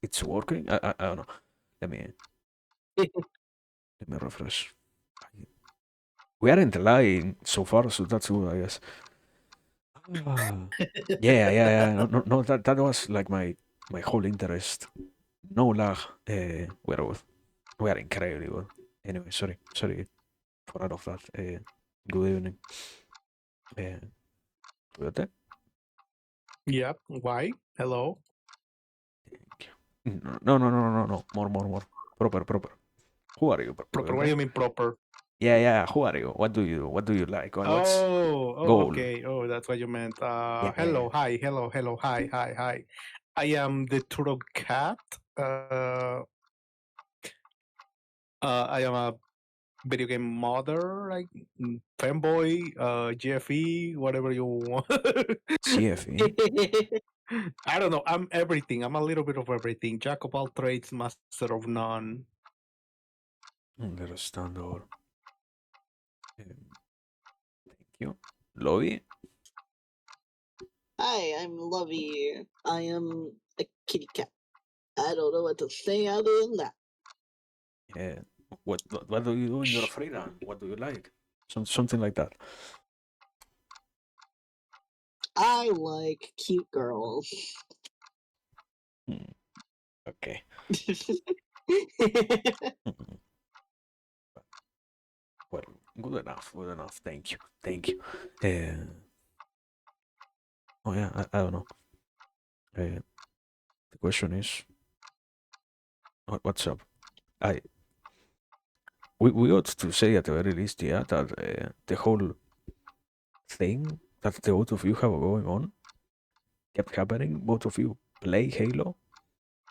it's working. I don't know. Let me refresh. We aren't lying so far, so that's good, I guess. Ah, yeah. No. That was like my whole interest. No lag. We're good. We are incredibly good. Anyway, sorry for all of that. Good evening. Cuídate. Yep. Why? Hello. No. More. Proper. Who are you, Proper. What do Coyote? you mean proper? Yeah. Who are you? What do you like? What's goal? Okay. Oh, that's what you meant. Yeah. Hello. Hi. Hello. Hi. I am the turtle cat. Uh, I am a video game mother, like fanboy, GFE, whatever you want. CFE. I don't know. I'm everything. I'm a little bit of everything. Jack of all trades, master of none. Understandable. Thank you. Lobby? Hi, I'm Lovey. I am a kitty cat. I don't know what to say other than that. Yeah. What do you do in your free time? What do you like? Something like that. I like cute girls. Hmm, okay. Hmm, well, good enough. Thank you. Oh yeah, I don't know. The question is, what's up? I we ought to say at the very least, yeah, that the whole thing that the both of you have going on kept happening. Both of you play Halo.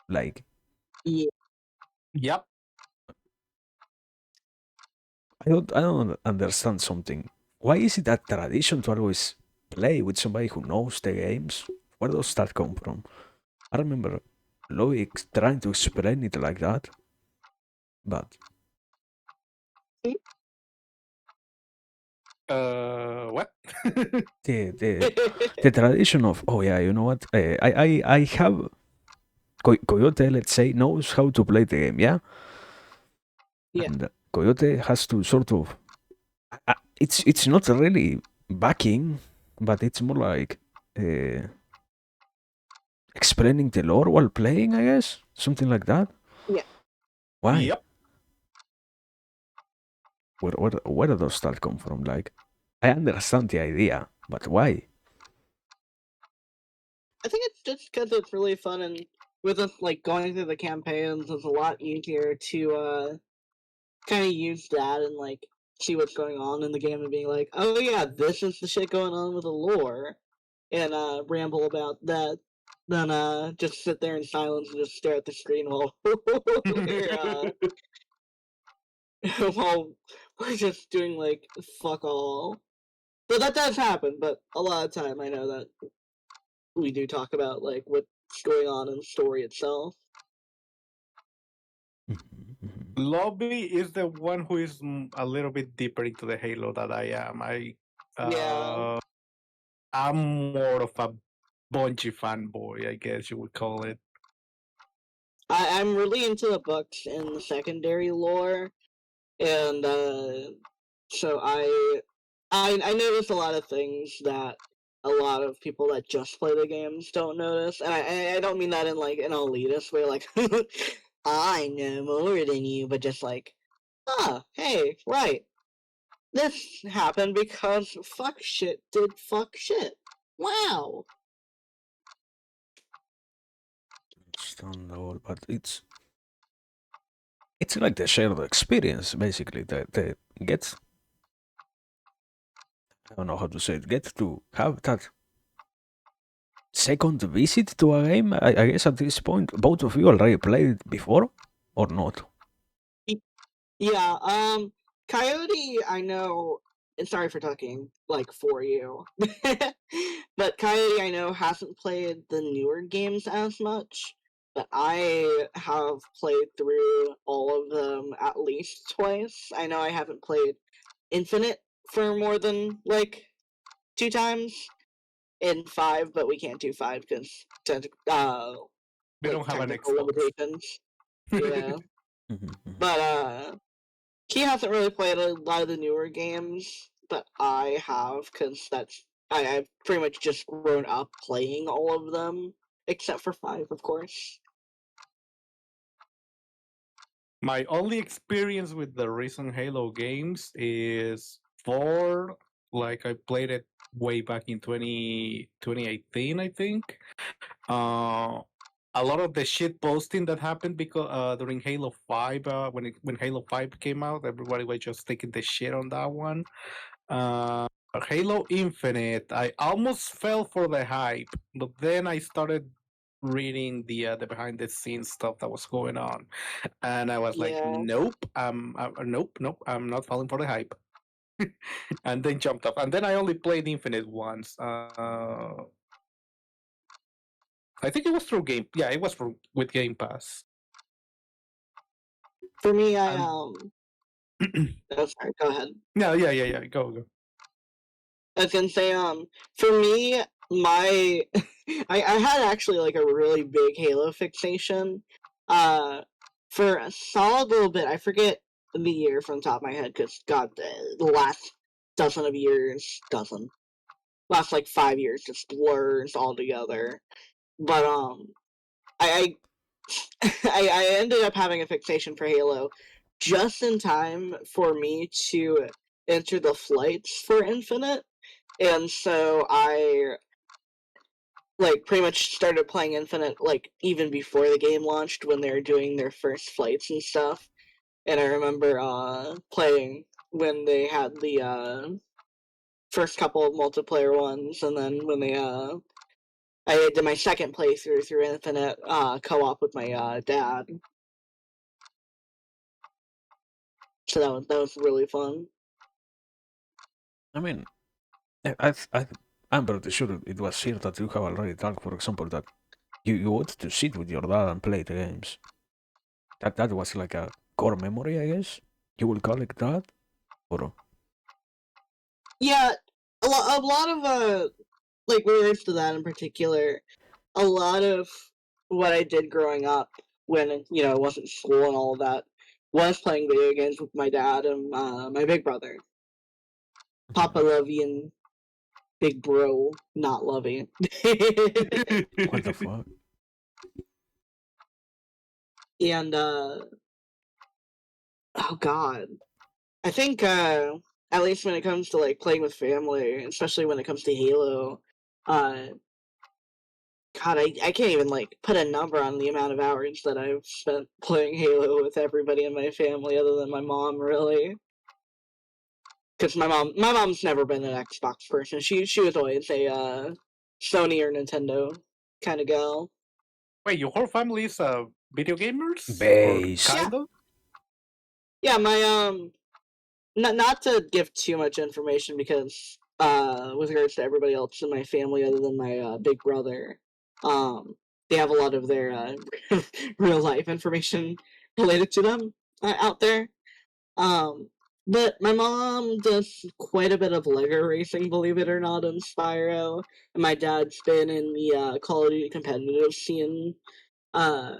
Like, Yeah. Yep. I don't understand something. Why is it that tradition to always play with somebody who knows the games? Where does that come from? I remember Loic trying to explain it like that, but What? the the the tradition of, oh yeah, you know what? I have Coyote, let's say, knows how to play the game, yeah, Yeah. and Coyote has to sort of, it's not really backing, but it's more like uh, explaining the lore while playing, I guess, something like that. Yeah. Why? Yep. Where does that come from? Like, I understand the idea, but why? I think it's just because it's really fun, and with us like going through the campaigns, it's a lot easier to kind of use that and like see what's going on in the game and being like, oh yeah, this is the shit going on with the lore, and ramble about that than just sit there in silence and just stare at the screen while we're while we're just doing like fuck all. So that does happen, but a lot of time I know that we do talk about like what's going on in the story itself. Lobby is the one who is a little bit deeper into the Halo that I am. Yeah. I'm more of a Bungie fanboy, I guess you would call it. I'm really into the books and the secondary lore, and so I notice a lot of things that a lot of people that just play the games don't notice, and I don't mean that in like an elitist way, like I know more than you, but just like, hey, right, this happened because fuck shit did fuck shit. Wow. Understandable, but it's like the shared experience, basically. The get, I don't know how to say it, get to have that second visit to a game. I guess at this point, both of you already played it before, or not? Yeah, Coyote, I know, and sorry for talking like for you, but Coyote, I know, hasn't played the newer games as much, but I have played through all of them at least twice. I know I haven't played Infinite for more than like 2 times in 5, but we can't do 5 because They like don't have an technical Xbox. limitations. Yeah, Mhm. but he hasn't really played a lot of the newer games, but I have, because I've pretty much just grown up playing all of them, except for 5, of course. My only experience with the recent Halo games is 4. Like I played it way back in 2018, I think. A lot of the shit posting that happened because during Halo 5, when Halo 5 came out, everybody was just taking the shit on that one. Uh, Halo Infinite, I almost fell for the hype, but then I started reading the behind the scenes stuff that was going on, and I was like, Yeah. nope, nope, I'm not falling for the hype. And then jumped off, and then I only played Infinite once. I think it was through Game. Yeah, it was with Game Pass. For me, I And oh, sorry, go ahead. yeah. Go. I was gonna say, for me, my I had actually like a really big Halo fixation. For a solid little bit, I forget the year from the top of my head, because God, the last last like 5 years just blurs all together. But I I ended up having a fixation for Halo just in time for me to enter the flights for Infinite. And so I like pretty much started playing Infinite like even before the game launched, when they were doing their first flights and stuff. And I remember playing when they had the first couple of multiplayer ones, and then when they I did my second playthrough through Infinite co-op with my dad. So that was really fun. I mean, I'm pretty sure it was here that you have already talked, for example, that you wanted to sit with your dad and play the games. That was like a core memory, I guess. You will call it that, or Yeah, a lot of like regards to that in particular, a lot of what I did growing up when I wasn't school and all of that was playing video games with my dad and my big brother, Papa Lovey and Big Bro not Lovey. what the fuck? And oh god, I think at least when it comes to like playing with family, especially when it comes to Halo, uh God, I can't even like put a number on the amount of hours that I've spent playing Halo with everybody in my family, other than my mom, really. Because my mom's never been an Xbox person. She was always a Sony or Nintendo kind of gal. Wait, your whole family is video gamers, or Base. Yeah, kind of? yeah. My not to give too much information, because with regards to everybody else in my family other than my big brother, um they have a lot of their real life information related to them out there. um but my mom does quite a bit of Lego racing, believe it or not, in Spyro, and my dad's been in the Call of Duty competitive scene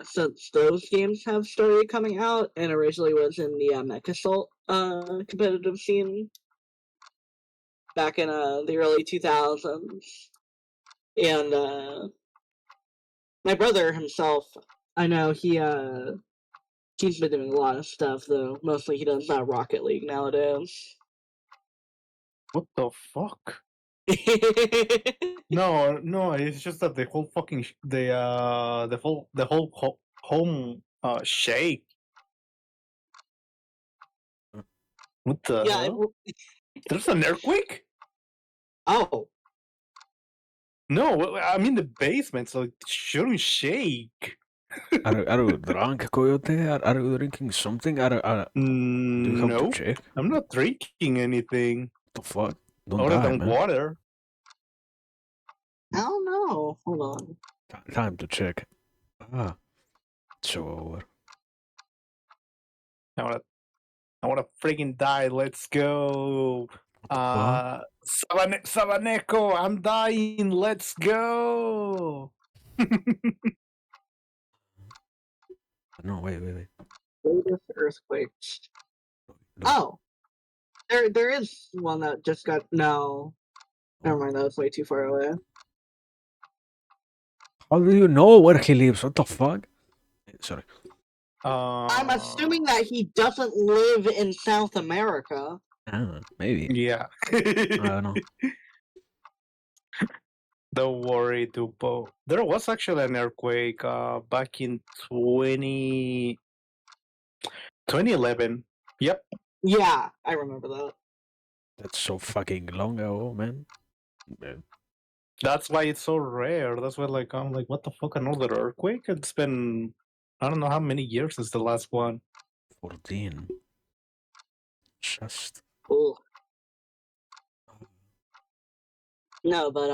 since those games have started coming out, and originally was in the Mech Assault competitive scene back in the early 2000s. And my brother himself, I know he's been doing a lot of stuff, though mostly he does Rocket League nowadays. What the fuck? No, it's just that the whole fucking the whole home shake. What the Yeah. hell? There's an earthquake? Oh. No, I'm in the basement, so it shouldn't shake. Are you drunk, Coyote? Are you drinking something? Do you have to Nope, check? I'm not drinking anything The fuck? Don't other die, than man. water. I don't know. Hold on. Time to check. Ah, it's over. I wanna freaking die. Let's go. What? Sabaneco, I'm dying. Let's go. No, wait. Latest earthquakes. No. Oh, there is one that just got no. Never mind, that was way too far away. How do you know where he lives? What the fuck? Sorry. I'm assuming that he doesn't live in South America. Maybe. Yeah. I don't know. Don't worry, Dupo. There was actually an earthquake back in 2011. Yep. Yeah, I remember that. That's so fucking long ago, man. That's why it's so rare. That's why I'm like, what the fuck, another earthquake? It's been I don't know how many years since the last one. 14. Just. Cool. No, but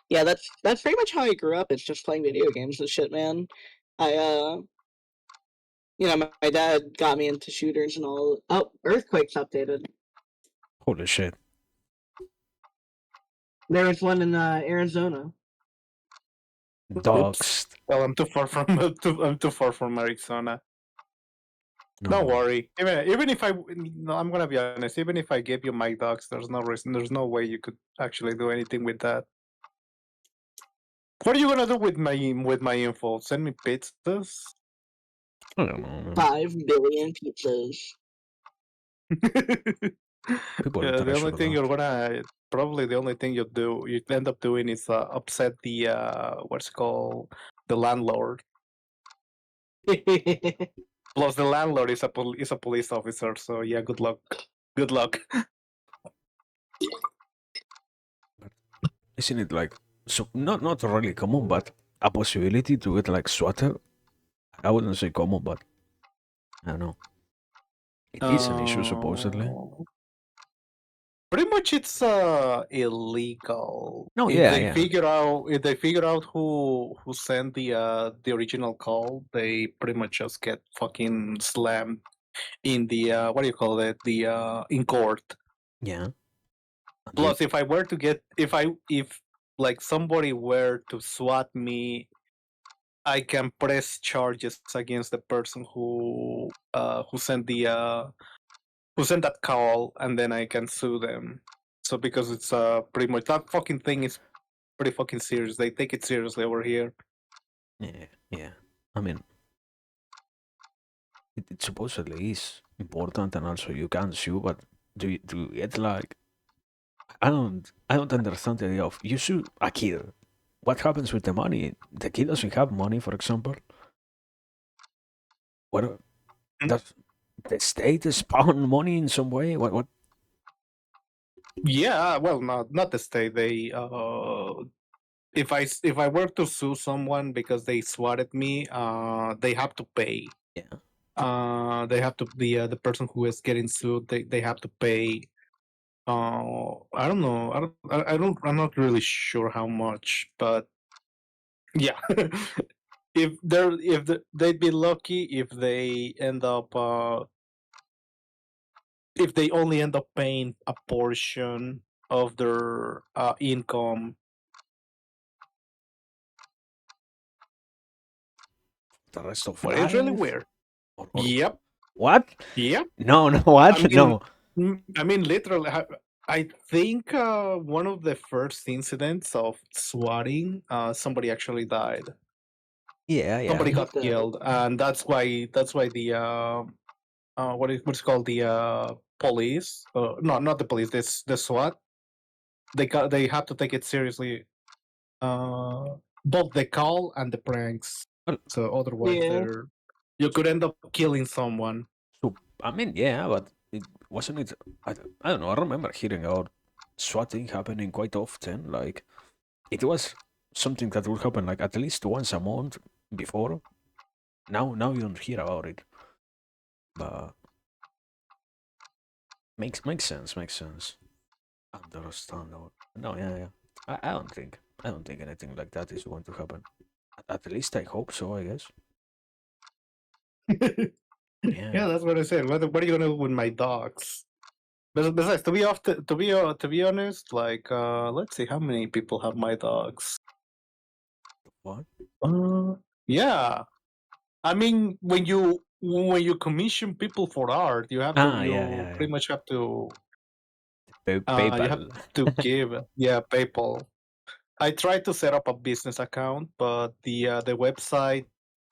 yeah, that's pretty much how I grew up. It's just playing video games and shit, man. I my dad got me into shooters and all. Oh, earthquakes updated. Holy shit. There was one in Arizona. Doxed. Well, I'm too far from I'm too far from Arizona. No. Don't worry. Even if no, I'm gonna be honest. Even if I gave you my dogs, there's no reason. There's no way you could actually do anything with that. What are you gonna do with my info? Send me pizzas? I don't know, man. 5 billion pizzas. People Yeah, the only treasure thing that. you're gonna probably the only thing you end up doing is upset the what's it called, the landlord. Plus, the landlord is a police officer. So yeah, good luck. Good luck. Isn't it like so not really common, but a possibility to get like swatted? I wouldn't say common, but I don't know. It is an issue supposedly. Pretty much, it's illegal. No, If yeah, they yeah. figure out who sent the original call, they pretty much just get fucking slammed in the what do you call it, the in court. Yeah. Plus, if I were to get if like somebody were to swat me, I can press charges against the person who sent who sent that call, and then I can sue them. So because it's pretty much that fucking thing is pretty fucking serious. They take it seriously over here. Yeah. I mean, it supposedly is important, and also you can sue, but do you get like I don't understand the idea of you sue a kid. What happens with the money? The kid doesn't have money, for example. What does the state spawn money in some way? What? Yeah, well, not the state. They if I were to sue someone because they swatted me, they have to pay. Yeah. They have to the person who is getting sued. They have to pay. I don't know. I don't. I'm not really sure how much, but yeah. They'd be lucky if they end up if they only end up paying a portion of their income. The rest of But it's really life? weird. Or Yep. what? Yep. No, I what? mean, No. I mean, literally. I think one of the first incidents of swatting, somebody actually died. Yeah. Somebody What got the- killed, and that's why the what's called the police? No, not the police. This the SWAT. They have to take it seriously. Both the call and the pranks. Well, So otherwise, Yeah. you could end up killing someone. so I mean, yeah, but it wasn't it. I don't know. I remember hearing about swatting happening quite often. Like it was something that would happen like at least once a month before. Now you don't hear about it, but makes sense. Makes sense. Understandable. No, yeah. I don't think anything like that is going to happen. At least I hope so. I guess. Yeah. Yeah, that's what I said. What are you gonna do with my dogs? Besides, to be honest, like let's see how many people have my dogs. What? Yeah, I mean, when you commission people for art, you have to Yeah. pretty much have to you have PayPal. to give PayPal. I tried to set up a business account, but the website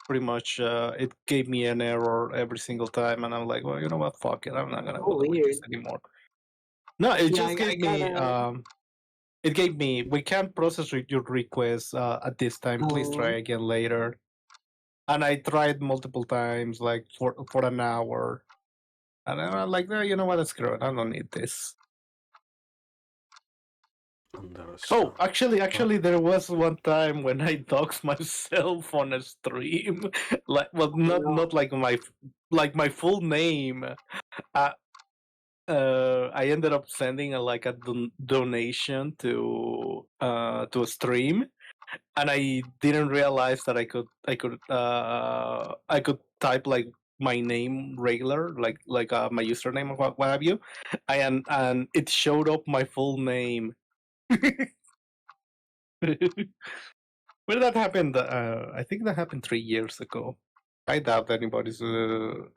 pretty much it gave me an error every single time, and I'm like, well, you know what, fuck it, I'm not gonna Oh, bother with this weird. anymore. No, it Yeah, just I gave me gotta. we can't process your request at this time. Please try Oh, again later. And I tried multiple times, like for an hour, and I'm like, no, you know what, screw it, I don't need this. Oh, Understand. actually, there was one time when I doxed myself on a stream, like, well, no. not like my full name. Uh, I ended up sending like a donation to a stream, and I didn't realize that I could type like my name regular, like my username or what have you, and it showed up my full name. When that happened, I think that happened 3 years ago. I doubt anybody's gonna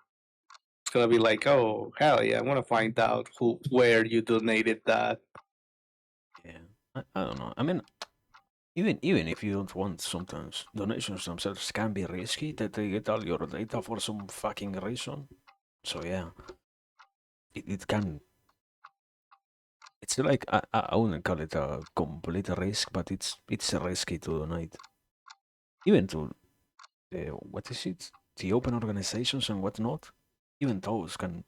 be like, "Oh, hell yeah, I want to find out where you donated that." Yeah. I don't know. I mean, even if you don't want, sometimes donations themselves can be risky that they get all your data for some fucking reason. So yeah, it can. It's like I wouldn't call it a complete risk, but it's risky to donate, even to what is it? The open organizations and whatnot. Even those can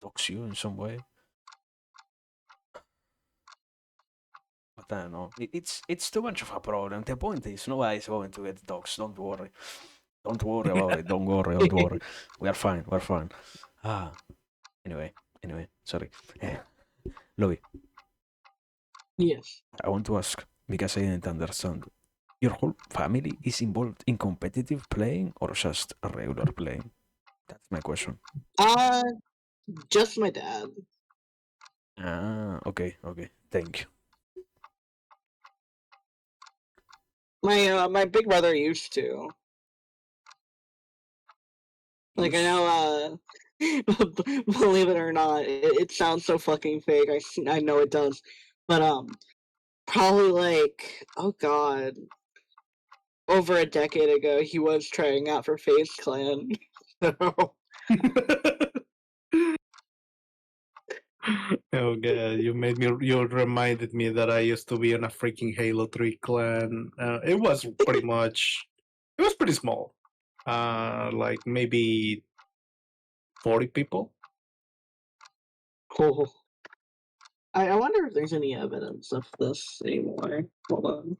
dox you in some way. But I don't know. It's too much of a problem. The point is, nobody's going to get doxed. Don't worry. Don't worry about it. Don't worry. Don't worry. We are fine. We're fine. Ah. Anyway. Anyway. Sorry. Louis, Yes. I want to ask because I didn't understand. Your whole family is involved in competitive playing or just a regular playing? That's my question. Uh, just my dad. Ah. Okay. Okay. Thank you. My big brother used to. Like I Use. know, believe it or not, it sounds so fucking fake. I know it does, but probably like, oh god, over a decade ago, he was trying out for Face Clan. So, Oh god, you reminded me that I used to be in a freaking Halo 3 clan. It was pretty small. Like maybe 40 people. cool. I wonder if there's any evidence of this anymore. Hold on.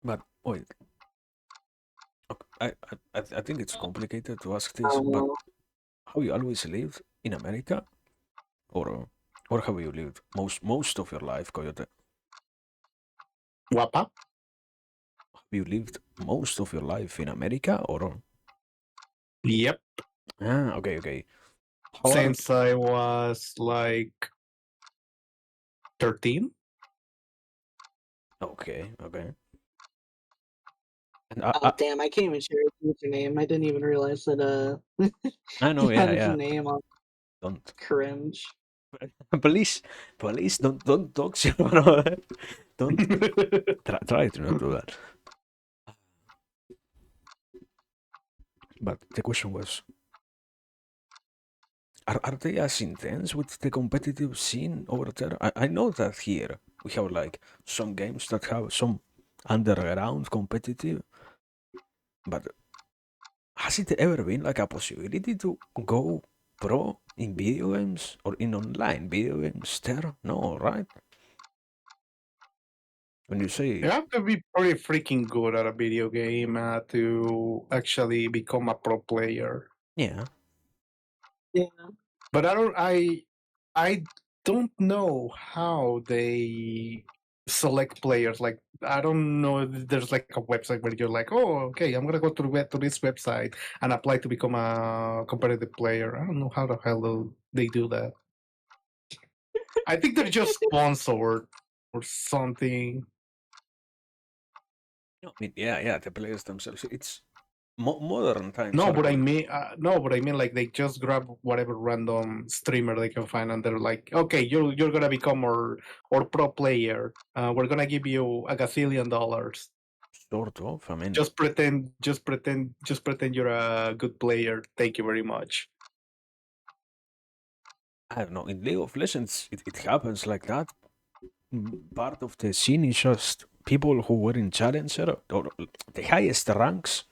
But wait. Okay, I think it's complicated to ask this, but Uh, have you always lived in America, or or have you lived most of your life, Coyote? Wapa? Have you lived most of your life in America, or? Yep. Ah, okay, okay. How are? Since I was like 13. Okay, okay. And oh damn, I can't even share his username. I didn't even realize that I know, he yeah, had his yeah. name on Don't cringe. police, police, don't talk shit about it. Don't try to not do that. But the question was, are they as intense with the competitive scene over there? I know that here we have like some games that have some underground competitive, but has it ever been like a possibility to go pro in video games or in online video games there? No, right? When you You say, have to be pretty freaking good at a video game to actually become a pro player. yeah, Yeah. But I don't know how they select players. Like, I don't know if there's like a website where you're like, oh, okay, I'm gonna go to this website and apply to become a competitive player. I don't know how the hell they do that. I think they're just sponsored or something. No, I mean, yeah, yeah, the players themselves. It's modern times No, are but I good. mean, no, but I mean, like they just grab whatever random streamer they can find, and they're like, okay, you're gonna become our pro player. We're gonna give you a gazillion dollars. Sort of. I mean, Just pretend you're a good player. Thank you very much. I don't know. In League of Legends, it happens like that. Part of the scene is just people who were in Challenger or the highest ranks.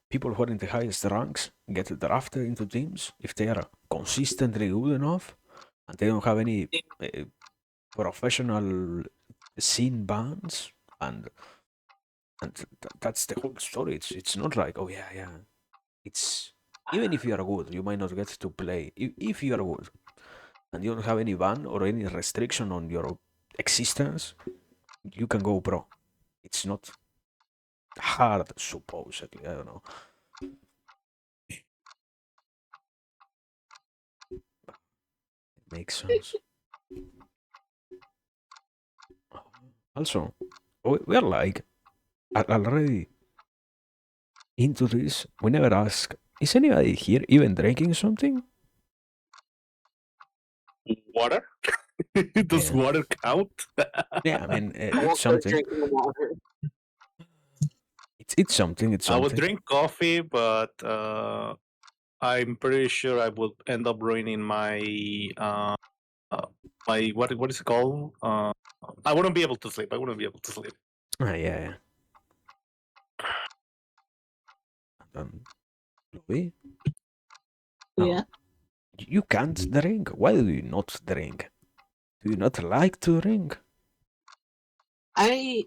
People who are in the highest ranks get drafted into teams if they are consistently good enough and they don't have any professional scene bands and that's the whole story. It's not like, oh yeah, yeah. It's even if you are good, you might not get to play. If you are good and you don't have any ban or any restriction on your existence, you can go pro. It's not hard, supposedly. I don't know. It makes sense. Also, we're like already into this. We never ask, is anybody here even drinking something? Water? Does Yeah. water count? Yeah, I mean, I'll it's start something. drinking water. It's something. It's I would something. drink coffee, but I'm pretty sure I would end up ruining uh, my what is it called? I wouldn't be able to sleep. I wouldn't be able to sleep. Yeah, yeah. Um, Louis? Yeah. No, you can't drink. Why do you not drink? Do you not like to drink? I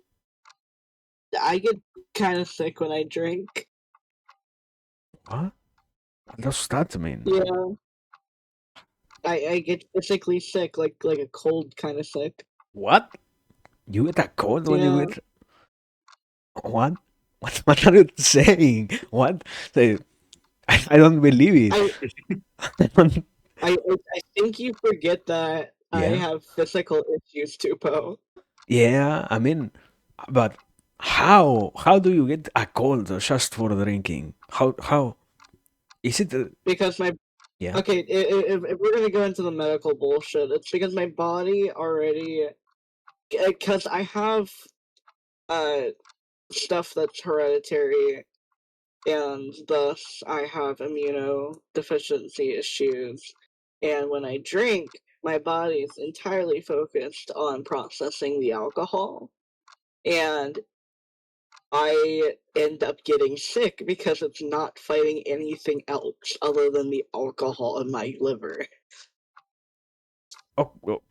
I get kind of sick when I drink. What? What does that mean? Yeah. I get physically sick, like a cold kind of sick. What? You get a cold when you Yeah. get what? What are you saying? What? Say, I don't believe I it. I don't- I think you forget that I yeah, have physical issues too, Poe. yeah. I mean, but how do you get a cold just for drinking? How is it? Because my Yeah. okay, if we're gonna go into the medical bullshit, it's because my body already because I have uh stuff that's hereditary, and thus I have immunodeficiency issues. And when I drink, my body is entirely focused on processing the alcohol, and I end up getting sick because it's not fighting anything else other than the alcohol in my liver.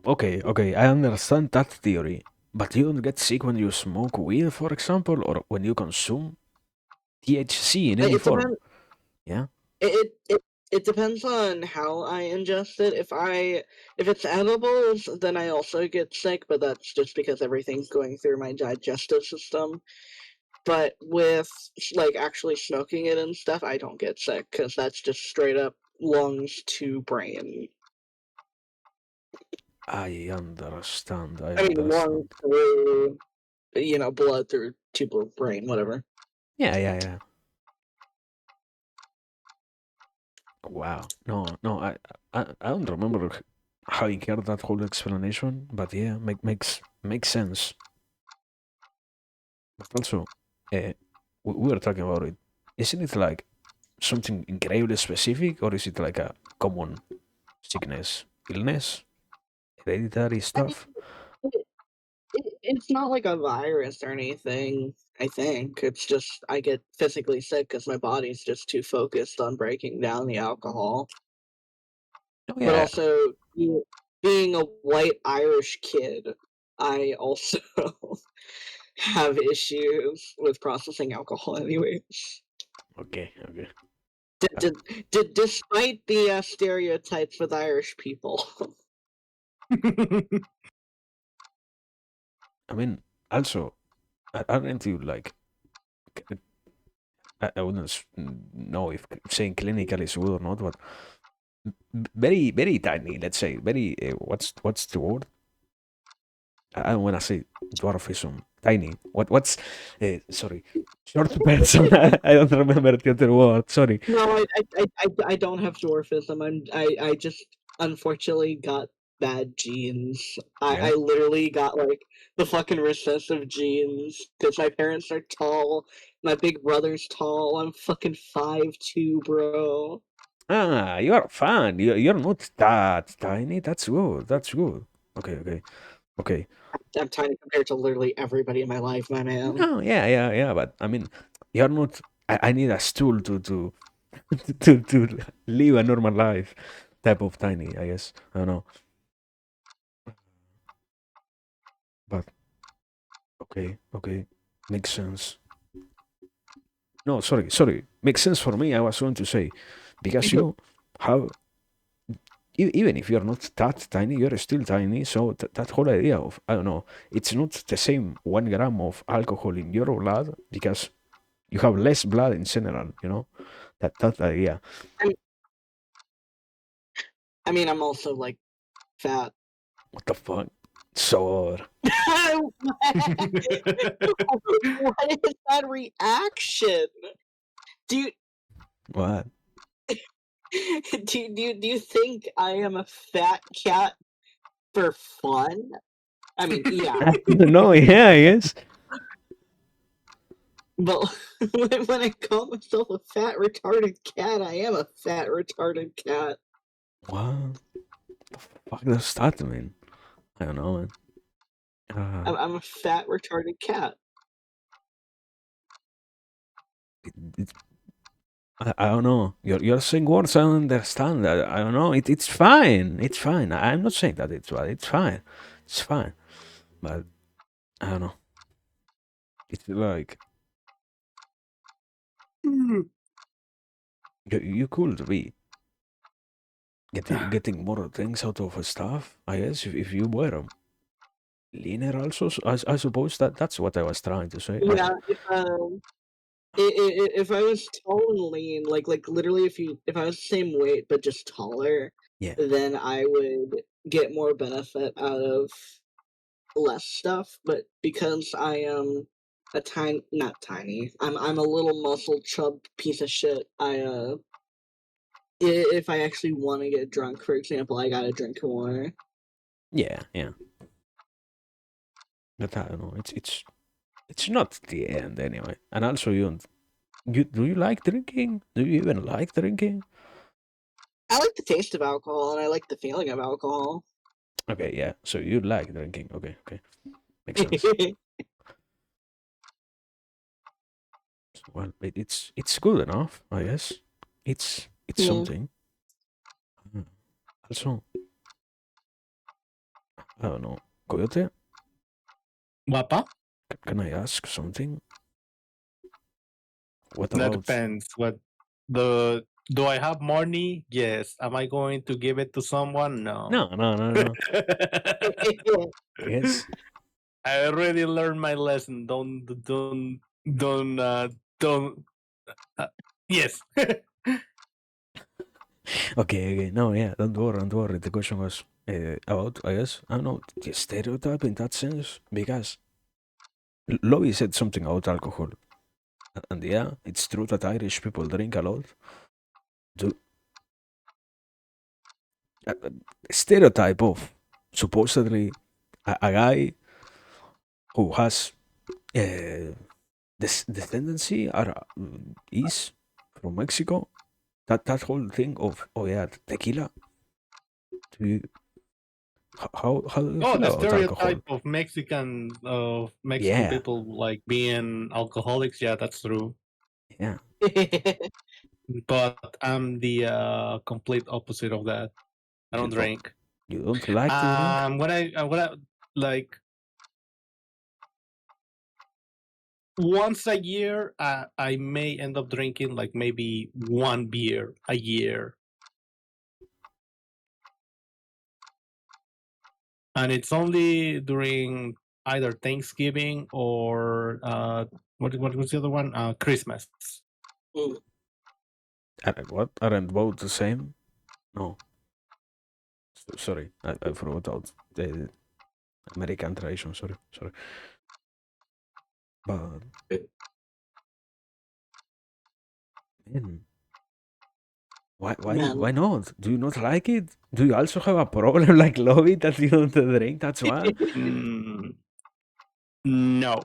Okay, okay. I understand that theory, but you don't get sick when you smoke weed, for example, or when you consume THC in any It form. depends. Yeah. It depends on how I ingest it. If it's edibles, then I also get sick, but that's just because everything's going through my digestive system. But with like actually smoking it and stuff, I don't get sick because that's just straight up lungs to brain. I understand. I I mean, lungs understand. through blood through to brain, whatever. Yeah, yeah, yeah. Wow. No, no. I don't remember having heard that whole explanation, but yeah, makes sense. But also, uh, we were talking about it. Isn't it like something incredibly specific, or is it like a common sickness, illness, hereditary I mean, stuff? it's not like a virus or anything. I think it's just I get physically sick because my body's just too focused on breaking down the alcohol. Oh But yeah. also, being a white Irish kid, I also have issues with processing alcohol. Anyways, Okay, okay. Uh, despite the stereotypes with Irish people. I mean, also, aren't you like? I wouldn't know if saying clinical is good or not, but very, very tiny. Let's say very. What's the word? I don't want to say dwarfism. tiny. What's sorry, short person. I don't remember the other word. Sorry. No, I don't have dwarfism. I just unfortunately got bad genes. I Yeah. literally got like the fucking recessive genes because my parents are tall, my big brother's tall. I'm fucking 5'2", bro. Ah, you are fine. You're not that tiny. That's good. That's good. Okay, okay, okay. I'm tiny compared to literally everybody in my life, my man. No, yeah, yeah, yeah. But I mean, you're not. I need a stool to to live a normal life. Type of tiny, I guess. I don't know. But okay, okay, makes sense. No, sorry, sorry. Makes sense for me. I was going to say because you have even if you're not that tiny, you're still tiny. So that whole idea of I don't know, it's not the same 1 gram of alcohol in your blood because you have less blood in general. You know that idea. I I mean, I'm also like fat. What the fuck? So What is that reaction? Do you what? do you think I am a fat cat for fun? I mean, yeah, No, yeah, I guess. but when I call myself a fat retarded cat, I am a fat retarded cat. What the fuck does that mean? I don't know, man. Uh, I'm a fat retarded cat. it, I don't know. You're saying words I don't understand. I don't know. It's fine. It's fine. I'm not saying that it's bad. It's fine. It's fine. But I don't know. It's like you could be getting more things out of stuff. I guess if you were leaner, also. I suppose that's what I was trying to say. Yeah, if I was tall and lean, like literally, if I was the same weight but just taller, Yeah. then I would get more benefit out of less stuff. But because I am a tiny, not tiny, I'm a little muscle chub piece of shit. If I actually want to get drunk, for example, I gotta drink more. Yeah. Yeah. But I don't know. It's not the end anyway. And also, you do you like drinking? Do you even like drinking? I like the taste of alcohol and I like the feeling of alcohol. Okay, yeah. So you like drinking. Okay, okay. Makes sense. Well, it's good enough, I guess. It's Yeah. something. Mm. Also, I don't know. Coyote, Guapa? can I ask something? What That about depends. What the do I have money? Yes. Am I going to give it to someone? No. no, no, no, no. Yes. I already learned my lesson. Don't don't uh, yes. Okay, okay. No, yeah. Don't worry, don't worry. The question was about, I guess, I don't know, the stereotype in that sense because Lobby said something about alcohol, and yeah, it's true that Irish people drink a lot. Do uh, stereotype of supposedly a guy who has this tendency is from Mexico. That whole thing of oh yeah, tequila. Do you, how do you Oh, feel the about alcohol? stereotype of Mexican Yeah, people like being alcoholics. Yeah, that's true. yeah. But I'm the complete opposite of that. I You don't don't drink. you don't like to drink? When I like once a year, I may end up drinking like maybe one beer a year, and it's only during either Thanksgiving or what was the other one? Christmas. Mm. What aren't both the same? No, sorry, I forgot about the American tradition. Sorry, sorry. But man, why Man, not? Do you not like it? Do you also have a problem like Lobby that you don't drink? That's why. Mm, no.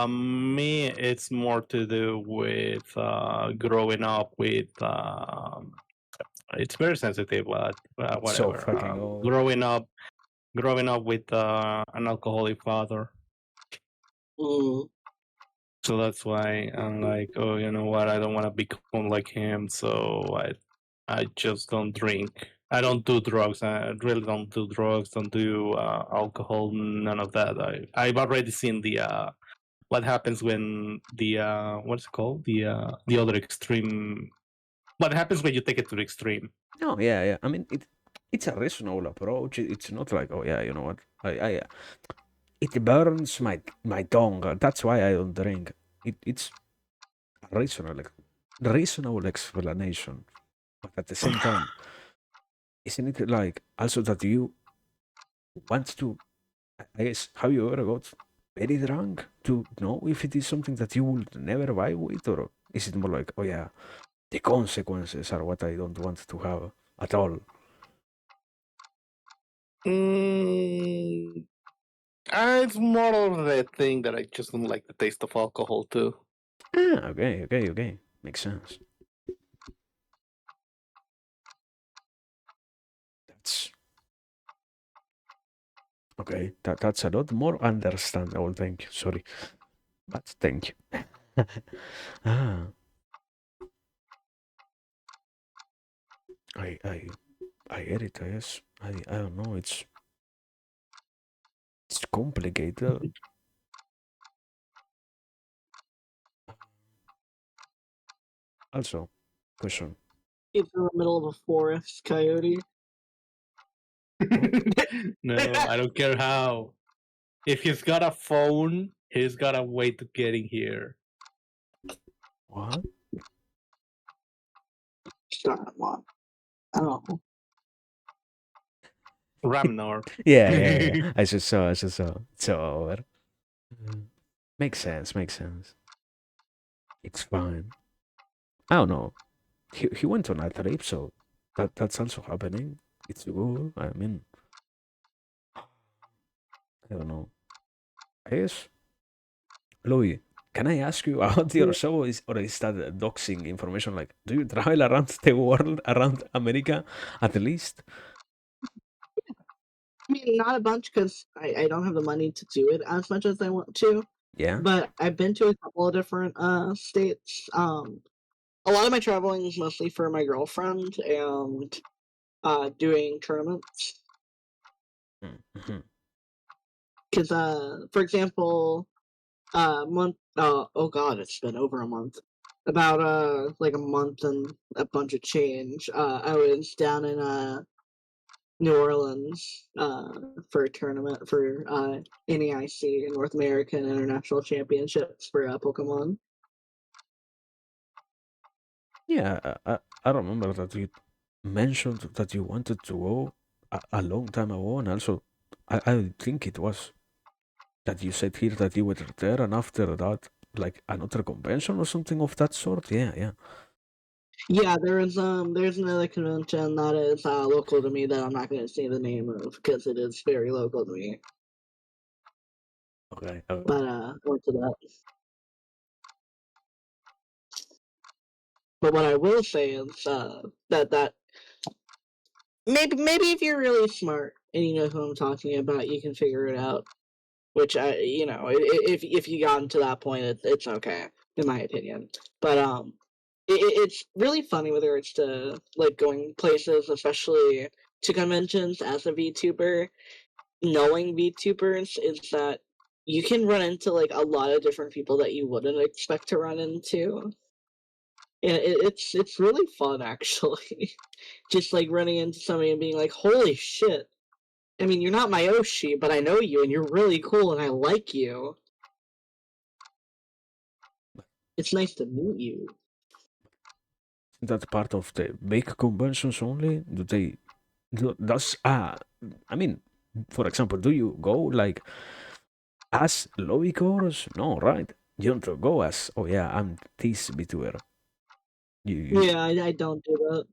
Me, it's more to do with growing up with. It's very sensitive, but So whatever. fucking old. Growing up with an alcoholic father, mm, so that's why I'm like, oh, you know what? I don't want to become like him, so I just don't drink. I don't do drugs. I really don't do drugs. Don't do alcohol. None of that. I've already seen the what happens when the what's it called, the other extreme. What happens when you take it to the extreme? No, yeah, yeah. I mean, it's a reasonable approach. It's not like, oh yeah, you know what? It burns my tongue. That's why I don't drink. It's a reasonable explanation. But at the same time, isn't it like also that you want to? I guess have you ever got very drunk to know if it is something that you would never vibe with, or is it more like, oh yeah, the consequences are what I don't want to have at all? Mm, it's more of a thing that I just don't like the taste of alcohol too. Ah, okay, okay, okay. Makes sense. That's okay. That's a lot more understandable. Thank you. Sorry, but thank you. Ah, I I I get it. I guess I don't know. It's complicated. Also, question. it's in the middle of a forest, Coyote. What? No, I don't care how. If he's got a phone, he's got a way to getting here. What? Stop, Mom. I don't know. Ramnor. Yeah, yeah, yeah. I just saw. I just saw. It's over. Mm. Makes sense. Makes sense. It's fine. I don't know. He went on a trip, so that's also happening. It's good. I mean, I don't know. I guess, Louis, can I ask you about your Yeah. show? Is that doxing information? Like, do you travel around the world, around America, at least? I mean, not a bunch because I don't have the money to do it as much as I want to. Yeah. But I've been to a couple of different states. A lot of my traveling is mostly for my girlfriend and doing tournaments. Mm-hmm. Because, for example, month. Oh God, it's been over a month. About like a month and a bunch of change. I was down in New Orleans for a tournament for NEIC, North American International Championships for Pokemon. Yeah, I remember that you mentioned that you wanted to go a long time ago, and also I think it was that you said here that you were there, and after that, like another convention or something of that sort. Yeah, yeah. Yeah, there's another convention that is local to me that I'm not going to say the name of because it is very local to me. Okay, okay. But I went to that. But what I will say is that maybe if you're really smart and you know who I'm talking about, you can figure it out. Which if you got to that point, it's okay in my opinion. But it's really funny with regards to like going places, especially to conventions as a VTuber. Knowing VTubers is that you can run into like a lot of different people that you wouldn't expect to run into. And it's really fun actually. Just like running into somebody and being like, "Holy shit! I mean, you're not my Oshi, but I know you, and you're really cool, and I like you. It's nice to meet you." That part of the big conventions only? Do they does I mean, for example, do you go like As lobby chorus? No, right? You don't go as, oh yeah, I'm this Vtuber. Yeah, I don't do that.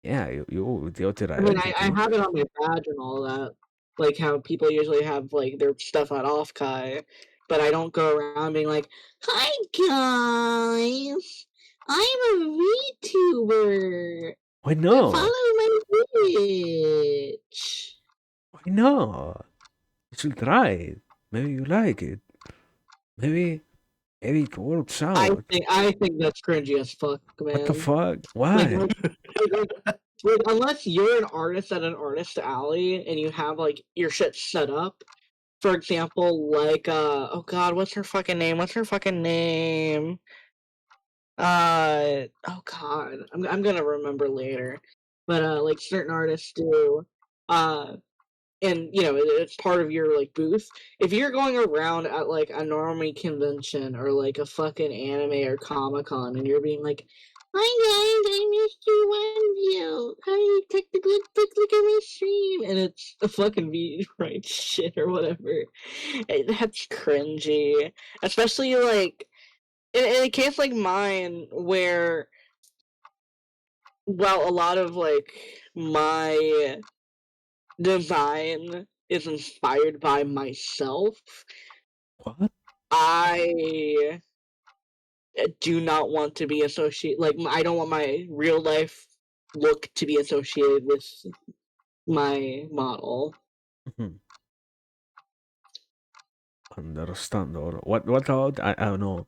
Yeah, you the other I mean, I identity. have it on my badge and all that, like how people usually have like their stuff at Offkai, but I don't go around being like, "Hi guys, I'm a VTuber. Why not? Follow my Twitch." Why not? You should try it. Maybe you like it. Maybe it works out. I think that's cringy as fuck, What the man. fuck? Like, Why? like, unless you're an artist at an artist alley and you have like your shit set up. For example, like oh god, what's her fucking name? Oh god, I'm gonna remember later. But like certain artists do. Uh and you know it's part of your like booth. If you're going around at like a normie convention or like a fucking anime or comic-con and you're being like, "Hi guys, I missed you one view. Hi, technical look at my stream," and it's a fucking beat right shit or whatever, that's cringy. Especially like in a case like mine where, well, a lot of like my design is inspired by myself. What? I do not want to be associated, like, I don't want my real life look to be associated with my model. Mhm. Understand. Or what about, I don't know.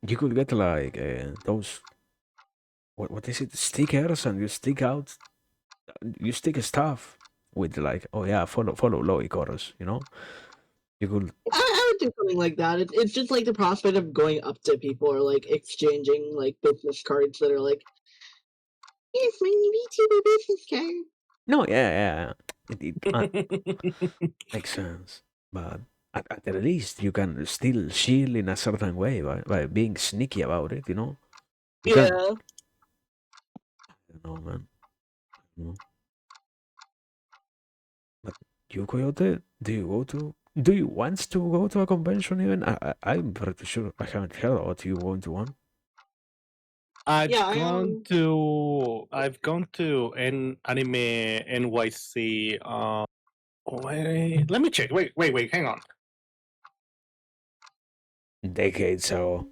You could get like those, what is it? Stickers, and you stick stuff with like, oh yeah, follow Lowy chorus, you know? You could. I would do something like that. It's just like the prospect of going up to people or like exchanging like business cards that are like, "Here's my VTuber business card." No, yeah. It makes sense. But at the least, you can still shield in a certain way by being sneaky about it, you know? You can. Yeah. I don't know, man. No. But you, Coyote, do you want to go to a convention even? I'm pretty sure I haven't heard about you going to one. I've Yeah, I gone am. to Anime NYC. Wait, let me check. Wait. Hang on. Decades ago.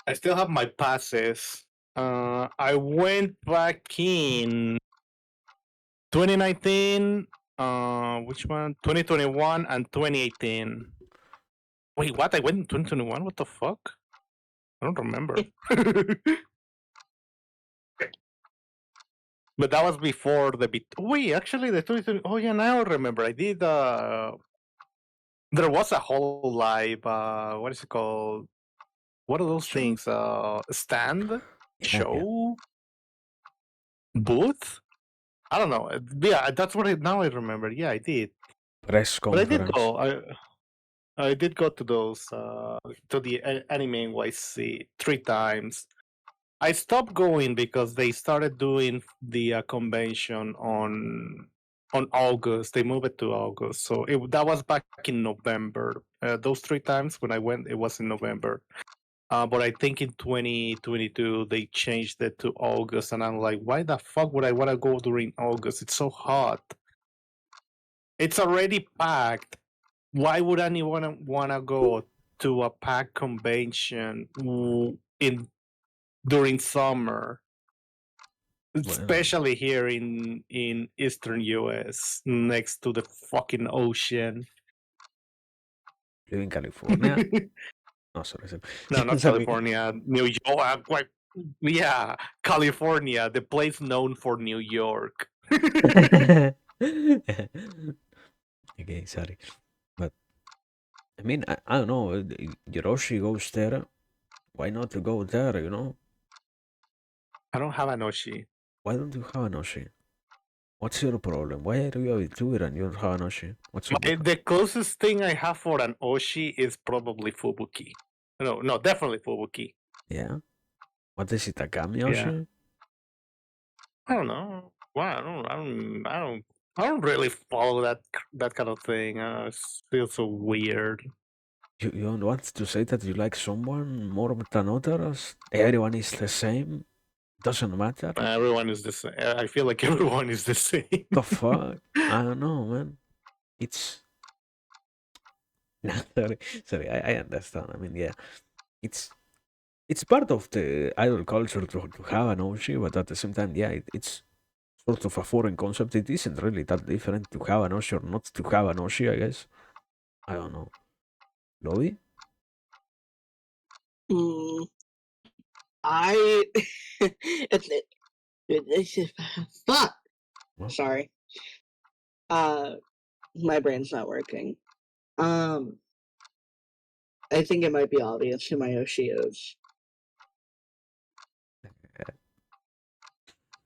I still have my passes. I went back in 2019. Which one? 2021 and 2018. Wait, what? I went in 2021. What the fuck? I don't remember. But that was before the bit. Wait, actually, the 2020. Oh yeah, now I remember. I did. There was a whole live. What is it called? What are those Sure. things? Stand Yeah. show booth. I don't know. Yeah, that's what now I remember. Yeah, I did. Press But I did conference. go. I did go to those to the Anime NYC 3 times. I stopped going because they started doing the convention on August. They moved it to August, so that was back in November. Those 3 times when I went, it was in November. But I think in 2022 they changed it to August, and I'm like, why the fuck would I want to go during August? It's so hot. It's already packed. Why would anyone want to go to a packed convention in during summer? Well, Especially here in Eastern US, next to the fucking ocean. live in California. No, sorry. No, not Sorry. California, New York. Like, yeah, California, the place known for New York. Okay, sorry. But I mean, I don't know. Hiroshi goes there. Why not to go there, you know? I don't have an Oshi. Why don't you have an Oshi? What's your problem? Why are you a Twitter and you don't have an Oshi? What's up with that? The closest thing I have for an Oshi is probably Fubuki. No, definitely Fubuki. Yeah? What is it, a Kami Yeah. Oshi? I don't know. Well, I don't really follow that kind of thing. It feels so weird. You don't want to say that you like someone more than others? Everyone is the same? Doesn't matter? Everyone is the same. I feel like everyone is the same. The fuck? I don't know, man. It's no, sorry. I understand. I mean, yeah, it's it's part of the idol culture to have an OG, but at the same time, yeah, it's sort of a foreign concept. It isn't really that different to have an OG or not to have an OG, I guess. I don't know. Lobby? I it's fuck. What? Sorry. My brain's not working. I think it might be obvious who my Yoshi is.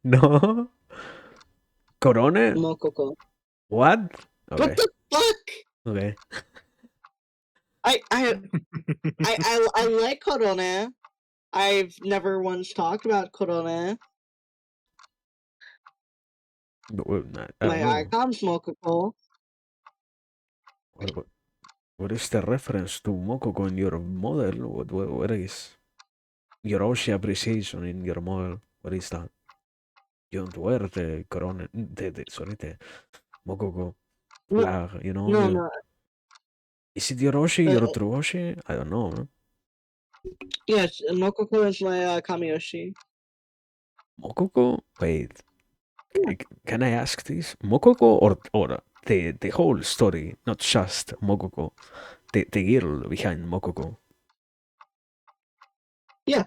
No. Corona? Mokoko. What? What Okay. the fuck? Okay. I like Corona. I've never once talked about Corona. I don't My know. icon's Mokoko. What is the reference to Mokoko in your model? What is your Oshi appreciation in your model? What is that? You don't wear the corona, sorry, the Mokoko No, flag, you know? no, You, no. is it your Oshi, Uh, your true Oshi? I don't know, man. yes, Mokoko is my Kamiyoshi. Mokoko? Wait, Yeah. can I ask this? Mokoko or the whole story, not just Mokoko, the girl behind Mokoko? Yeah.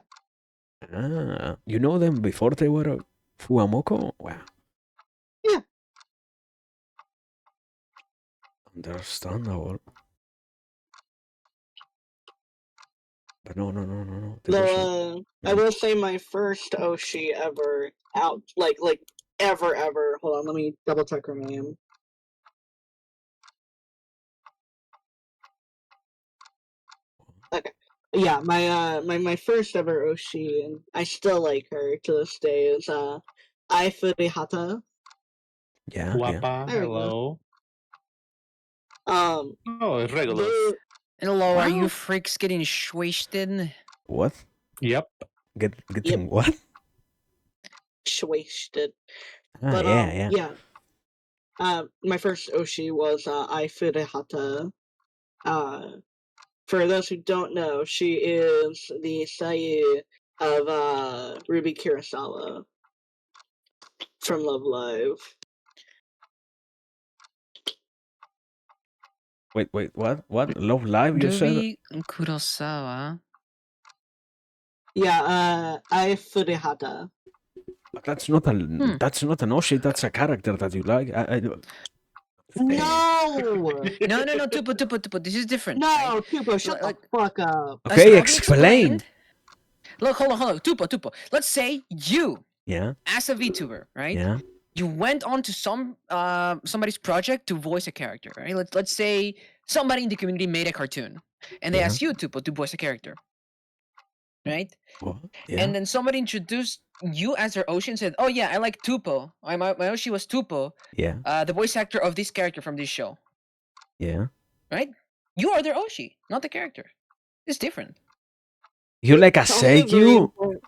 Ah, you know them before they were Fuamoko? Wow. Yeah. Understandable. But no. There was Though, I will say my first Oshi ever out, like ever. Hold on, let me double check her name. Okay. Yeah, my first ever Oshi, and I still like her to this day, is Ai Furihata. yeah. Guapa, There we go. hello. Oh, it's regular. Hello, are you Wow. freaks getting wasted? What? Yep. Getting what? Wasted. Ah, But yeah. my first Oshi was Ai Furihata. For those who don't know, she is the Sayu of Ruby Kurosawa from Love Live. Wait, what? What? Love Live, you said? Ruby Kurosawa. Yeah, Ai Furihata. But that's not an Oshi, that's a character that you like. No! No, Tupo. This is different. No, right? Tupo, shut Like- the fuck up. Okay, let me explain. Look, hold on. Tupo. Let's say you, Yeah, as a VTuber, right? yeah. You went on to somebody's project to voice a character, right? Let's say somebody in the community made a cartoon, and they Yeah. asked you, Tupo, to voice a character, right? What? Yeah. And then somebody introduced you as their Oshi and said, "Oh yeah, I like Tupo. My Oshi was Tupo, Yeah. the voice actor of this character from this show." Yeah. Right? You are their Oshi, not the character. It's different. You like a It's also very Seiyuu? important.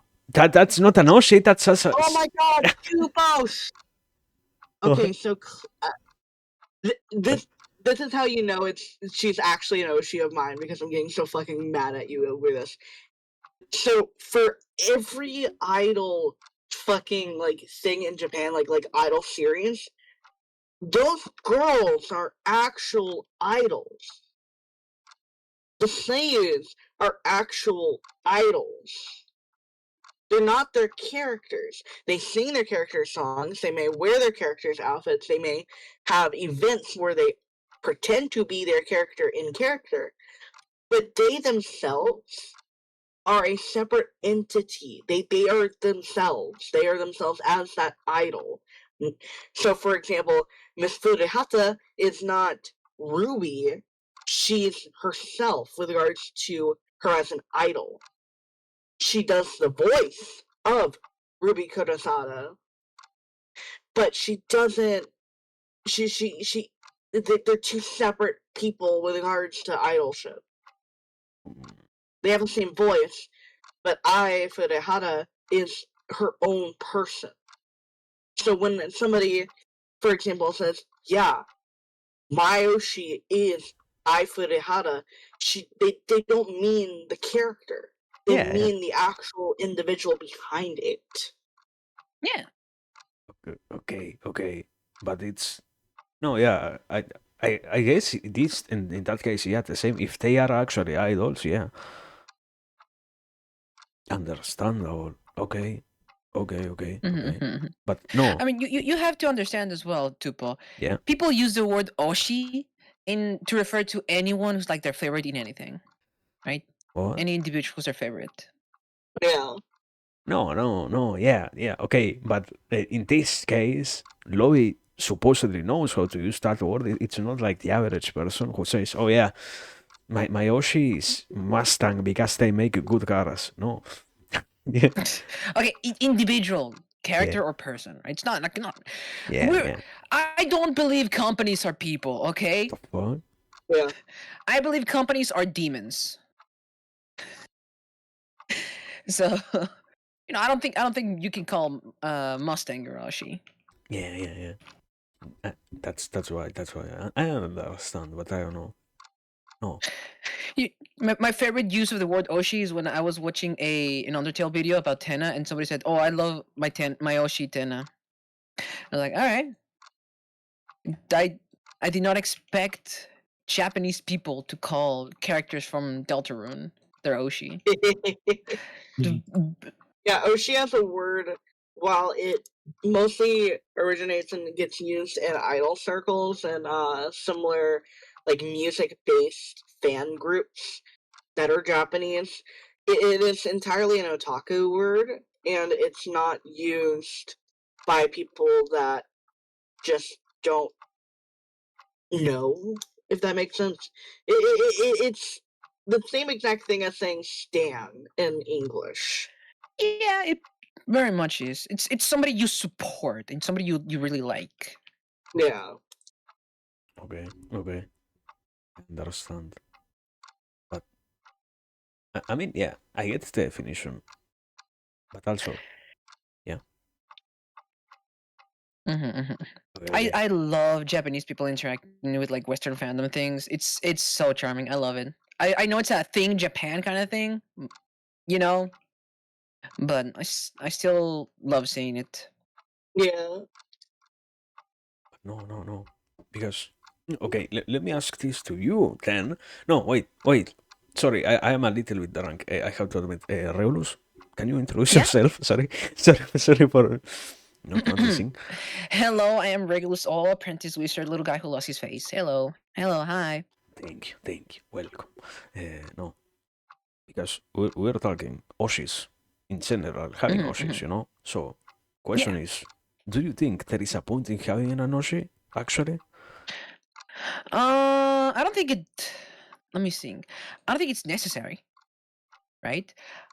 That's not an Oshi, that's just a... Oh my god, Tupo! Okay, so this is how you know she's actually an Oshi of mine, because I'm getting so fucking mad at you over this. So for every idol fucking like thing in Japan, like idol series, those girls are actual idols. The Saiyans are actual idols. They're not their characters. They sing their character songs, they may wear their characters' outfits, they may have events where they pretend to be their character in character, but they themselves are a separate entity. They are themselves. They are themselves as that idol. So, for example, Miss Furihata is not Ruby. She's herself with regards to her as an idol. She does the voice of Ruby Kurosada, but she doesn't. They're two separate people with regards to idolship. They have the same voice, but Ai Furihara is her own person. So when somebody, for example, says, "Yeah, Mayoshi is Ai Furihara," they don't mean the character. They Yeah. mean the actual individual behind it. Yeah. Okay. But it's no, yeah. I guess this in that case, yeah, the same. If they are actually idols, yeah, understandable. Okay. But no, I mean, you have to understand as well, Tupo. yeah. People use the word oshi to refer to anyone who's like their favorite in anything, right? What? Any individual who's their favorite. Yeah. No. Yeah. Okay, but in this case, Lobby supposedly knows how to use that word. It's not like the average person who says, "Oh yeah, my Oshi is Mustang because they make good cars." No. Yeah. Okay, individual character Yeah. or person. Right? It's not like not. Yeah. I don't believe companies are people. Okay, What? Yeah. I believe companies are demons. So I don't think you can call Mustang or Oshi. Yeah. That's why. I understand, but I don't know. No. My favorite use of the word Oshi is when I was watching an Undertale video about Tenna, and somebody said, "Oh, I love my Oshi Tenna." I was like, "All right." I did not expect Japanese people to call characters from Deltarune their Oshi. Yeah, Oshi as a word, while it mostly originates and gets used in idol circles and similar like music-based fan groups that are Japanese, it is entirely an otaku word, and it's not used by people that just don't know, if that makes sense. It's the same exact thing as saying stan in English. Yeah, it very much is. It's somebody you support and somebody you really like. Yeah. Okay. Understand. But I mean, yeah, I get the definition, but also, yeah. Okay. I love Japanese people interacting with like Western fandom things. It's so charming. I love it. I know it's a thing Japan kind of thing, you know, but I still love seeing it. Yeah. No. Because, okay, let me ask this to you then. No, wait. Sorry, I am a little bit drunk. I have to admit. Reulus, can you introduce Yeah. yourself? Sorry for not noticing. Hello, I am Regulus All Apprentice Wizard, little guy who lost his face. Hello, hi. Thank you. Welcome. No, because we're talking Oshis in general, having Oshis, you know? So, question Yeah. is, do you think there is a point in having an Oshi, actually? I don't think it. Let me think. I don't think it's necessary, right?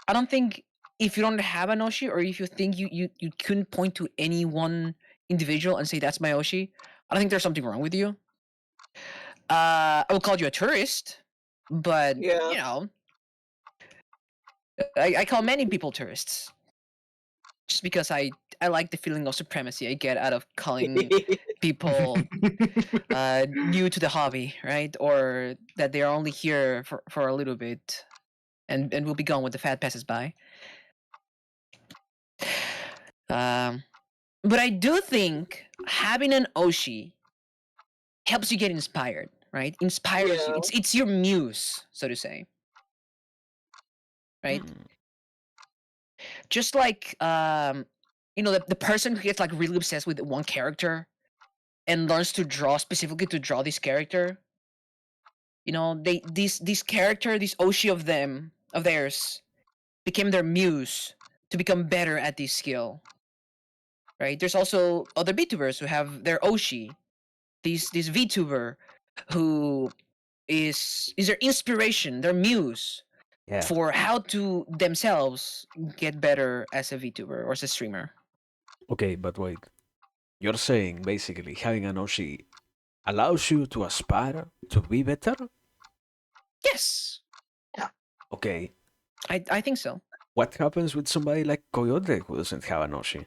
I don't think if you don't have an Oshi, or if you think you couldn't point to any one individual and say that's my Oshi, I don't think there's something wrong with you. I would call you a tourist, but Yeah. you know, I call many people tourists just because I like the feeling of supremacy I get out of calling people new to the hobby, right? Or that they are only here for a little bit and will be gone when the fad passes by. But I do think having an Oshi helps you get inspired, right? Inspires you. Yeah. It's your muse, so to say, right? Hmm. Just like the person who gets like really obsessed with one character and learns to draw specifically to draw this character. This character, this Oshi of theirs became their muse to become better at this skill. Right? There's also other VTubers who have their Oshi. This VTuber who is their inspiration, their muse Yeah. for how to themselves get better as a VTuber or as a streamer. Okay, but wait. You're saying basically having an Oshi allows you to aspire to be better? Yes, Okay. I think so. What happens with somebody like Coyote who doesn't have an Oshi?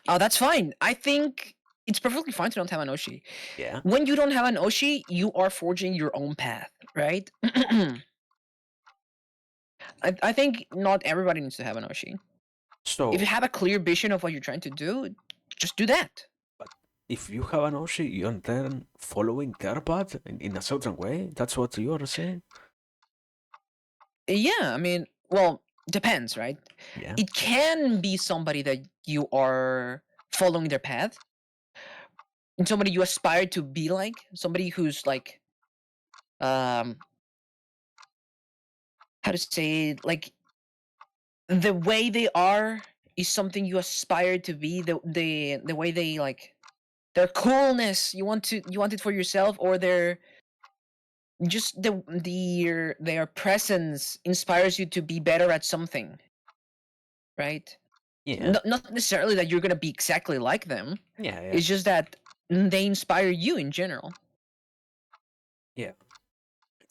Oh, that's fine. I think it's perfectly fine to not have an Oshi. Yeah. When you don't have an Oshi, you are forging your own path, right? I think not everybody needs to have an Oshi. So, If you have a clear vision of what you're trying to do, just do that. but if you have an Oshi, you then following their path in a certain way? That's what you're saying? Yeah, I mean, well, depends, right? Yeah. It can be somebody that you are following their path, and somebody you aspire to be like, somebody who's like, how to say it, like the way they are is something you aspire to be. The way they like their coolness you want it for yourself, or just their presence inspires you to be better at something, right? Yeah. Not necessarily that you're gonna be exactly like them. Yeah, yeah. It's just that they inspire you in general. Yeah.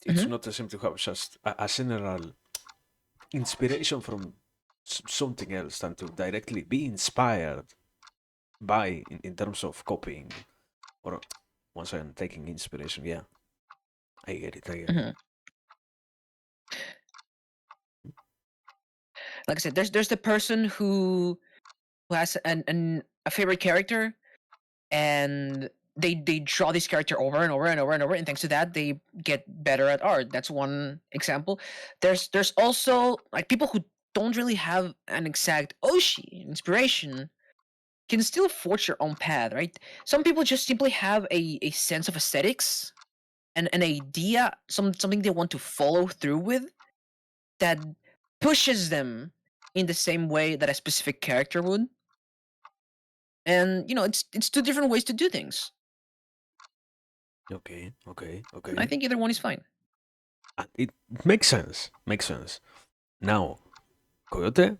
It's Mhm. not the same to have just a general inspiration from something else than to directly be inspired by in terms of copying or once again taking inspiration. Yeah, I get it. I get it. Mhm. Like I said, there's the person who has a favorite character, and they draw this character over and over and over and over, and thanks to that they get better at art. That's one example. There's also like people who don't really have an exact Oshi inspiration can still forge your own path, right? Some people just simply have a sense of aesthetics and an idea, something they want to follow through with that pushes them in the same way that a specific character would. And it's two different ways to do things. Okay, okay, I okay. think either one is fine. It makes sense. Makes sense. Now, Coyote,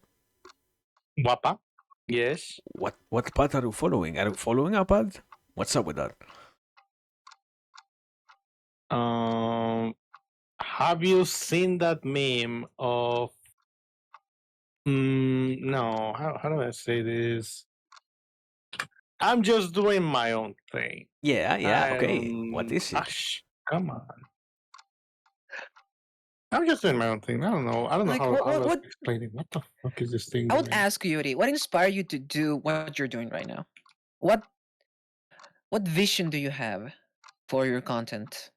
Guapa. Yes. what path are you following? Are you following a path? What's up with that? Um, have you seen that meme of? No. How do I say this? I'm just doing my own thing. Yeah, yeah. Okay. What is it? Come on. I'm just doing my own thing. I don't know. I don't know Like how else what to explain it. What the fuck is this thing I would doing? ask you, Yuri, what inspired you to do what you're doing right now? What vision do you have for your content?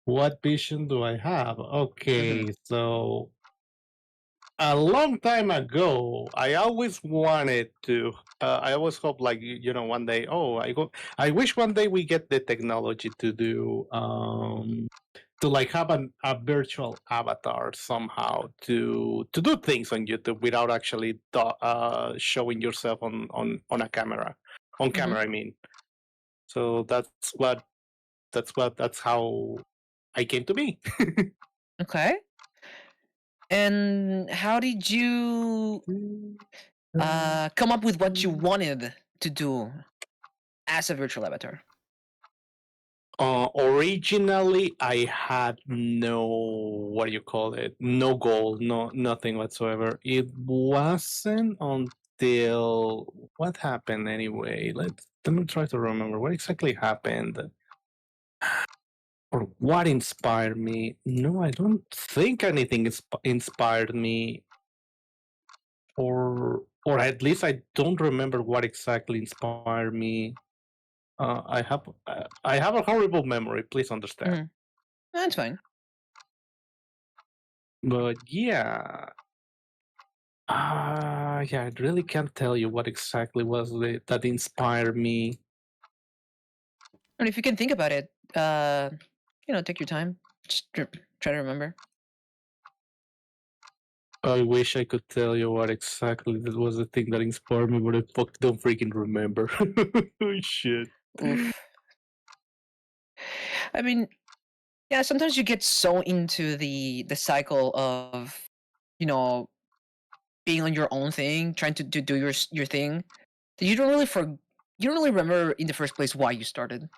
What vision do I have? Mhm. Okay, so a long time ago, I always wanted to. I always hope, like one day. Oh, I wish one day we get the technology to do to like have a virtual avatar somehow to do things on YouTube without actually showing yourself on a camera on Mhm. camera. I mean, so that's how I came to be. Okay. And how did you come up with what you wanted to do as a virtual avatar? Originally, I had no, what do you call it? No goal, no nothing whatsoever. It wasn't until what happened anyway. Let me try to remember what exactly happened or what inspired me. No, I don't think anything inspired me, or at least I don't remember what exactly inspired me. I have a horrible memory. Please understand. Mhm. That's fine. But yeah, yeah, I really can't tell you what exactly was it that inspired me. And if you can think about it, take your time. Just try to remember. I wish I could tell you what exactly that was the thing that inspired me, but I don't freaking remember. Oh, shit. Oof. I mean, yeah, sometimes you get so into the cycle of, you know, being on your own thing, trying to do your thing, that you don't really remember in the first place why you started,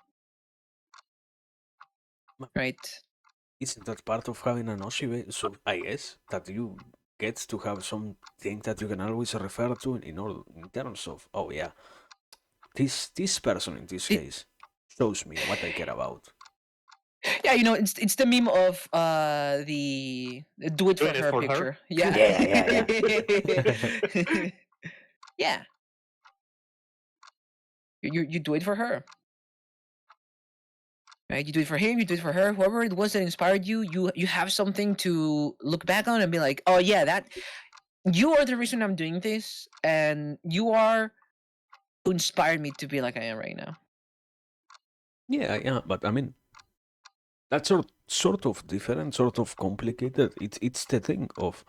right? Isn't that part of having an Oshibe? So I guess that you get to have something that you can always refer to in terms of, oh yeah, this person in this It- case shows me what I care about. Yeah, it's the meme of the do it for Doing it her for her? picture. Yeah. Yeah. Yeah. You do it for her. Right? You do it for him, you do it for her, whoever it was that inspired you, you have something to look back on and be like, oh yeah, that you are the reason I'm doing this, and you are who inspired me to be like I am right now. Yeah, but I mean that's sort of different, sort of complicated. It's the thing of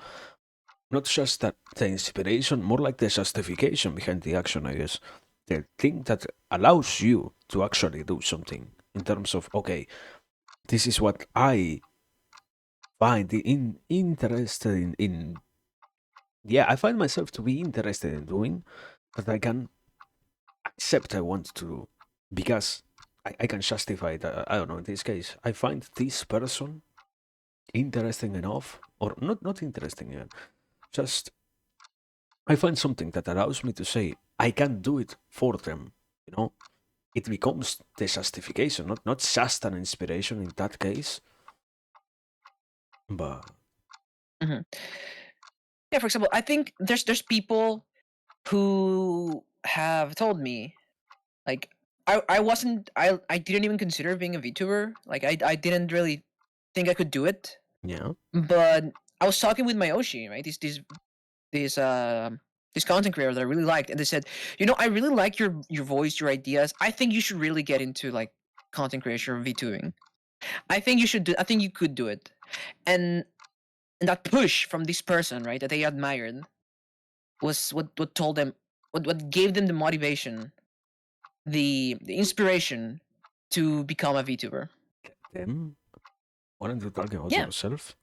not just that the inspiration, more like the justification behind the action, I guess. The thing that allows you to actually do something in terms of, okay, this is what I find interested in. Yeah, I find myself to be interested in doing, but I can accept I want to do because I can justify it. I don't know, in this case, I find this person interesting enough, or not interesting even, just I find something that allows me to say I can do it for them. You know, it becomes the justification, not just an inspiration in that case. But Mhm. Yeah, for example, I think there's people who have told me like I didn't even consider being a VTuber. Like I didn't really think I could do it. yeah, But I was talking with my Oshi, right? This this content creator that I really liked, and they said, I really like your voice, your ideas. I think you should really get into like content creation or VTubing. I think you should do. I think you could do it, and that push from this person, right, that they admired, was what told them, what gave them the motivation, the inspiration to become a VTuber. them. Why don't you talk about Yeah, yourself?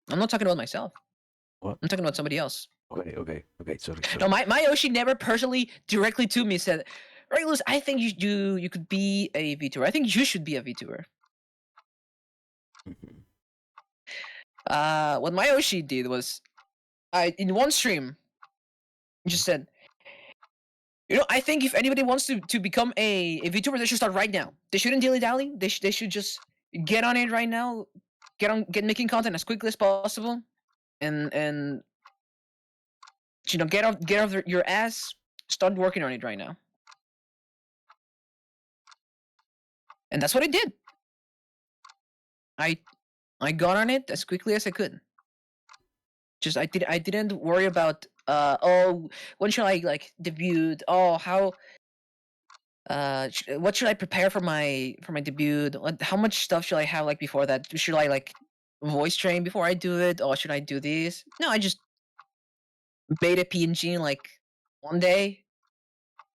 I'm not talking about myself. What? I'm talking about somebody else. Okay. Sorry. No, my Oshi never personally directly to me said, Regulus, I think you could be a VTuber. I think you should be a VTuber. Mhm. What my Oshi did was, in one stream, just said, I think if anybody wants to become a VTuber, they should start right now. They shouldn't dilly dally. They should just get on it right now. Get making content as quickly as possible, and get off your ass. Start working on it right now. And that's what I did. I got on it as quickly as I could. Just I didn't worry about when should I like debut? Oh, how what should I prepare for my debut? How much stuff should I have like before that? Should I like voice train before I do it, or should I do this? No, I just made a PNG in like one day.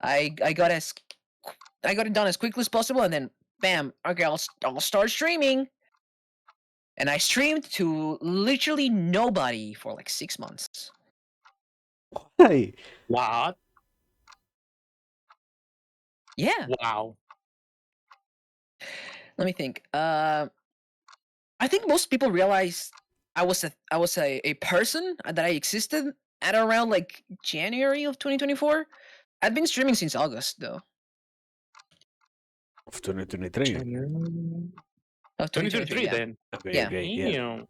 I got it done as quickly as possible, and then bam, okay, I'll start streaming. And I streamed to literally nobody for like 6 months. Hey, What? Yeah. Wow. Let me think. I think most people realize I was a person, that I existed at around like January of 2024. I've been streaming since August though of 2023. of 2023. 2023 Yeah. then. Yeah. Yeah.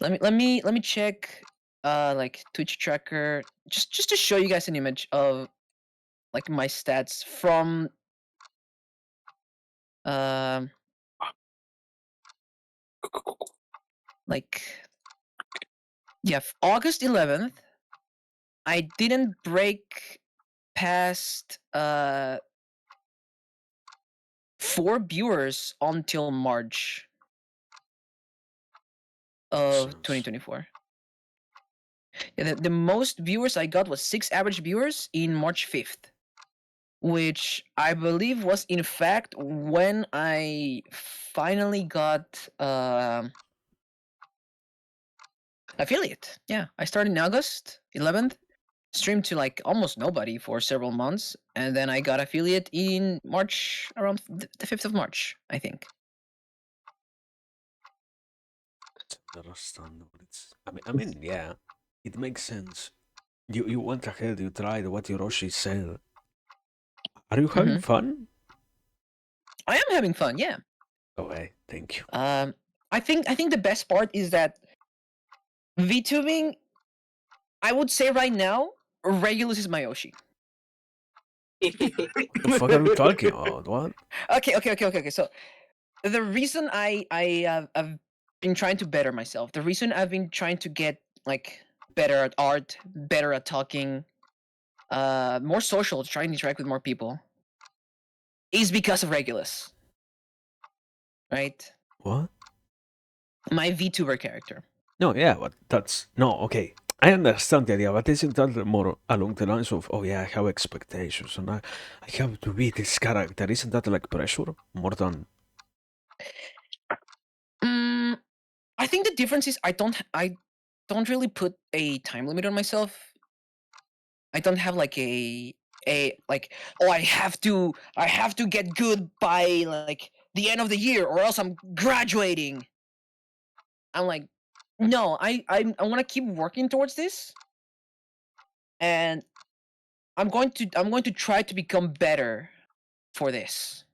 Damn. Let me check like Twitch tracker, just to show you guys an image of like my stats from um like yeah, August 11th. I didn't break past 4 viewers until March of Sounds- 2024. Yeah, the most viewers I got was 6 average viewers in March 5th, which I believe was in fact when I finally got affiliate. Yeah, I started in August 11th. streamed to like almost nobody for several months, and then I got affiliate in March, around the 5th of March, I think. It's understandable. I mean, yeah, it makes sense. You went ahead, you tried what Hiroshi said. Are you having Mhm. fun? I am having fun, yeah. Okay, thank you. I think the best part is that VTubing, I would say right now, Regulus is my Yoshi. What the fuck are you talking about? What? Okay. So the reason I've been trying to better myself, the reason I've been trying to get like better at art, better at talking, more social, to try and interact with more people, is because of Regulus, right? What? My VTuber character. No, yeah, but that's no, okay. I understand the idea, but isn't that more along the lines of, oh yeah, I have expectations and I have to be this character? Isn't that like pressure more than? Mm, I think the difference is I don't really put a time limit on myself. I don't have like a like, oh, I have to get good by like the end of the year or else I'm graduating. I'm like, no, I want to keep working towards this, and I'm going to try to become better for this,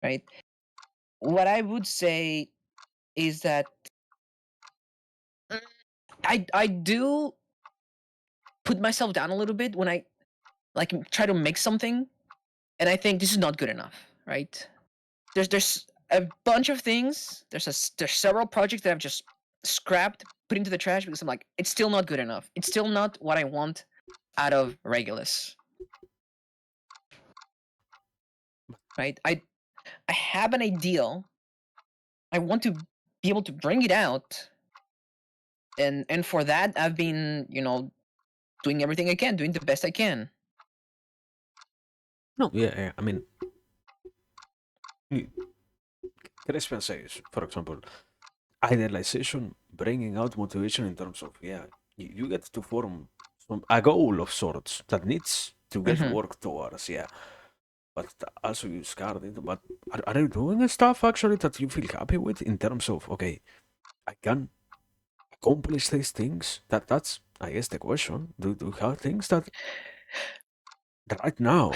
right? What I would say is that mm, I do put myself down a little bit when I like try to make something, and I think this is not good enough, right? There's a bunch of things. There's several projects that I've just scrapped, put into the trash because I'm like, it's still not good enough. It's still not what I want out of Regulus, right? I have an ideal. I want to be able to bring it out, and for that I've been doing everything I can, doing the best I can. No, yeah. I mean, Crispian says, for example, idealization, bringing out motivation in terms of, yeah, you get to form a goal of sorts that needs to get Mhm. worked towards, yeah. But also you scarred it. But are you doing stuff actually that you feel happy with in terms of, okay, I can accomplish these things? That's I guess the question. Do you have things that right now?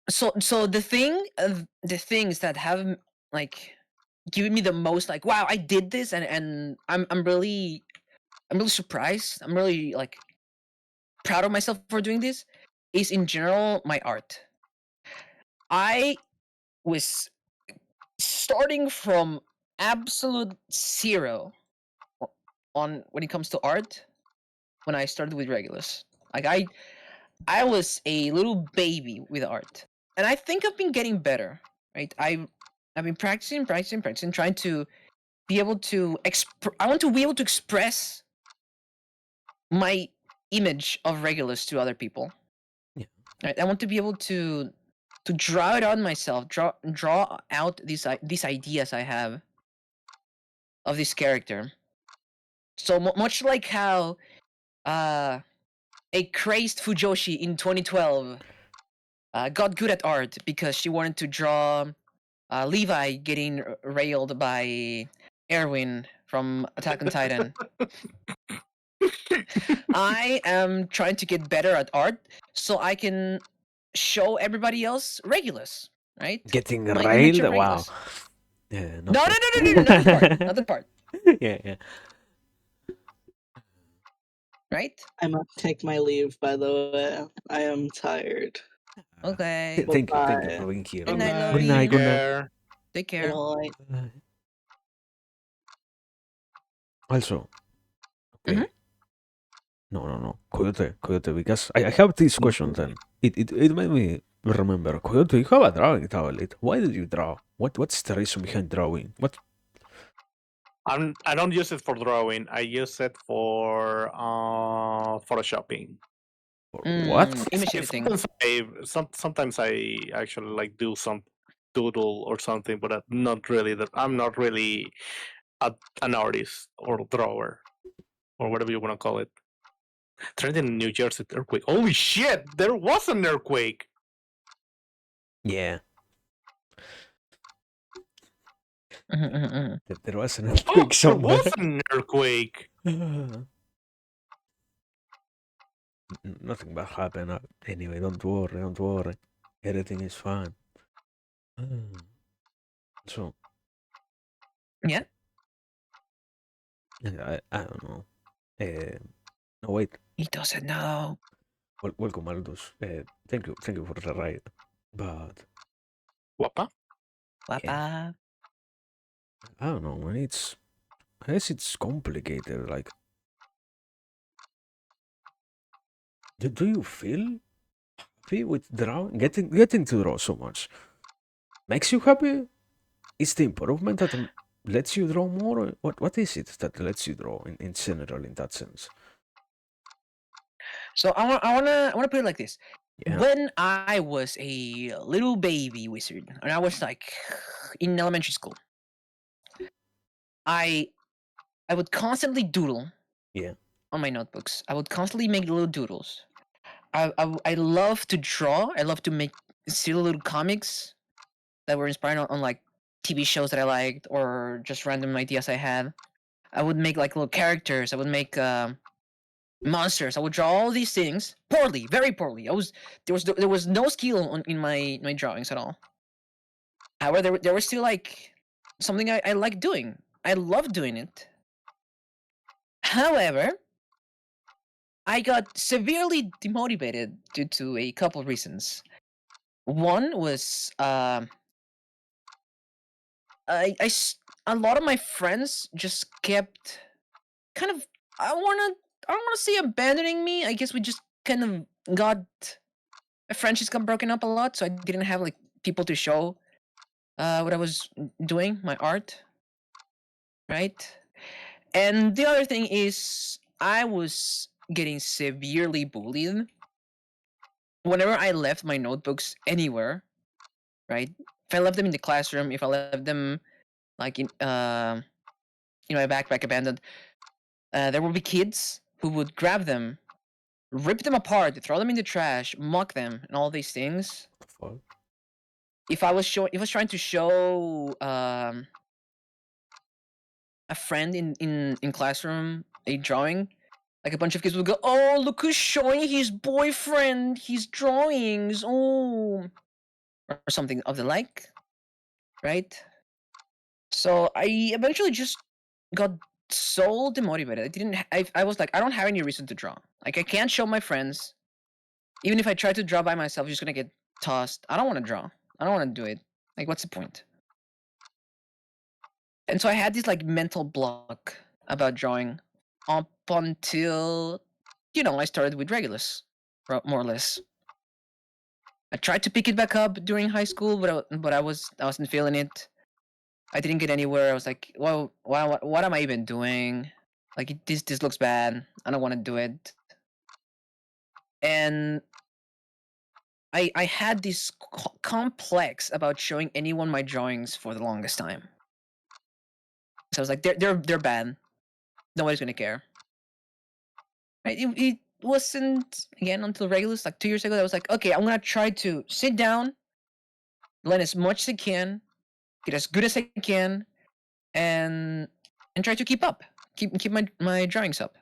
So the things that have like given me the most, like, wow, I did this, and I'm really surprised. I'm really like proud of myself for doing this. Is in general my art. I was starting from absolute zero on when it comes to art when I started with Regulus. Like I was a little baby with art, and I think I've been getting better. Right, I've been practicing, trying to be able to I want to be able to express my image of Regulus to other people. Yeah. Right, I want to be able to draw it on myself, draw out these ideas I have of this character. So much like how a crazed Fujoshi in 2012 got good at art because she wanted to draw Levi getting railed by Erwin from Attack on Titan. I am trying to get better at art so I can show everybody else Regulus, right? Getting My image railed? of Wow. Regulus. Yeah, No, not no, good. no, no, no, no, not that part. Not that part. Yeah. Right? I must take my leave, by the way. I am tired. Okay. Thank you Bye-bye. for being here. Good Good night, night. Good Lovey. night. Take Good night. care. Take Good care. night. Also, Mhm. okay. No. Coyote, because I have this question then. It made me remember. Coyote, you have a drawing tablet. Why did you draw? What's the reason behind drawing? What? I don't use it for drawing. I use it for photoshopping. What? Image editing. Sometimes I actually like do some doodle or something, but not really. That I'm not really an artist or drawer or whatever you want to call it. Trending in New Jersey earthquake. Holy shit! There was an earthquake. Yeah, there was an Oh, earthquake there was somewhere. an earthquake. Nothing bad happened. Anyway, don't worry, don't worry. Everything is fine. So, Yeah. I don't know. No, wait. He doesn't know. Welcome, Aldous. Thank you for the ride. But Wapa? Wapa. I don't know, man. I guess it's complicated. Like, do you feel happy with drawing? Getting to draw so much makes you happy? Is the improvement that lets you draw more? What is it that lets you draw in general in that sense? So I wanna put it like this. Yeah. When I was a little baby wizard, and I was like in elementary school, I would constantly doodle. Yeah. On my notebooks. I would constantly make little doodles. I love to draw. I love to make silly little comics that were inspired on like TV shows that I liked or just random ideas I had. I would make like little characters. I would make monsters. I would draw all these things poorly, very poorly. There was no skill in my drawings at all. However, there was still like something I like doing. I love doing it. However, I got severely demotivated due to a couple of reasons. One was a lot of my friends just kept kind of I don't wanna say abandoning me. I guess we just kind of got friendships got broken up a lot, so I didn't have like people to show what I was doing, my art, right? And the other thing is I was getting severely bullied whenever I left my notebooks anywhere, right? If I left them in the classroom, if I left them like in my backpack abandoned, there would be kids who would grab them, rip them apart, throw them in the trash, mock them, and all these things. Fuck. If I was trying to show a friend in classroom a drawing, like a bunch of kids would go, "Oh, look who's showing his boyfriend his drawings, oh," or something of the like, right? So I eventually just got so demotivated. I didn't. I was like, I don't have any reason to draw. Like I can't show my friends. Even if I try to draw by myself, I'm just gonna get tossed. I don't want to draw. I don't want to do it. Like, what's the point? And so I had this like mental block about drawing up until I started with Regulus, more or less. I tried to pick it back up during high school, but I wasn't feeling it. I didn't get anywhere. I was like, well, what am I even doing? Like this looks bad. I don't want to do it. And I had this complex about showing anyone my drawings for the longest time. So I was like, they're bad. Nobody's gonna care. Right? It wasn't again until Regulus, like 2 years ago. That I was like, okay, I'm gonna try to sit down, learn as much as I can, get as good as I can, and try to keep up, keep my drawings up.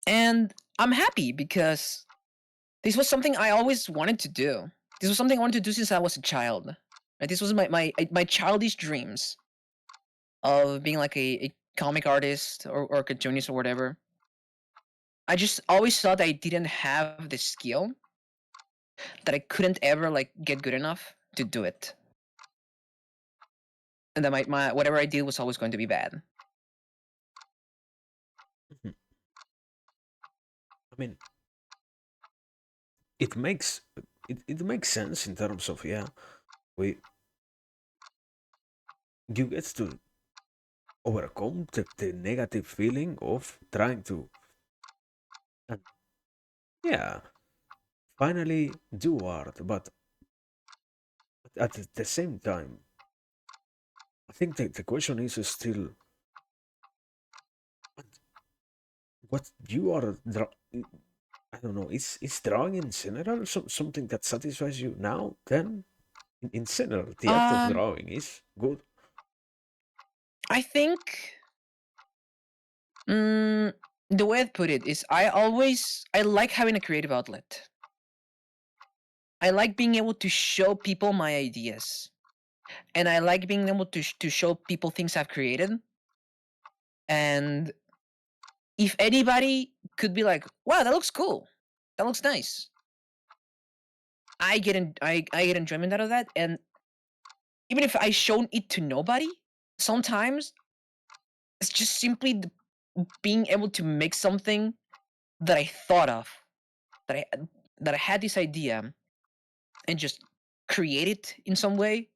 And I'm happy because this was something I always wanted to do. This was something I wanted to do since I was a child. Right? This was my childish dreams of being like a comic artist or cartoonist or whatever. I just always thought I didn't have the skill, that I couldn't ever like get good enough to do it, and that my whatever I did was always going to be bad. I mean, it makes it makes sense in terms of, yeah, we you get to overcome the negative feeling of trying to, and yeah, finally do art. But at the same time, I think the question is still, what you are I don't know. Is drawing in general something that satisfies you now? Then, in general, the act of Um, drawing is good. I think the way I'd put it is I like having a creative outlet. I like being able to show people my ideas, and I like being able to show people things I've created. And if anybody could be like, "Wow, that looks cool. That looks nice," I get enjoyment out of that. And even if I shown it to nobody, sometimes it's just simply being able to make something that I thought of, that I that I had this idea, and just create it in some way.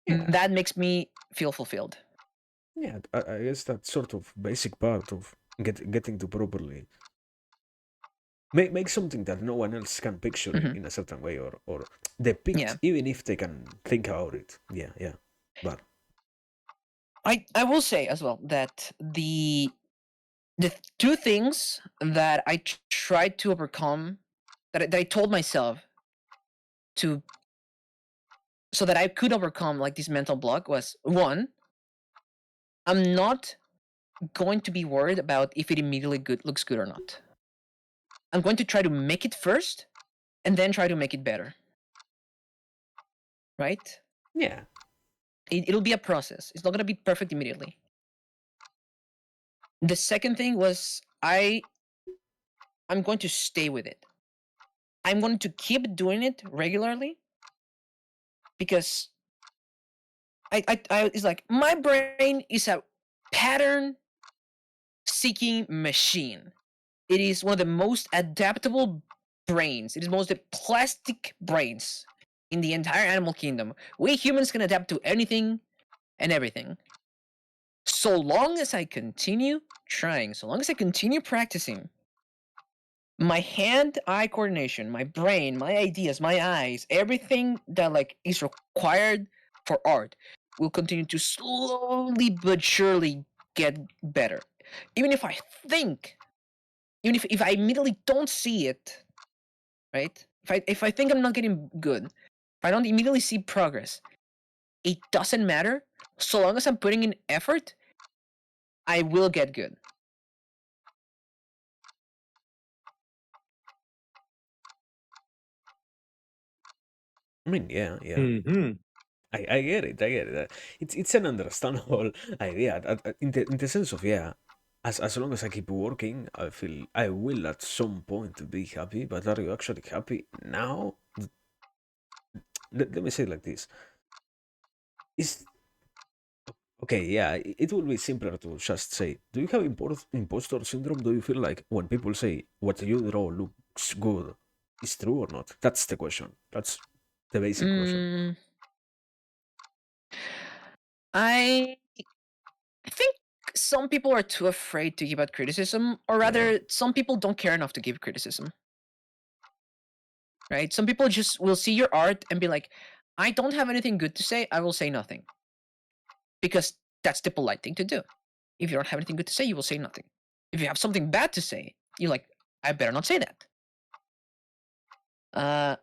Yeah, That makes me feel fulfilled. yeah. I guess that sort of basic part of getting to properly make something that no one else can picture Mhm. in a certain way, or depict, Yeah, even if they can think about it. Yeah, yeah. But I will say as well that the two things that I tried to overcome, that I told myself to, so that I could overcome like this mental block, was one, I'm not going to be worried about if it immediately looks good or not. I'm going to try to make it first, and then try to make it better. Right? yeah, It'll be a process. It's not going to be perfect immediately. The second thing was I'm going to stay with it. I'm going to keep doing it regularly, because it's like my brain is a pattern seeking machine. It is one of the most adaptable brains. It is most the plastic brains in the entire animal kingdom. We humans can adapt to anything and everything. So long as I continue trying, so long as I continue practicing, my hand-eye coordination, my brain, my ideas, my eyes, everything that like is required for art will continue to slowly but surely get better. Even if I think, even if I immediately don't see it, right? If I think I'm not getting good, if I don't immediately see progress, it doesn't matter. So long as I'm putting in effort, I will get good. I mean, yeah, yeah. Hmm. I get it. I get it. It's an understandable idea in the sense of, yeah. As long as I keep working, I feel I will at some point be happy. But are you actually happy now? Let me say it like this: is okay. Yeah, it will be simpler to just say, do you have imposter syndrome? Do you feel like when people say what you draw looks good, is true or not? That's the question. That's the basic question. Mm, I think some people are too afraid to give out criticism, or Yeah. rather, some people don't care enough to give criticism. Right? Some people just will see your art and be like, I don't have anything good to say, I will say nothing. Because that's the polite thing to do. If you don't have anything good to say, you will say nothing. If you have something bad to say, you're like, I better not say that. Uh,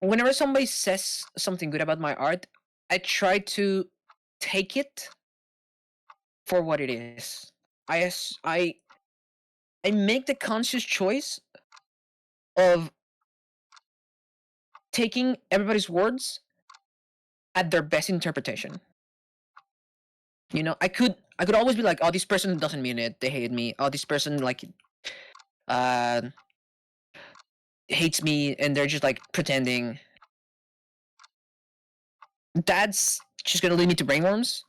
Whenever somebody says something good about my art, I try to take it for what it is. I make the conscious choice of taking everybody's words at their best interpretation. You know, I could always be like, oh, this person doesn't mean it. They hate me. Oh, this person like uh hates me, and they're just like pretending. That's just gonna lead me to brainworms.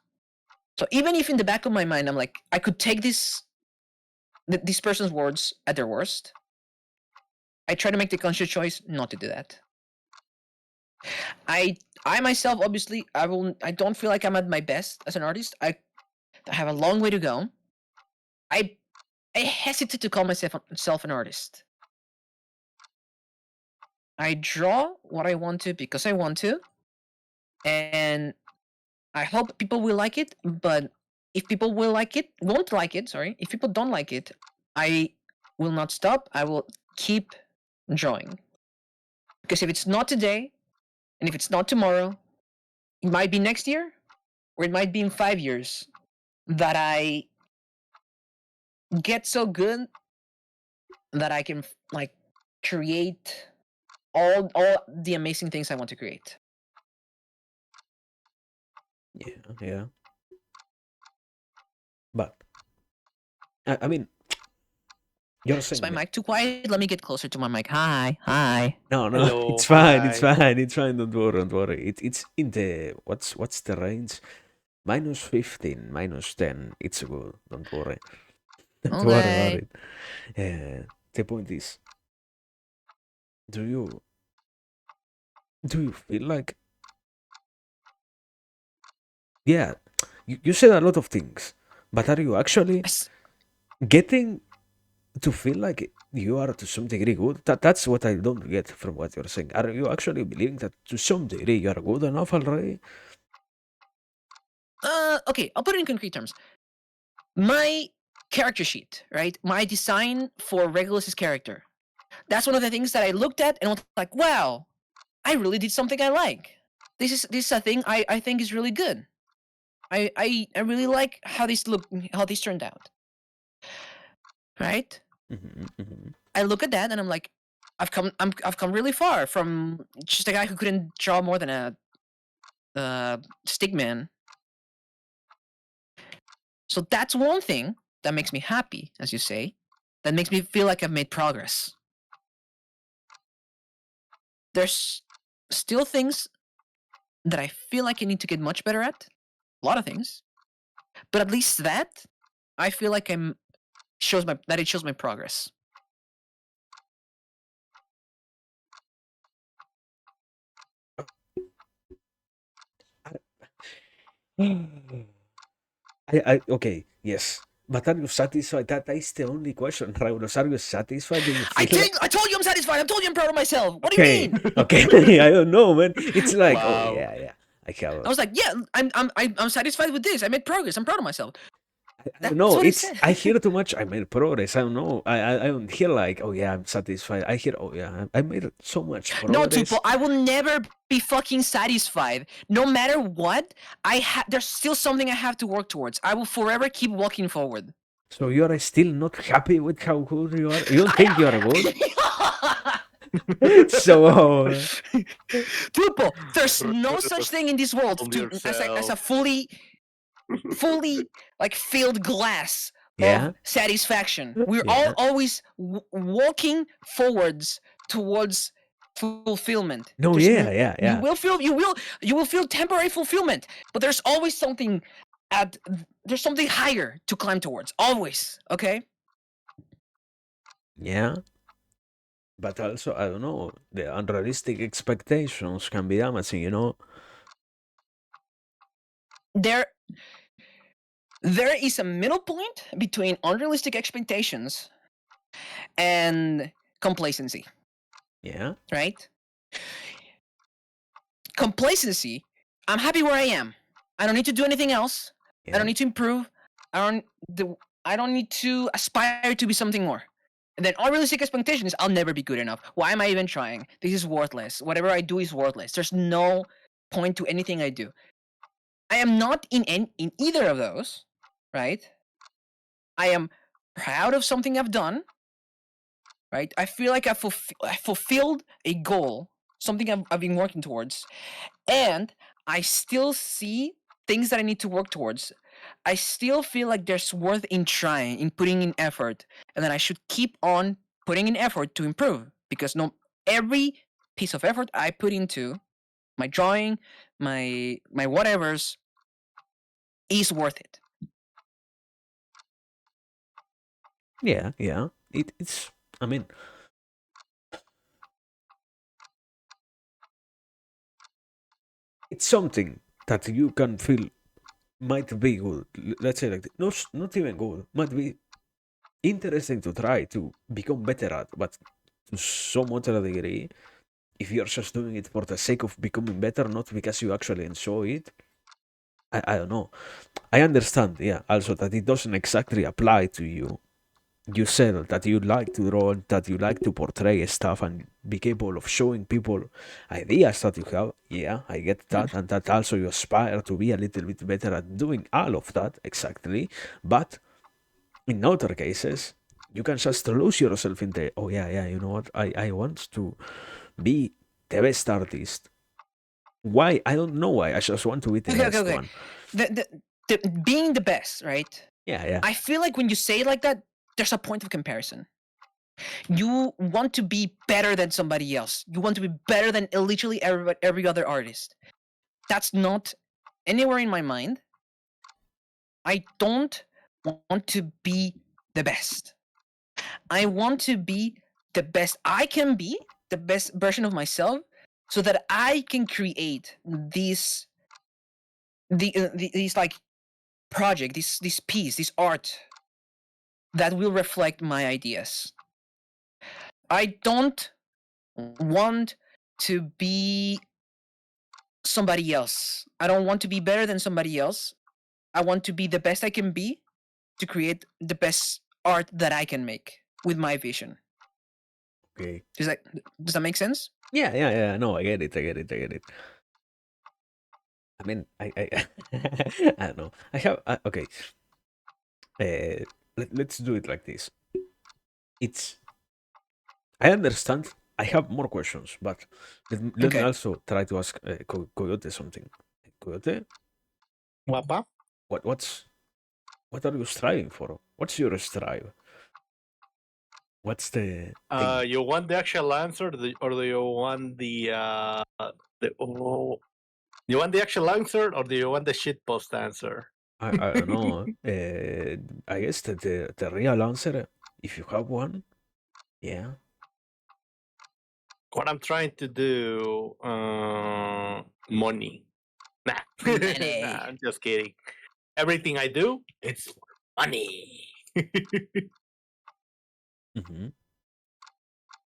So even if in the back of my mind I'm like, I could take this person's words at their worst, I try to make the conscious choice not to do that. I I myself, obviously, I don't feel like I'm at my best as an artist. I have a long way to go. I I hesitate to call myself an artist. I draw what I want to because I want to, and I hope people will like it. But if people won't like it, sorry, if people don't like it, I will not stop. I will keep drawing. Because if it's not today, and if it's not tomorrow, it might be next year, or it might be in 5 years that I get so good that I can like create all the amazing things I want to create. Yeah. But I mean, you're Is my saying mic too quiet? Let me get closer to my mic. Hi. no, Hello, it's fine, it's hi. fine, it's fine. Don't worry. It's in the what's the range? -15, -10. It's good. Don't worry. Don't worry about Okay. it. The point is, do you feel like, yeah, you said a lot of things, but are you actually getting to feel like you are to some degree good? That's what I don't get from what you're saying. Are you actually believing that to some degree you are good enough already? Okay, I'll put it in concrete terms. My character sheet, right? My design for Regulus's character. That's one of the things that I looked at and was like, wow, I really did something I like. This is a thing I think is really good. I really like how this turned out. Right? I look at that and I'm like, I've come really far from just a guy who couldn't draw more than a stickman. So that's one thing that makes me happy, as you say, that makes me feel like I've made progress. There's still things that I feel like I need to get much better at. A lot of things. But at least that I feel like it shows my progress. Okay, yes. But are you satisfied? That is the only question, Raulos. Are you satisfied? Do you I feel like... told you I'm satisfied. I told you I'm proud of myself. What do you Okay, mean? okay. I don't know, man. It's like, oh Wow. yeah. I have. I was like, yeah, I'm satisfied with this. I made progress. I'm proud of myself. I don't That's know. what I said. I hear too much. I made progress. I don't know. I don't hear like, oh yeah, I'm satisfied. I hear, oh yeah, I made so much No, progress. Tupo, I will never be fucking satisfied. No matter what, there's still something I have to work towards. I will forever keep walking forward. So you are still not happy with how good you are? You don't think you are good? So Tupo, there's no such Just thing in this world calm as a yourself. fully like filled glass yeah, of satisfaction. We're all yeah. always walking forwards towards fulfillment. No, There's yeah. You will feel temporary fulfillment, but there's always something there's something higher to climb towards. Always, okay? Yeah. But also, I don't know, the unrealistic expectations can be damaging, you know? There is a middle point between unrealistic expectations and complacency, Yeah, right? Complacency, I'm happy where I am. I don't need to do anything else. I yeah. don't need to improve. I don't need to aspire to be something more. And then unrealistic expectation is I'll never be good enough. Why am I even trying? This is worthless. Whatever I do is worthless. There's no point to anything I do. I am not in either of those, right? I am proud of something I've done, right? I feel like I fulfilled a goal, something I've been working towards, and I still see things that I need to work towards. I still feel like there's worth in trying, in putting in effort, and that I should keep on putting in effort to improve. Because every piece of effort I put into my drawing, my whatevers, is worth it. Yeah. It's, I mean, it's something that you can feel might be good. Let's say like, not even good, might be interesting to try to become better at, but to some other degree, if you're just doing it for the sake of becoming better, not because you actually enjoy it, I don't know. I understand, yeah, also that it doesn't exactly apply to you. You said that you like to draw, that you like to portray stuff and be capable of showing people ideas that you have. Yeah, I get that. And that also you aspire to be a little bit better at doing all of that, exactly. But in other cases, you can just lose yourself in the, oh, yeah, you know what? I want to be the best artist. Why? I don't know why. I just want to be the best Okay. one. The being the best, right? Yeah. I feel like when you say it like that, there's a point of comparison. You want to be better than somebody else. You want to be better than literally every other artist. That's not anywhere in my mind. I don't want to be the best. I want to be the best I can be, the best version of myself, so that I can create these these like project, this piece, this art that will reflect my ideas. I don't want to be somebody else. I don't want to be better than somebody else. I want to be the best I can be to create the best art that I can make with my vision. Okay. Does that make sense? Yeah. No, I get it. I mean, I I don't know. I have okay. Let's do it like this. It's I understand. I have more questions, but let me Okay. also try to ask Coyote something. Coyote, Wapa? what are you striving for? What's your strive? What's the thing? You want the actual answer, or do you want the you want the actual answer, or do you want the shitpost answer? I don't know. I guess that the real answer, if you have one, yeah. What I'm trying to do, money. Nah, Money. nah, I'm just kidding. Everything I do, it's for money. Mm-hmm.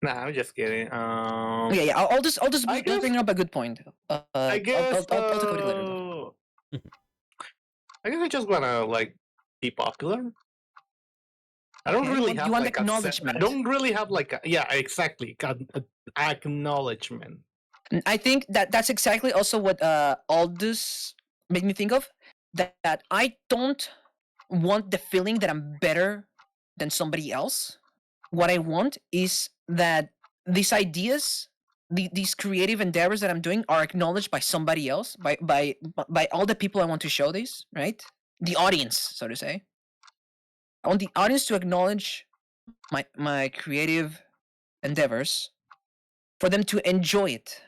Nah, I'm just kidding. Yeah. I'll just I guess, bring up a good point. I guess, I'll talk about it later though. I guess I just wanna like be popular. I don't Okay. really You have want like I acknowledgement. don't really have like yeah, exactly, acknowledgement. I think that's exactly also what Aldous made me think of. That I don't want the feeling that I'm better than somebody else. What I want is that these ideas, these creative endeavors that I'm doing, are acknowledged by somebody else, by all the people I want to show this, right? The audience, so to say. I want the audience to acknowledge my creative endeavors, for them to enjoy it,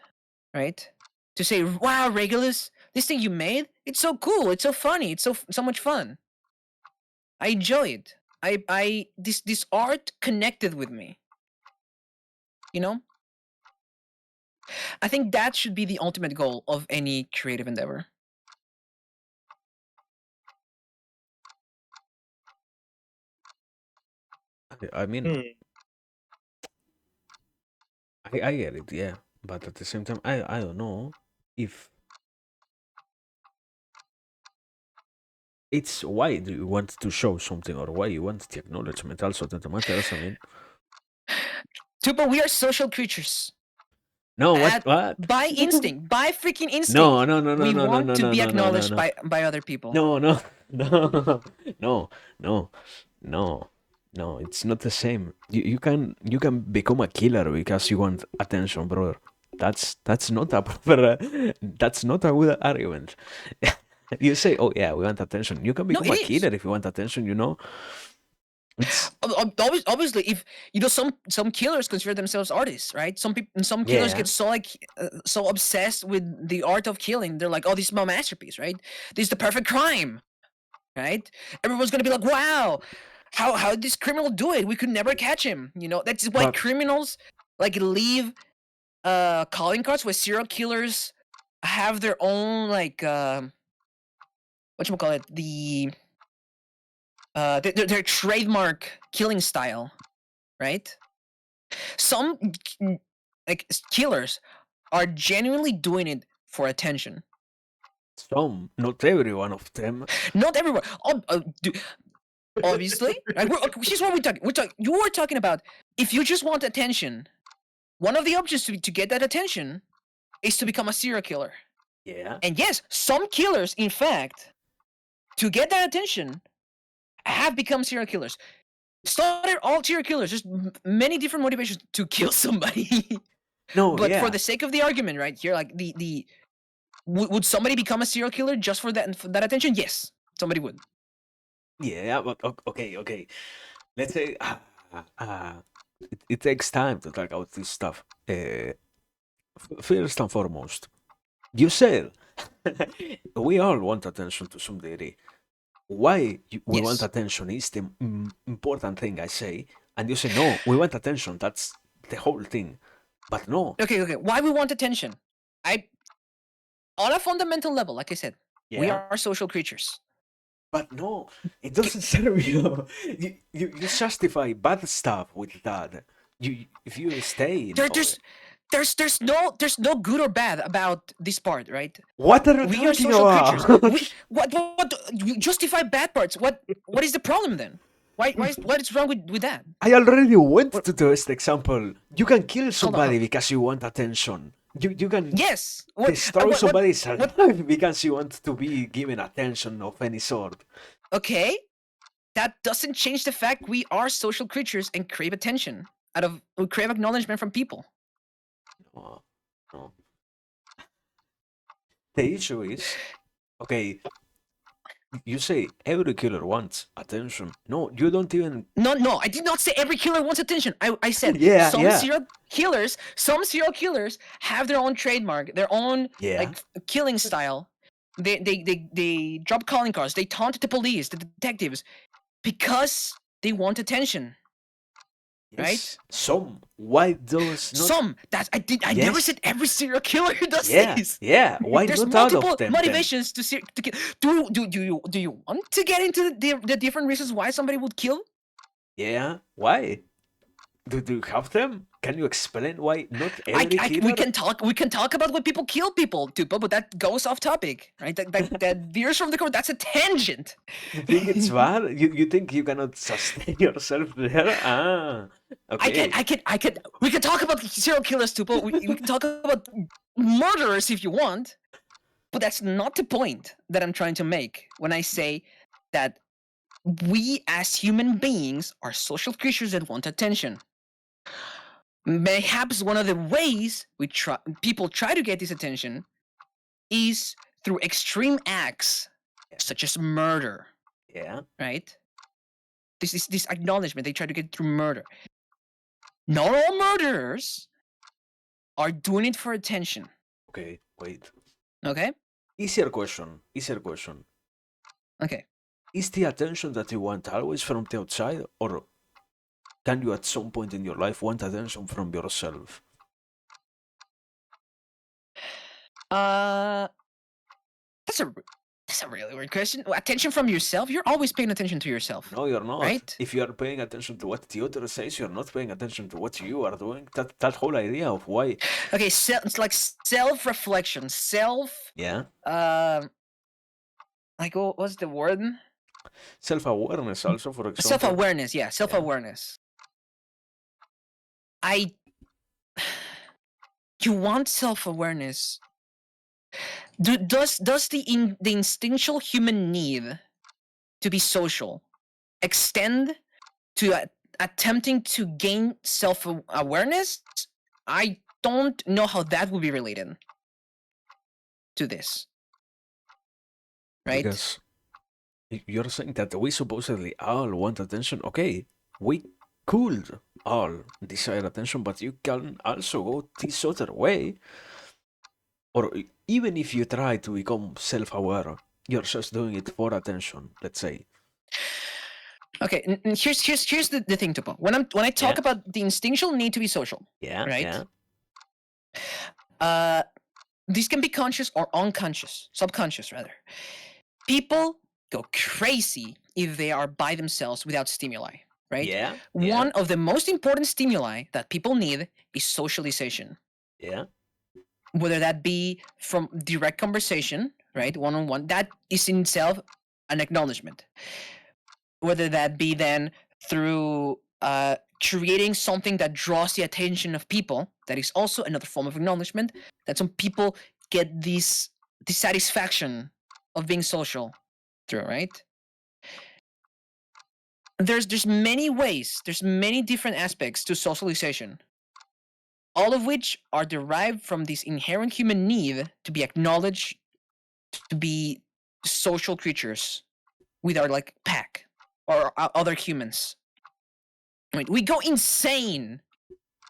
right? To say, "Wow, Regulus, this thing you made, it's so cool, it's so funny, it's so much fun. I enjoy it. I this art connected with me." You know, I think that should be the ultimate goal of any creative endeavor. I mean, Hmm. I get it, yeah. But at the same time, I don't know if it's why do you want to show something or why you want the acknowledgement also that matters. I mean, Tupa, we are social creatures. no, At what? by instinct, by freaking No, instinct, no, no, no, we no, no, want no, to no, be no, no, no, acknowledged no, by other people. no, no, no, no, no, no, no. It's not the same. You can become a killer because you want attention, brother. That's not a proper. That's not a good argument. You say, oh yeah, we want attention. You can No, become it a is. killer if you want attention. You know, it's Obviously, if you know, some killers consider themselves artists, right? Some killers yeah, get so so obsessed with the art of killing, they're like, "Oh, this is my masterpiece, right? This is the perfect crime, right?" Everyone's gonna be like, "Wow, how did this criminal do it? We could never catch him." You know, that's why but criminals like leave calling cards where serial killers have their own like what you call it, their trademark killing style, right? Some like killers are genuinely doing it for attention. Some, not every one of them. Not everyone. Obviously, right? Here's what we're talking. You were talking about if you just want attention. One of the options to get that attention is to become a serial killer. Yeah. And yes, some killers, in fact, to get that attention, have become serial killers. Started all serial killers. There's many different motivations to kill somebody. No, But yeah. for the sake of the argument, right here, like would somebody become a serial killer just for that attention? Yes, somebody would. Yeah, but okay. Let's say it takes time to talk about this stuff. First and foremost, you said we all want attention to some degree. Why we want Yes. attention is the important thing I say, and you say no, we want attention. That's the whole thing. But no, Okay. Why we want attention? On a fundamental level, like I said, we yeah, are social creatures. but no, it doesn't serve you. You justify bad stuff with that. If you stay in There's no good or bad about this part, right? what are you We are talking social about? creatures. What you justify bad parts? What is the problem then? What is wrong with that? I already went to this example. You can kill somebody on. because you want attention. You can Yes. destroy somebody's life because you want to be given attention of any sort. Okay. That doesn't change the fact we are social creatures and crave attention. We crave acknowledgement from people. No. The issue is, okay, you say every killer wants attention. No, you don't even. No, I did not say every killer wants attention. I said some serial killers have their own trademark, their own like killing style. They drop calling cards. They taunt the police, the detectives, because they want attention. Yes, right? Some. Why those not? Some. I never said every serial killer does this. Yeah. Why There's not all multiple of them? motivations to kill. Do you want to get into the different reasons why somebody would kill? Yeah. Why? Do you have them? Can you explain why not every killer? We can talk about when people kill people, but that goes off topic, right? That veers from the core. That's a tangent. You think it's bad? You think you cannot sustain yourself there? Okay. We can talk about serial killers too, but we can talk about murderers if you want. But that's not the point that I'm trying to make when I say that we as human beings are social creatures that want attention. Perhaps one of the ways people try to get this attention is through extreme acts such as murder. Yeah. Right? This acknowledgement they try to get through murder. Not all murderers are doing it for attention. Okay, wait. Okay? Easier question. Okay. Is the attention that you want always from the outside, or can you at some point in your life want attention from yourself? That's a really weird question. Attention from yourself? You're always paying attention to yourself. No, you're not. Right? If you are paying attention to what the other says, you're not paying attention to what you are doing. That whole idea of why. Okay, it's like self-reflection. Yeah. Like what's the word? Self-awareness also, for example. Self-awareness, yeah, self-awareness. You want self-awareness. Does the instinctual human need to be social extend to attempting to gain self-awareness? I don't know how that would be related to this. Right? Because you're saying that we supposedly all want attention. Okay, we could all desire attention, but you can also go this other way. Or even if you try to become self-aware, you're just doing it for attention, let's say. Okay, here's the thing, Tupo. When I talk about the instinctual need to be social, right? Yeah. This can be conscious or unconscious, subconscious rather. People go crazy if they are by themselves without stimuli, right? Yeah. One of the most important stimuli that people need is socialization. Yeah. Whether that be from direct conversation, right? One-on-one. That is in itself an acknowledgement. Whether that be then through creating something that draws the attention of people, that is also another form of acknowledgement. That some people get this dissatisfaction of being social through, right? There's many ways, there's many different aspects to socialization, all of which are derived from this inherent human need to be acknowledged, to be social creatures with our like pack or other humans. I mean, we go insane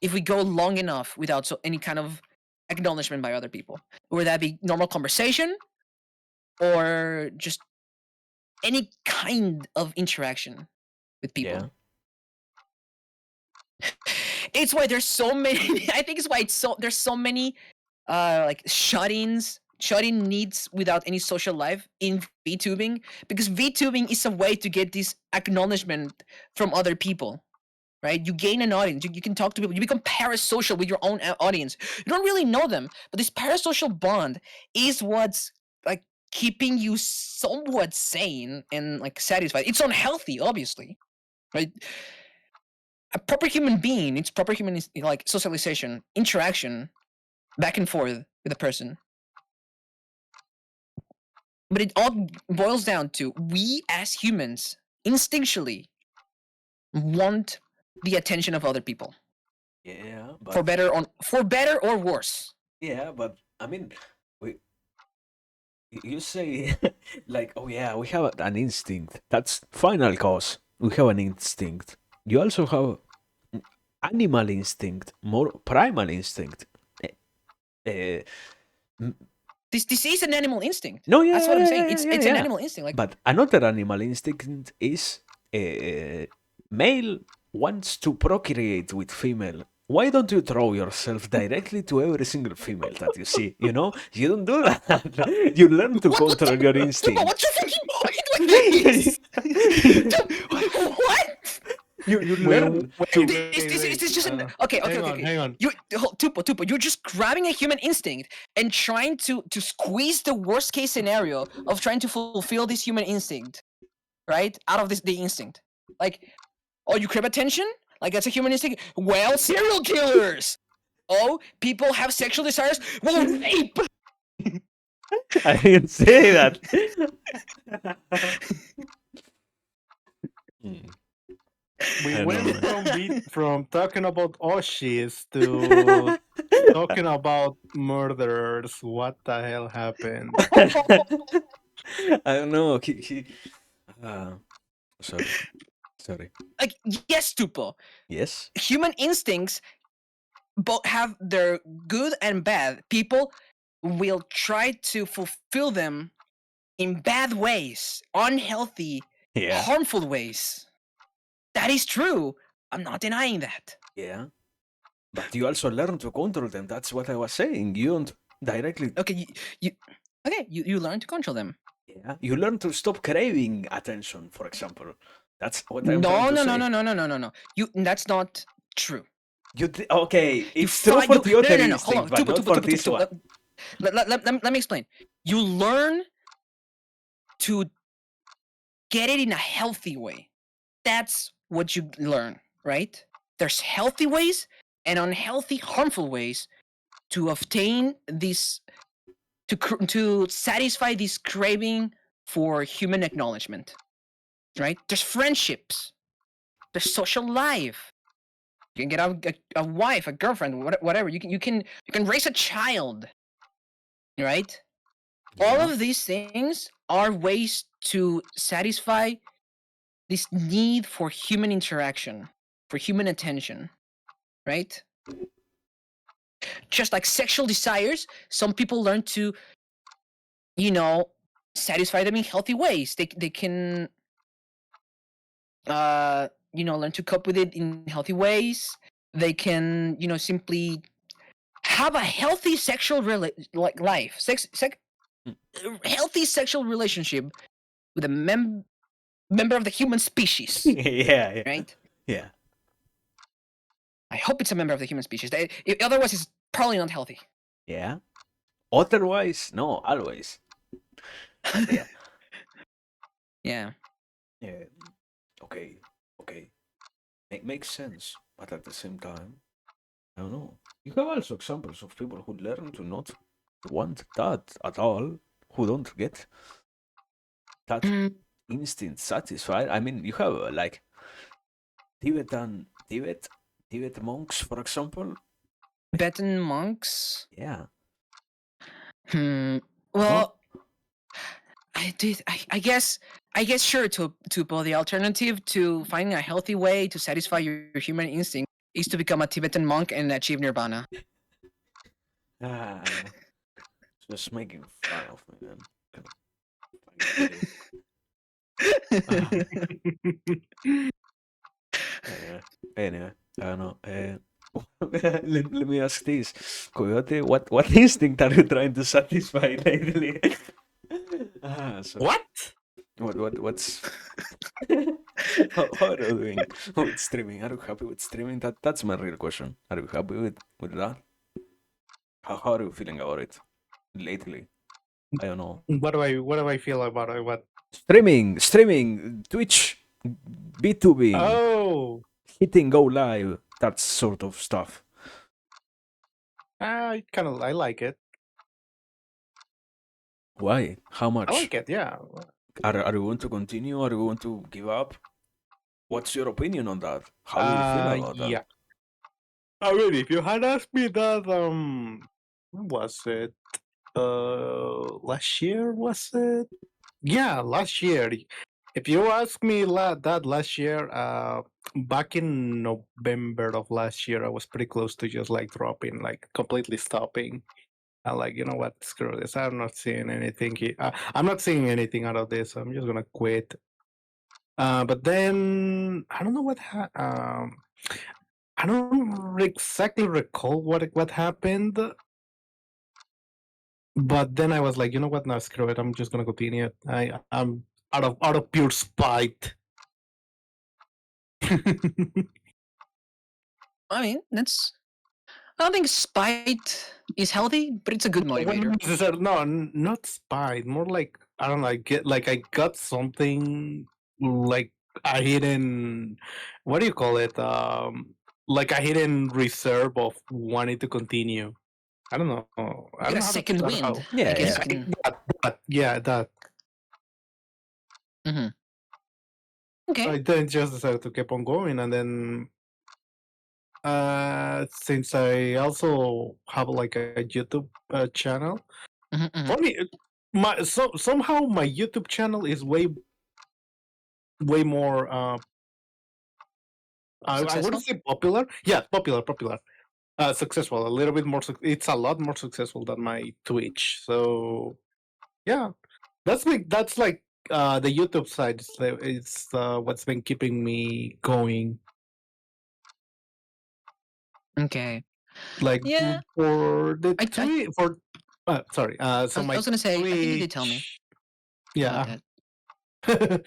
if we go long enough without any kind of acknowledgement by other people, whether that be normal conversation or just any kind of interaction with people. Yeah. It's why there's so many. I think it's why there's so many like shut-in needs without any social life in VTubing, because VTubing is a way to get this acknowledgement from other people, right? You gain an audience, you can talk to people, you become parasocial with your own audience. You don't really know them, but this parasocial bond is what's like keeping you somewhat sane and like satisfied. It's unhealthy, obviously, right? A proper human being, it's proper human like socialization, interaction, back and forth with a person. But it all boils down to we as humans instinctually want the attention of other people, Yeah, for but better or worse. yeah, but I mean, we you say like, oh yeah, we have an instinct. That's final cause. We have an instinct. You also have animal instinct, more primal instinct. Uh, This is an animal instinct. no, yeah, That's what I'm yeah, saying. yeah, It's yeah, an yeah. animal instinct. Like, But another animal instinct is male wants to procreate with female. Why don't you throw yourself directly to every single female that you see? You know, you don't do that. You learn to control your instinct. what's your fucking point with this? What? You learn to. This just an okay. Hang on. You Tupo, you're just grabbing a human instinct and trying to squeeze the worst case scenario of trying to fulfill this human instinct, right? Out of the instinct. Like, oh, you crave attention? Like that's a human instinct? Well, serial killers. Oh, people have sexual desires? Well, rape. I didn't say that. We I went know. from talking about Oshis to talking about murderers. What the hell happened? I don't know. Sorry. Sorry. Like, yes, Tupo. Yes. Human instincts both have their good and bad. People will try to fulfill them in bad ways, unhealthy, Yeah. harmful ways. That is true. I'm not denying that. Yeah. But you also learn to control them. That's what I was saying. You don't directly. Okay, you learn to control them. Yeah. You learn to stop craving attention, for example. That's what I'm No, trying to no, say. no, no, no, no, no, no, no. That's not true. Okay, it's true for the other instinct, but not for this one. Let me explain. You learn to get it in a healthy way. That's what you learn, right? There's healthy ways and unhealthy, harmful ways to obtain this, to satisfy this craving for human acknowledgement, right? There's friendships, there's social life. You can get a wife, a girlfriend, whatever. You can raise a child, right? All of these things are ways to satisfy this need for human interaction, for human attention, right? Just like sexual desires, some people learn to, satisfy them in healthy ways. They can, learn to cope with it in healthy ways. They can, simply have a healthy sexual life, healthy sexual relationship with a member of the human species. Yeah. Right? Yeah. I hope it's a member of the human species. Otherwise, it's probably not healthy. Yeah. Otherwise, no, always. Yeah. Yeah. Yeah. Okay. Okay. It makes sense, but at the same time, I don't know. You have also examples of people who learn to not want that at all, who don't get that Mm, instant satisfied. I mean, you have like Tibet monks, for example. Tibetan monks. Yeah. Hmm. No. Well, I guess. I guess sure. To Paul, the alternative to finding a healthy way to satisfy your human instinct is to become a Tibetan monk and achieve nirvana. Ah, just making fun of me, man. Kind of fucking idiot. Ah, anyway, anyway, I don't know. Let me ask this, Coyote. What instinct are you trying to satisfy lately? So What? what's how are you doing with streaming? Are you happy with streaming? That's my real question. Are you happy with that? How are you feeling about it lately? I don't know. What do I feel about it? What? Streaming, Twitch, B2B, Oh, hitting go live, that sort of stuff. I like it. Why? How I much? like it. Yeah. Are you going to continue? Are you going to give up? What's your opinion on that? How do you feel about that? Yeah. I mean, if you had asked me that, when was it? Last year was it? Yeah, last year. If you ask me that last year, back in November of last year, I was pretty close to just like dropping, like completely stopping. I like, you know what, screw this. I'm not seeing anything. I'm not seeing anything out of this. I'm just gonna quit. But then I don't know I don't exactly recall what happened. But then I was like, you know what? No, screw it. I'm just gonna continue. I'm out of pure spite. I mean, that's. I don't think spite is healthy, but it's a good Well, motivator. no, not spite. More like I don't know. I got something like a hidden. What do you call it? Like a hidden reserve of wanting to continue. I don't know. I Get don't a know how to. second I don't wind. know. I Yeah, guess yeah. you can. That. Hmm. Okay. I then just decided to keep on going, and then since I also have like a YouTube channel, Mm-hmm. funny, somehow my YouTube channel is way more. I wouldn't Successful. say popular. Yeah, popular. Successful. A little bit more. It's a lot more successful than my Twitch. So yeah, that's like the YouTube side. It's what's been keeping me going. Okay. Like Yeah. for the I tweet for. Sorry. So I my was gonna say. I think you did tell me Twitch. about Yeah. that.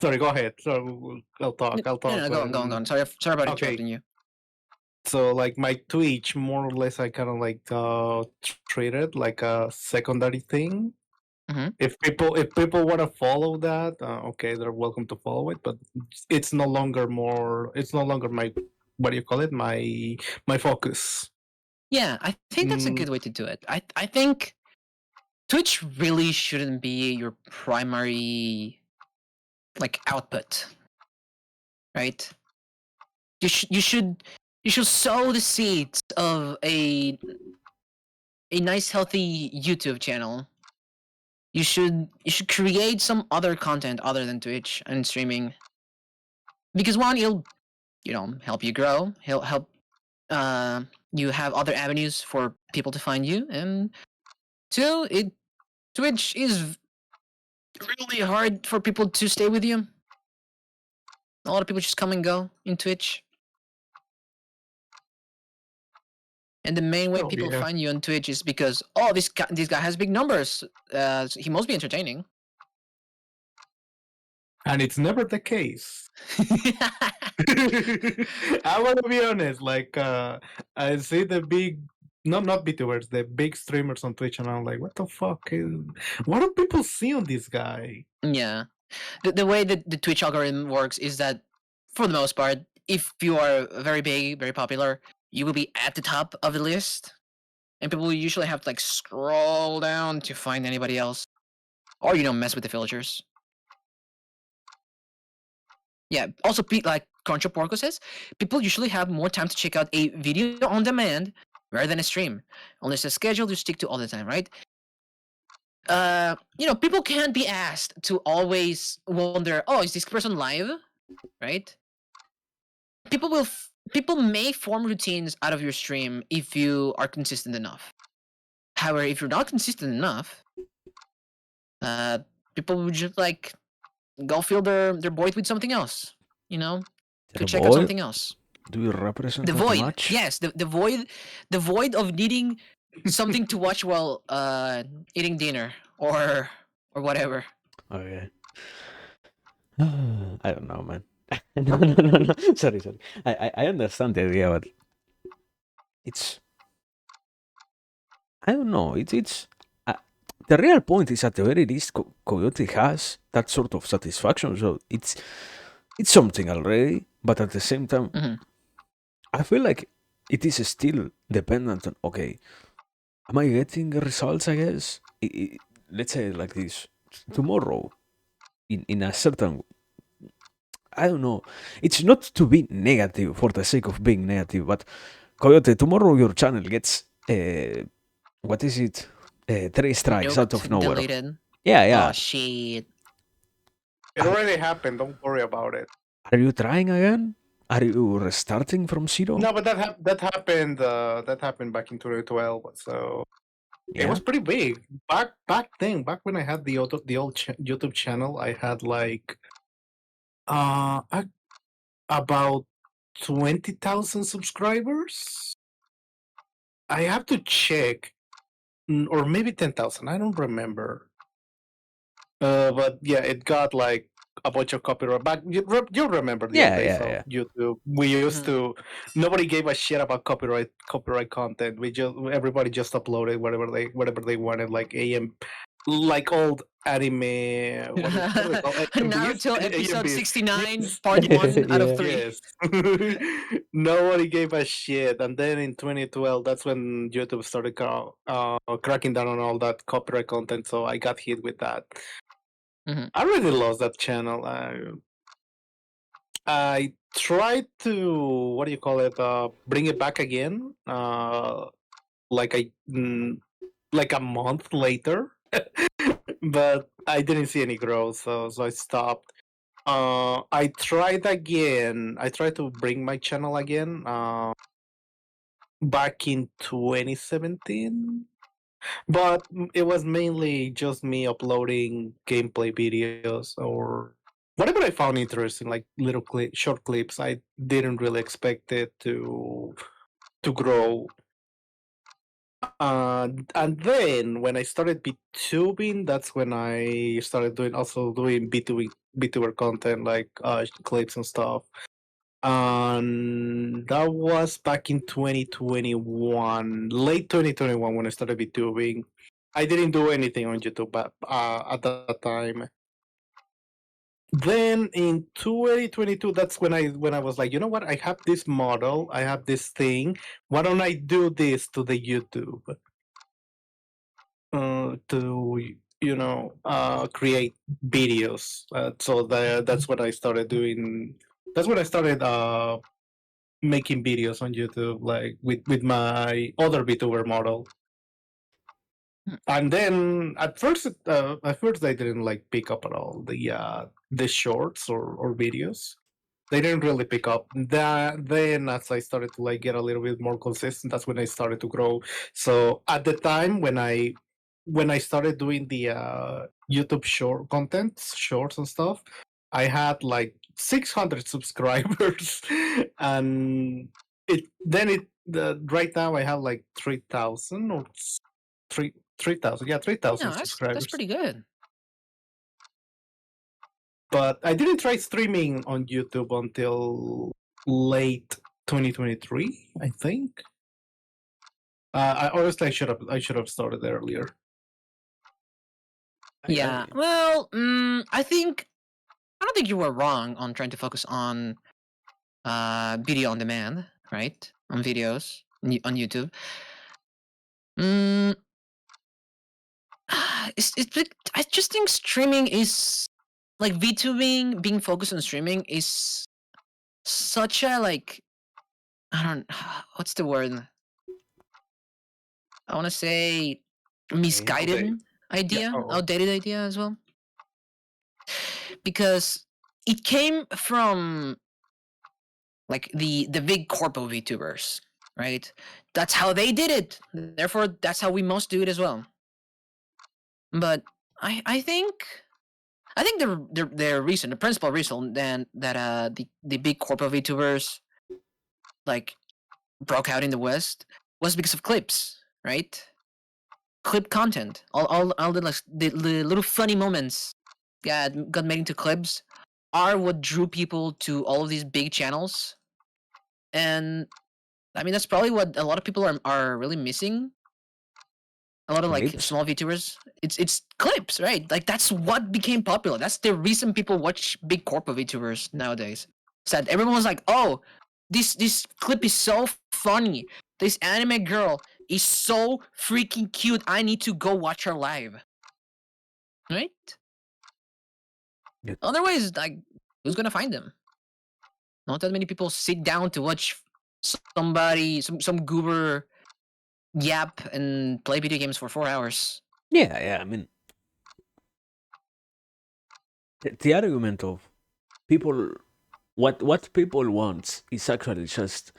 Sorry. Go ahead. So I'll talk. I'll No, talk no, go on, go on, go when. on. Sorry about Okay. interrupting you. So like my Twitch, more or less, I kind of like treat it like a secondary thing. Mhm. If people want to follow that, okay, they're welcome to follow it. But it's no longer more. It's no longer my, what do you call it? My focus. Yeah, I think that's a Mm, good way to do it. I think Twitch really shouldn't be your primary like output, right? You should sow the seeds of a nice healthy YouTube channel. You should create some other content other than Twitch and streaming because one, it'll help you grow. He'll help you have other avenues for people to find you, and two, Twitch is really hard for people to stay with you. A lot of people just come and go in Twitch. And the main way oh people yeah, find you on Twitch is because this guy has big numbers. So he must be entertaining. and it's never the case. I want to be honest. Like, I see the big not VTubers, the big streamers on Twitch, and I'm like, what the fuck? What do people see on this guy? Yeah. The way that the Twitch algorithm works is that, for the most part, if you are very big, very popular, you will be at the top of the list, and people will usually have to like scroll down to find anybody else, or mess with the villagers. Yeah. Also, like Contra Porco says, people usually have more time to check out a video on demand rather than a stream, unless a schedule you stick to all the time, right? People can't be asked to always wonder, oh, is this person live? Right? People may form routines out of your stream if you are consistent enough. However, if you're not consistent enough, people would just like go fill their void with something else. Go The check out void? something else. Do you represent The that void, much? yes, the void of needing something to watch while eating dinner or whatever. Okay. I don't know, man. No. Sorry. I understand the idea, but it's I don't know. It's the real point is at the very least, Coyote has that sort of satisfaction. So it's something already, but at the same time, Mhm. I feel like it is still dependent on, okay, am I getting results? I guess let's say it like this: tomorrow, in a certain, I don't know. It's not to be negative for the sake of being negative, but Coyote, tomorrow your channel gets what is it? 3 strikes out of Nuked, nowhere. deleted. Yeah. Oh shit. It already happened. Don't worry about it. Are you trying again? Are you restarting from zero? No, but that happened. That happened back in 2012. So it Yeah. was pretty big back then. Back when I had the old YouTube channel, I had like uh about 20,000 subscribers. I have to check, or maybe 10,000. I don't remember. But yeah, it got like a bunch of copyright. Back, you remember the old days of Yeah. YouTube? We used to. Nobody gave a shit about copyright content. Everybody just uploaded whatever they wanted, like like old anime. What do they call AMVs? Naruto episode AMVs. 69, Yes. part 1 out of Yeah. 3. Yes. Nobody gave a shit. And then in 2012, that's when YouTube started cracking down on all that copyright content. So I got hit with that. Mhm. I really lost that channel. I tried to, what do you call it? Bring it back again. Like like a month later, but I didn't see any growth, so I stopped. I tried again. I tried to bring my channel again. Back in 2017, but it was mainly just me uploading gameplay videos or whatever I found interesting, like little short clips. I didn't really expect it to grow. And then when I started BTubing, that's when I started doing BTuber content, like clips and stuff. And that was back in 2021, late 2021, when I started VTubing. I didn't do anything on YouTube at that time. Then in 2022, that's when I was like, you know what? I have this model, I have this thing. Why don't I do this to the YouTube to create videos? So that's what I started doing. That's when I started making videos on YouTube, like with my other VTuber model. And then at first I didn't like pick up at all the shorts or videos. They didn't really pick up. That then as I started to like get a little bit more consistent, that's when I started to grow. So at the time when I started doing the YouTube short content, shorts and stuff, I had like 600 subscribers, and right now I have like 3,000 or 3,000. Yeah, 3,000 Yeah, that's subscribers. pretty good. But I didn't try streaming on YouTube until late 2023, I think. I honestly I should have started earlier. Yeah. Well, I don't think you were wrong on trying to focus on video on demand, right? On videos on YouTube. Mm, I just think streaming is like VTubing being focused on streaming is such a like I don't what's the word? I want to say misguided Okay. idea, Oh, outdated idea as well, because it came from like the big corpo VTubers, right? That's how they did it. Therefore, that's how we must do it as well. But I think the reason, the principal reason then that the big corporate VTubers like broke out in the West was because of clips, right? Clip content, all the, like, the little funny moments got made into clips are what drew people to all of these big channels, and I mean that's probably what a lot of people are really missing. A lot of like Clips. small VTubers, it's clips, right? Like that's what became popular. That's the reason people watch big corporate VTubers nowadays. Is that everyone was like, "Oh, this clip is so funny. This anime girl is so freaking cute. I need to go watch her live." Right? Yeah. Otherwise, like, who's gonna find them? Not that many people sit down to watch somebody, some goober yap and play video games for 4 hours. Yeah. I mean, the argument of people, what people want is actually just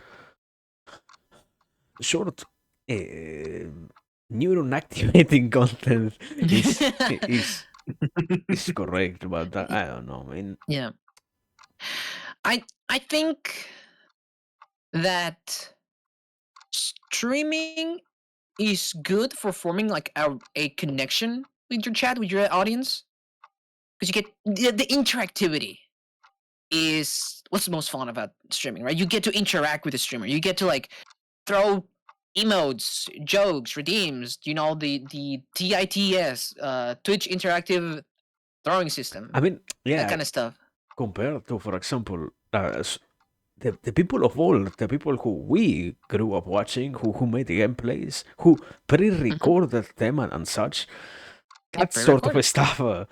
short, neuron activating content is is correct, but I don't know. I mean, Yeah. I think that streaming is good for forming like a connection with your chat, with your audience, because you get the interactivity is what's the most fun about streaming, right? You get to interact with the streamer. You get to like throw emotes, jokes, redeems. You know the TITS, Twitch interactive throwing system, I mean, that yeah. kind of stuff. Compared to, for example, the people of old, the people who we grew up watching, who made gameplays, who pre-recorded them and such, Yeah, that sort of pre-recorded. stuff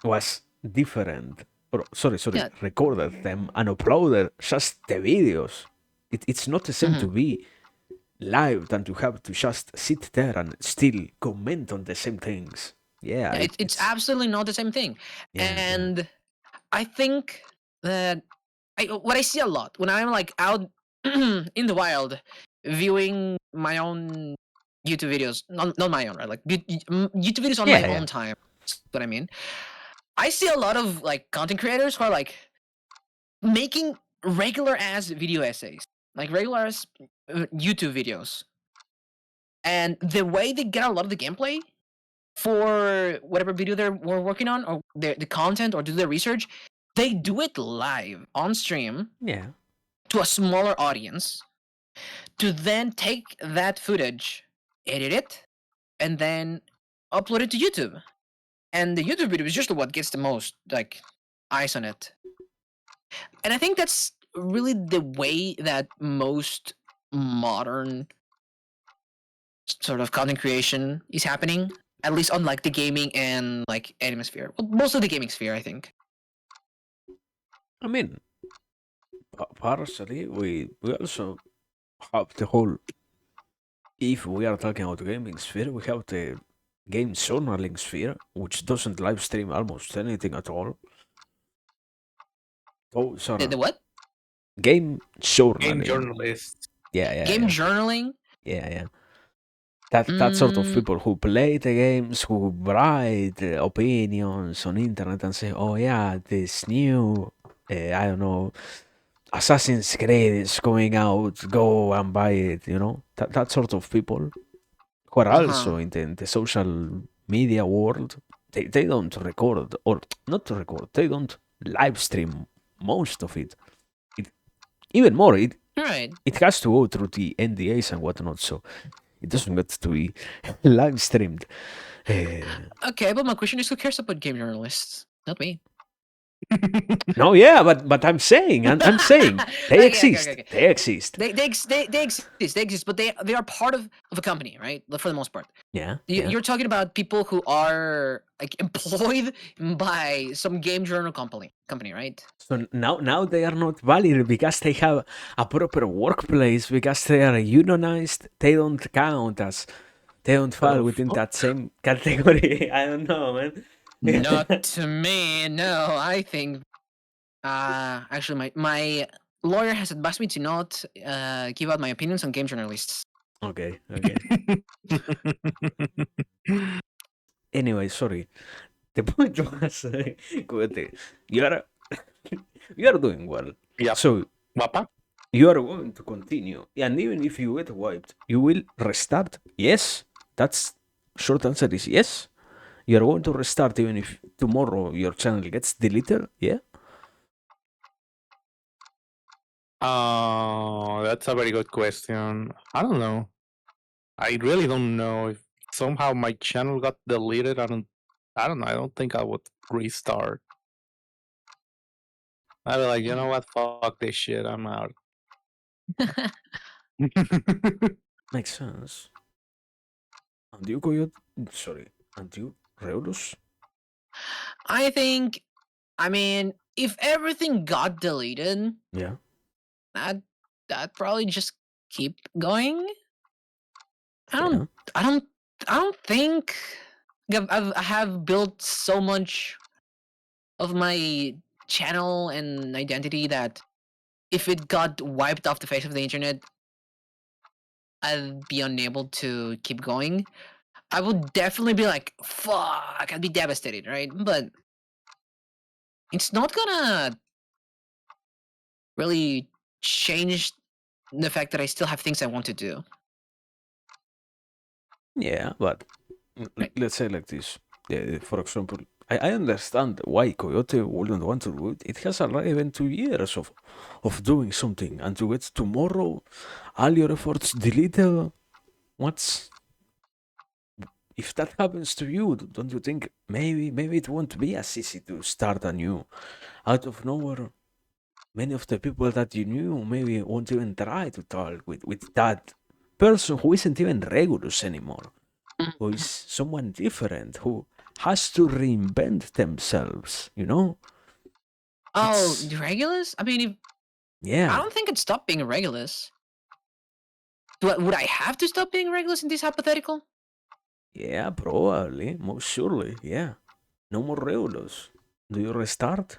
was different. Or, sorry, Yeah. recorded them and uploaded just the videos. It's not the same to be live than to have to just sit there and still comment on the same things. Yeah, Yeah, it's absolutely not the same thing. yeah. And I think that what I see a lot when I'm like out in the wild viewing my own YouTube videos, not my own, right? Like YouTube videos on my Yeah, own time. That's what I mean. I see a lot of like content creators who are like making regular ass video essays, like regular ass YouTube videos, and the way they get a lot of the gameplay for whatever video we're working on or the content or do their research, they do it live on stream yeah. to a smaller audience to then take that footage, edit it, and then upload it to YouTube. And the YouTube video is just what gets the most like eyes on it. And I think that's really the way that most modern sort of content creation is happening, at least on like the gaming and like anime sphere. Well, most of the gaming sphere, I think. I mean, partially, we also have the whole. If we are talking about the gaming sphere, we have the game journaling sphere, which doesn't live stream almost anything at all. Those are The what? game journaling. game journalists. Game journaling. Yeah. That sort of people who play the games, who write opinions on internet and say, "Oh yeah, this new, I don't know, Assassin's Creed is coming out. Go and buy it." You know, that sort of people who are Uh-huh. also in the social media world. They don't record or not to record. They don't live stream most of it. Even more, Right. it has to go through the NDAs and whatnot. So It doesn't get to be live streamed. Okay, but my question is, who cares about game journalists? Not me. No, yeah, but I'm saying, I'm saying they Okay, exist. okay. They exist. They exist, but they are part of a company, right? For the most part. Yeah, yeah. You're talking about people who are like employed by some game journal company, right? So now they are not valid because they have a proper workplace, because they are unionized. They don't count as, they don't fall The within fuck? that same category. I don't know, man. Not to me. No, I think. Actually, my lawyer has advised me to not give out my opinions on game journalists. Okay, okay. Anyway, sorry. The point was, Coyote, you are you are doing well. Yep. So Guapa? you are going to continue, and even if you get wiped, you will restart. Yes, that's short answer is yes. You are going to restart even if tomorrow your channel gets deleted. Yeah. That's a very good question. I don't know. I really don't know if somehow my channel got deleted. I don't know. I don't think I would restart. I'd be like, you know what? Fuck this shit. I'm out. Makes sense. And you, Coyote? Sorry. And you, Reulus? I think. I mean, if everything got deleted, Yeah. that probably just keep going. I Yeah. don't. I don't. I don't think. I have built so much of my channel and identity that if it got wiped off the face of the internet, I'd be unable to keep going. I would definitely be like, fuck, I'd be devastated, right? But it's not gonna really change the fact that I still have things I want to do. Yeah, but Right. let's say like this. For example, I understand why Coyote wouldn't want to do it. It has already been 2 years of doing something, and to get tomorrow all your efforts deleted. What's if that happens to you? Don't you think maybe it won't be as easy to start anew out of nowhere? Many of the people that you knew maybe won't even try to talk with that person who isn't even Regulus anymore, who is someone different, who has to reinvent themselves, you know? Oh, It's, Regulus? I mean, I yeah, don't think I'd stop being Regulus. Would I have to stop being Regulus in this hypothetical? yeah, probably, most surely, yeah. No more Regulus. Do you restart?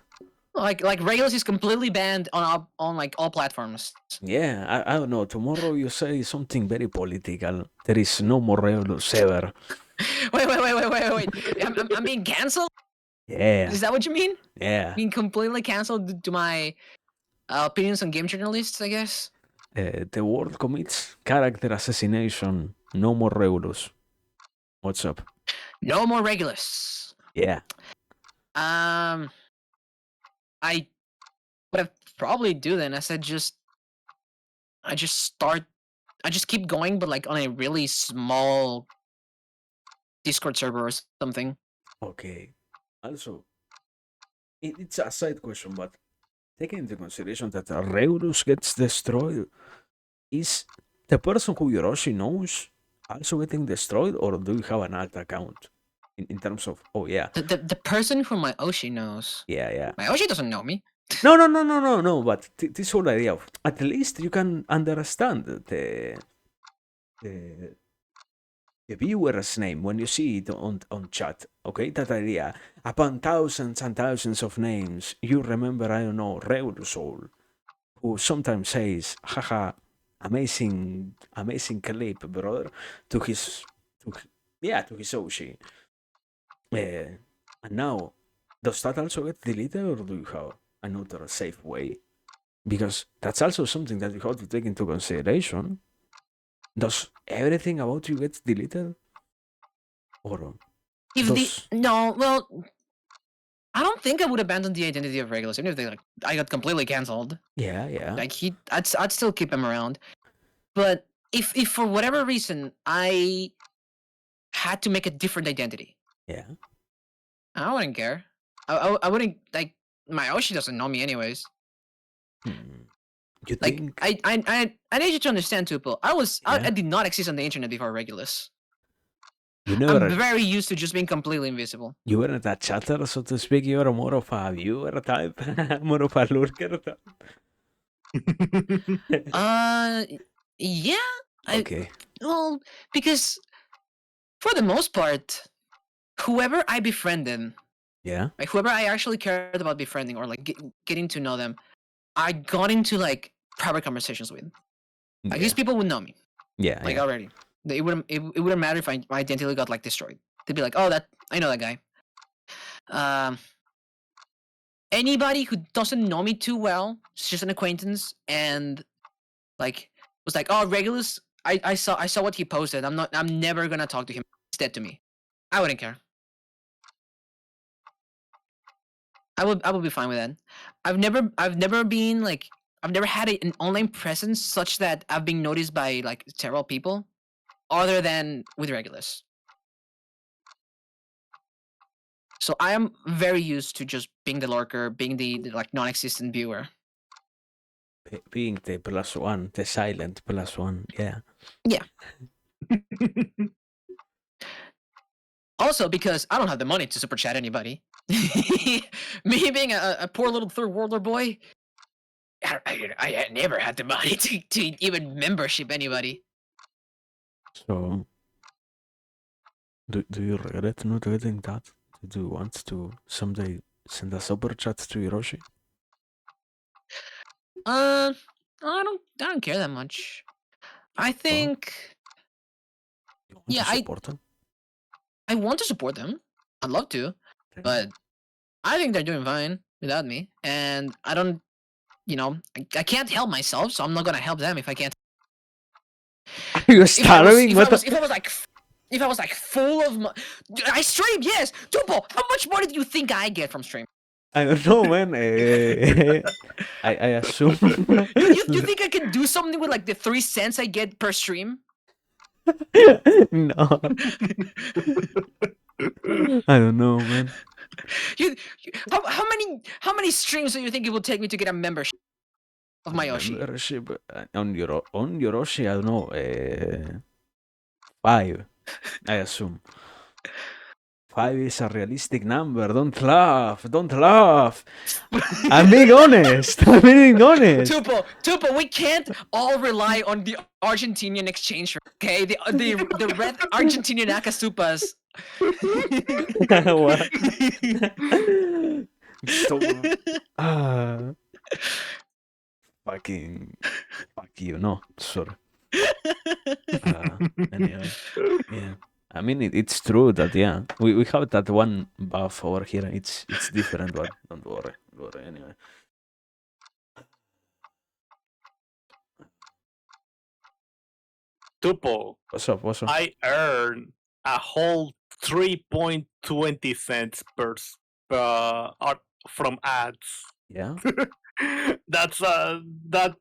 Like Regulus is completely banned on like all platforms. Yeah, I don't know. Tomorrow you say something very political. There is no more Regulus ever. Wait. I'm being cancelled? Yeah, Is that what you mean? yeah. Being completely cancelled to my opinions on game journalists, I guess? The world commits character assassination. No more Regulus. What's up? No more Regulus. Yeah. I what I probably do then is I just keep going, but like on a really small Discord server or something. Okay. Also, it's a side question, but taking into consideration that a Regulus gets destroyed, is the person who Yoroshi knows also getting destroyed, or do you have an alt account? In terms of, oh yeah, The person who my Oshi knows. yeah. My Oshi doesn't know me. No. But this whole idea of at least you can understand the the viewer's name when you see it on chat. Okay, that idea. Upon thousands and thousands of names, you remember, I don't know, Reurusol, who sometimes says, haha, amazing clip, brother, to his, to, yeah, to his Oshi. And now, does that also get deleted, or do you have another safe way? Because that's also something that you have to take into consideration. Does everything about you get deleted? Or Well, I don't think I would abandon the identity of Regulus, even if I got completely cancelled. yeah. Like I'd still keep him around. But if for whatever reason I had to make a different identity, Yeah. I wouldn't care. I wouldn't like my Oshi doesn't know me anyways. You Like think? I need you to understand, Tupo. I Yeah. did not exist on the internet before Regulus. You I'm never. very used to just being completely invisible. You weren't a chatter, so to speak. You were more of a viewer type, more of a lurker type. Yeah. Okay. Well, because for the most part, whoever I befriended, Yeah. like whoever I actually cared about befriending or like getting to know them, I got into like private conversations with. Like Yeah. these people would know me, Yeah. like Yeah. already. It wouldn't matter if my identity got like destroyed. They'd be like, oh, that I know that guy. Anybody who doesn't know me too well, it's just an acquaintance, and like was like, oh, Regulus, I saw what he posted. I'm never gonna talk to him. He's dead to me. I wouldn't care. I would be fine with that. I've never been like I've never had an online presence such that I've been noticed by like several people, other than with Regulus. So I am very used to just being the lurker, being the like non-existent viewer. Being the +1, the silent +1. Yeah. Yeah. Also, because I don't have the money to super chat anybody. Me being a poor little third worlder boy, I never had the money to even membership anybody. So, do you regret not getting that? Do you want to someday send a super chat to Hiroshi? I don't care that much. I think You want yeah, to support them? I want to support them. I'd love to, but I think they're doing fine without me, and I don't, I can't help myself, so I'm not gonna help them if I can't. Are you starving? If I was like full of I stream, yes. Tupo, how much money do you think I get from stream? I don't know, man. I assume. You think I can do something with like the 3 cents I get per stream? No. I don't know, man. How many streams do you think it will take me to get a membership of my Yoshi? Membership on Yoroshi, I don't know. 5, I assume. 5 is a realistic number. Don't laugh. Don't laugh. I'm being honest. I'm being honest. Tupo, we can't all rely on the Argentinian exchange rate, okay? The red Argentinian Akasupas. What? So, fucking fuck you, no, sorry. Anyway, yeah. I mean, it's true that yeah, we have that one buff over here. It's different, but don't worry. Anyway. Tupo, What's up? I earn a whole 3.20 cents from ads. Yeah. That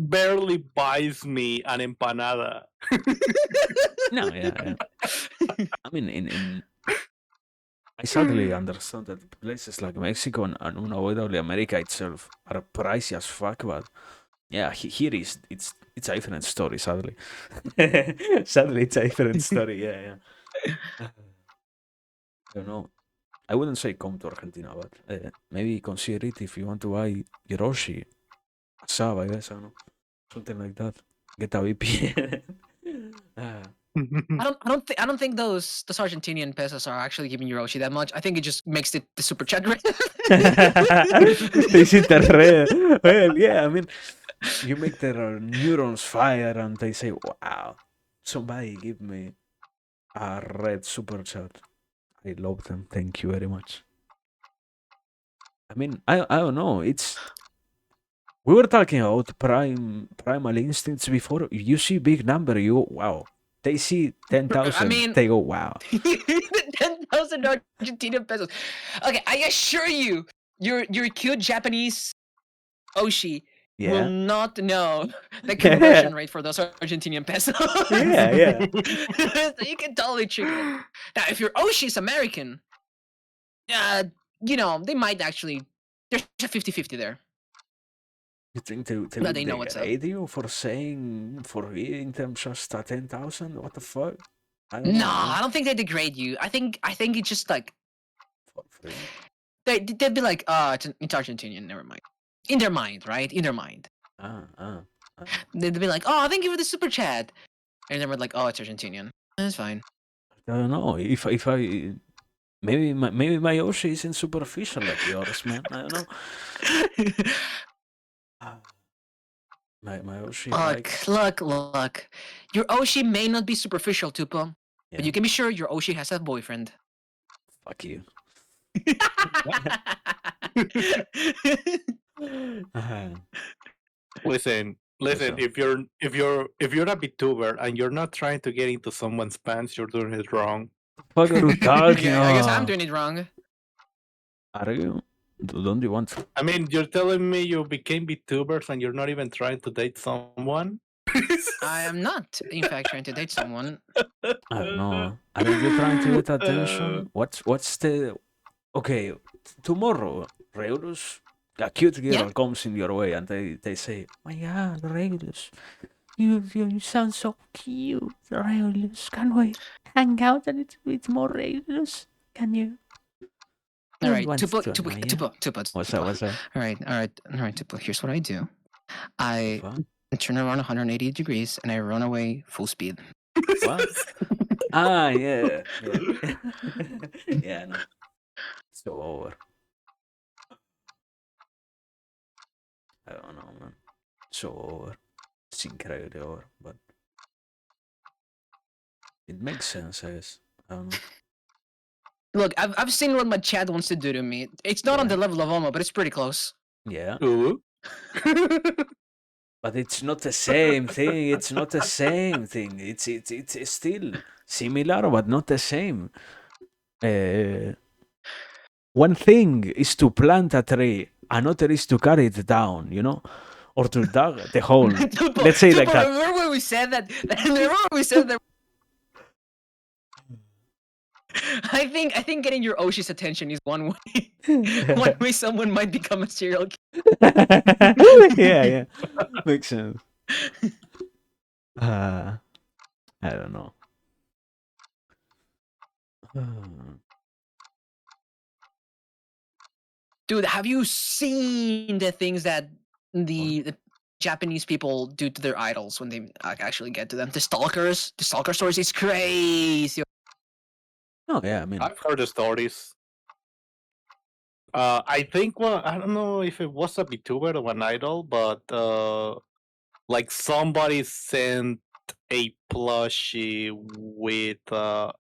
barely buys me an empanada. No, yeah. I mean, I sadly understand that places like Mexico and unavoidably America itself are pricey as fuck, but yeah, here it's a different story. Sadly, sadly, it's a different story. Yeah. I don't know. I wouldn't say come to Argentina, but maybe consider it if you want to buy Hiroshi, Asaba, I guess, I don't know, something like that. Get a VPN. I don't think those Argentinian pesos are actually giving Hiroshi that much. I think it just makes the super chat rate. They see the red. Well, yeah, I mean, you make their neurons fire and they say, wow, somebody give me a red super chat. I love them. Thank you very much. I mean, I don't know. We were talking about primal instincts before. You see big number, you go, wow. They see 10,000, I mean, they go, wow. 10,000 Argentinian pesos. Okay, I assure you, your cute Japanese Oshi will Yeah. not know the conversion rate for those Argentinian pesos. Yeah. So you can totally trick them. Now, if your Oshi is American, they might actually. There's a 50-50 there. You think they But would they know what's up. degrade you for reading them just at 10,000? What the fuck? I don't No, know, I man. don't think they degrade you. I think it's just like For free. they'd be like, it's Argentinian. Never mind. In their mind, right? In their mind, Ah. they'd be like, oh, thank you for the super chat, and then we're like, oh, it's Argentinian. That's fine. I don't know. If I maybe my Yoshi isn't superficial like yours, man. I don't know. My Yoshi likes. Look. Your Oshi may not be superficial, Tupo, Yeah. but you can be sure your Oshi has a boyfriend. Fuck you. Listen, What's up? if you're a Vtuber and you're not trying to get into someone's pants, you're doing it wrong. Fuck are you talking Yeah, I guess I'm about? doing it wrong. Are you? Don't you want to? I mean, you're telling me you became Vtubers and you're not even trying to date someone? I am not, in fact, trying to date someone. I don't know. Aren't you trying to get attention? What's the okay? Tomorrow, Regulus, a cute girl Yeah. comes in your way and they say, "My God, Regulus, you sound so cute, Regulus. Can we hang out a little bit more, Regulus? Can you?" All right, Want Tupo. What's up? What's up? All right, Tupo. Here's what I do. I Fuck? turn around 180 degrees and I run away full speed. What? Ah, yeah. Yeah, no. So over. I don't know, man. So over. It's incredibly over, but it makes sense, I guess. I don't know. Look, I've seen what my chat wants to do to me. It's not on Yeah. the level of Omo, but it's pretty close. Yeah, Ooh. but it's not the same thing. It's not the same thing. It's still similar, but not the same. One thing is to plant a tree, another is to cut it down, or to dig the hole. Tupo, Let's say like that. Remember when we said that? Remember when we said that? I think getting your Oshi's attention is one way. One way someone might become a serial killer. Yeah, makes sense. I don't know. Dude, have you seen the things that the Japanese people do to their idols when they actually get to them? The stalker stories is crazy. Oh yeah, I mean, I've heard the stories. I think I don't know if it was a VTuber or an idol, but like somebody sent a plushie with I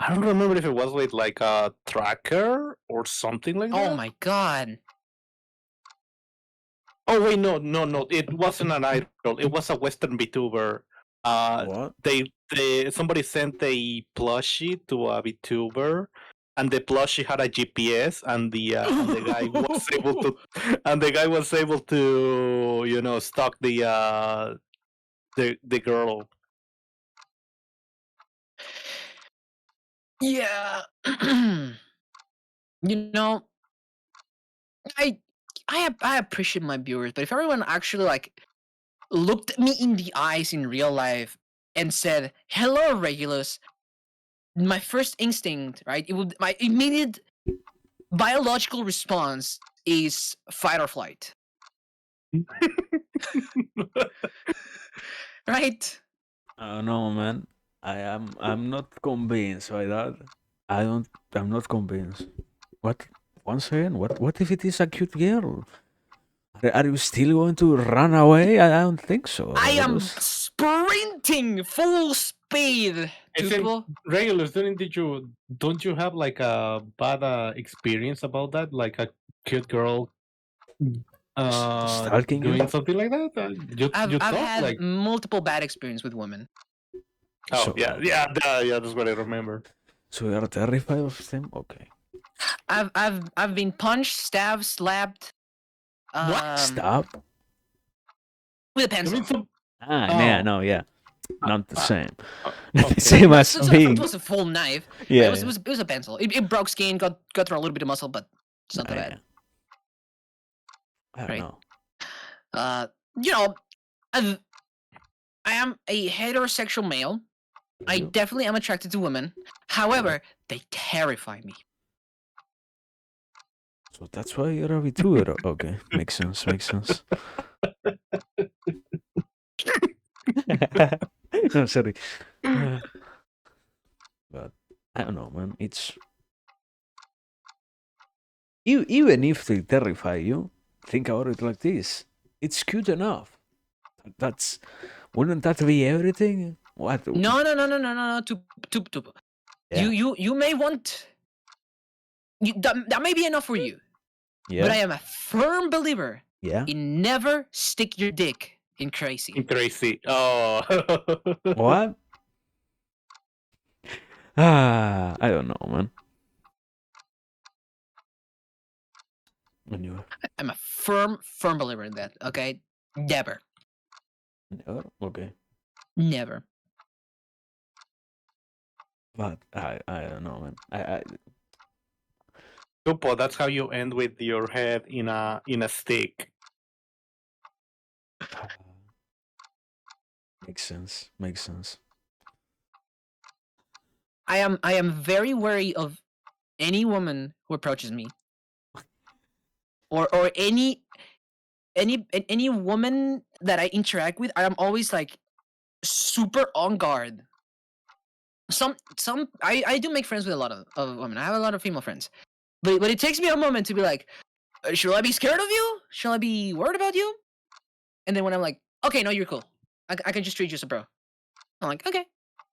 don't remember if it was with like a tracker or something like that. Oh my god. Oh wait, no, it wasn't an idol. It was a Western VTuber. what? Somebody sent a plushie to a VTuber, and the plushie had a GPS, and the guy was able to, stalk the girl. Yeah. I appreciate my viewers, but if everyone actually like looked me in the eyes in real life and said, "Hello, Regulus," my first instinct, right? My immediate biological response is fight or flight. Right? I don't know, man. I'm not convinced by that. I'm not convinced. What? Once again, what if it is a cute girl? Are you still going to run away? I don't think so. I am Regulus. sprinting full speed. Tupo. Regulus, don't you have like a bad experience about that? Like a cute girl Stalking you? doing something like that? I've thought, had like, multiple bad experiences with women. oh So- yeah, that's what I remember. So you are terrified of them? Okay. I've been punched, stabbed, slapped, Stop. With a You pencil. mean some? Yeah, Oh. no, yeah. Not the same. Uh, Not the okay. same as So being. it was a full knife. Yeah, It was a pencil. It broke skin, got through a little bit of muscle, but it's not that yeah. bad. I don't Right. know. You know, I am a heterosexual male. I You? definitely am attracted to women. However, they terrify me. So that's why you're a Vtuber. Okay, makes sense. Makes sense. No, sorry. But I don't know, man. It's even if they terrify you, think about it like this: it's cute enough. That's wouldn't that be everything? What? No. Tup. Yeah. You may want. That may be enough for you. Yeah. But I am a firm believer Yeah. in never stick your dick in crazy. Crazy. Oh. What? I don't know, man. Anyway, I'm a firm believer in that. Okay, never. never. Okay, Never. but I don't know, man. I Tupo, that's how you end with your head in a stick. makes sense. Makes sense. I am very wary of any woman who approaches me, or any woman that I interact with. I am always like super on guard. Some I do make friends with a lot of women. I have a lot of female friends, but it takes me a moment to be like, should I be scared of you? Should I be worried about you? And then when I'm like, okay, no, you're cool. I can just treat you as a bro. I'm like, okay,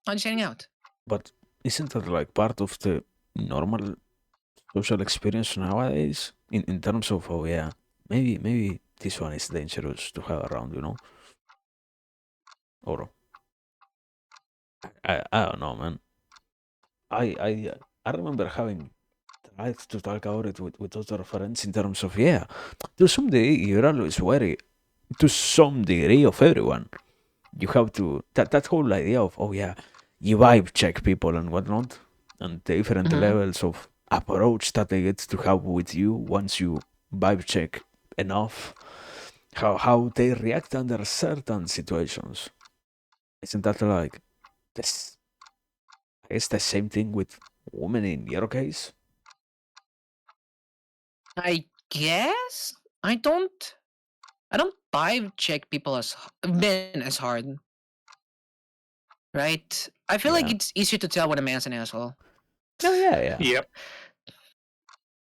I'm just hanging out. But isn't that like part of the normal social experience nowadays? In terms of oh yeah, maybe this one is dangerous to have around, you know? Or I don't know, man. I remember having tried to talk about it with other friends in terms of yeah, to some degree you're always wary. To some degree of everyone, you have to that whole idea of oh yeah, you vibe check people and whatnot, and the different Mhm. levels of approach that they get to have with you once you vibe check enough. How they react under certain situations. Isn't that like this? I guess the same thing with women in your case. I guess I don't vibe check people as men as hard, right? I feel like Yeah. it's easier to tell when a man's an asshole. No, yeah. Yep.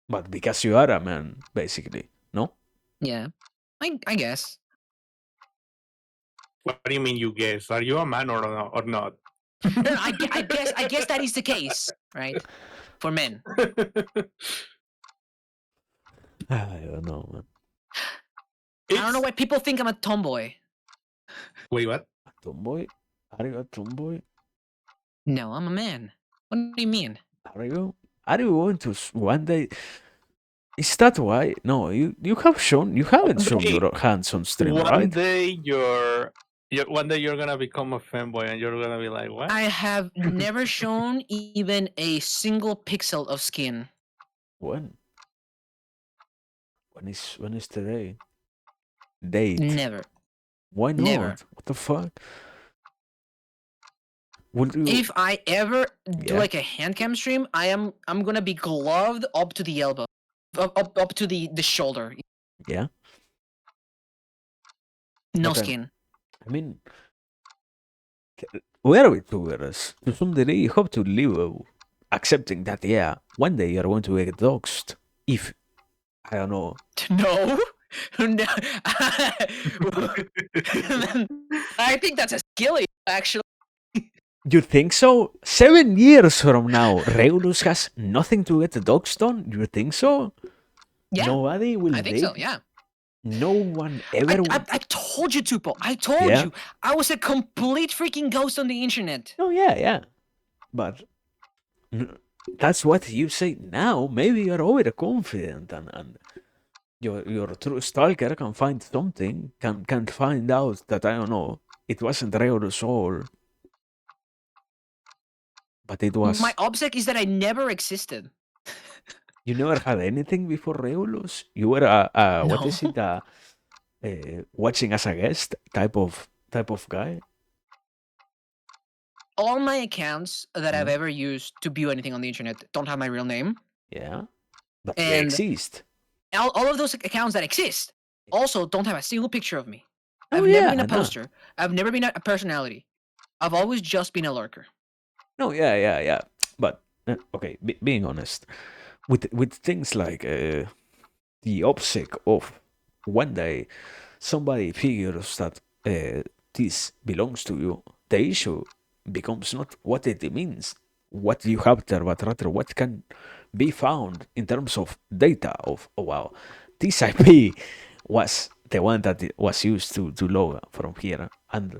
But because you are a man, basically, no? Yeah, I guess. What do you mean you guess? Are you a man or not? No, I guess that is the case, right? For men. I don't know, man. I don't know why people think I'm a tomboy. Wait, what? A tomboy? Are you a tomboy? No, I'm a man. What do you mean? Are you? Are you going to one day? Is that why? No, you haven't shown Hey, your hands on stream, one right? day one day you're gonna become a fanboy and you're gonna be like, what? I have never shown even a single pixel of skin. When? When is today? Date? Never. Why not? Never. What the fuck? Would you? If I ever do Yeah. like a hand cam stream, I'm gonna be gloved up to the elbow, up to the shoulder. Yeah. No But then, skin. I mean, where are we towards? To some degree, you have to live accepting that, yeah, one day you're going to get doxxed. If, I don't know. No. No. I think that's a skill, actually. You think so? 7 years from now, Regulus has nothing to get doxxed on? You think so? Yeah, Nobody will I think dig? so. Yeah. No one ever will. I told you, Tupo. I told Yeah. you. I was a complete freaking ghost on the internet. Oh, yeah. But that's what you say now. Maybe you're overconfident and Your true stalker can find something, can find out that, I don't know, it wasn't Regulus all, but it My was. obsec is that I never existed. You never had anything before Regulus. You were what No. is it? Watching as a guest type of guy. All my accounts that I've Yeah. ever used to view anything on the internet don't have my real name. Yeah, but they And exist. all of those accounts that exist also don't have a single picture of me. Oh I've never yeah, been a I know. poster. I've never been a personality. I've always just been a lurker. No, yeah. But okay, being honest, with things like the obsec of one day somebody figures that this belongs to you, the issue becomes not what it means, what you have there, but rather what can be found in terms of data of, oh wow, this IP was the one that it was used to log from here. And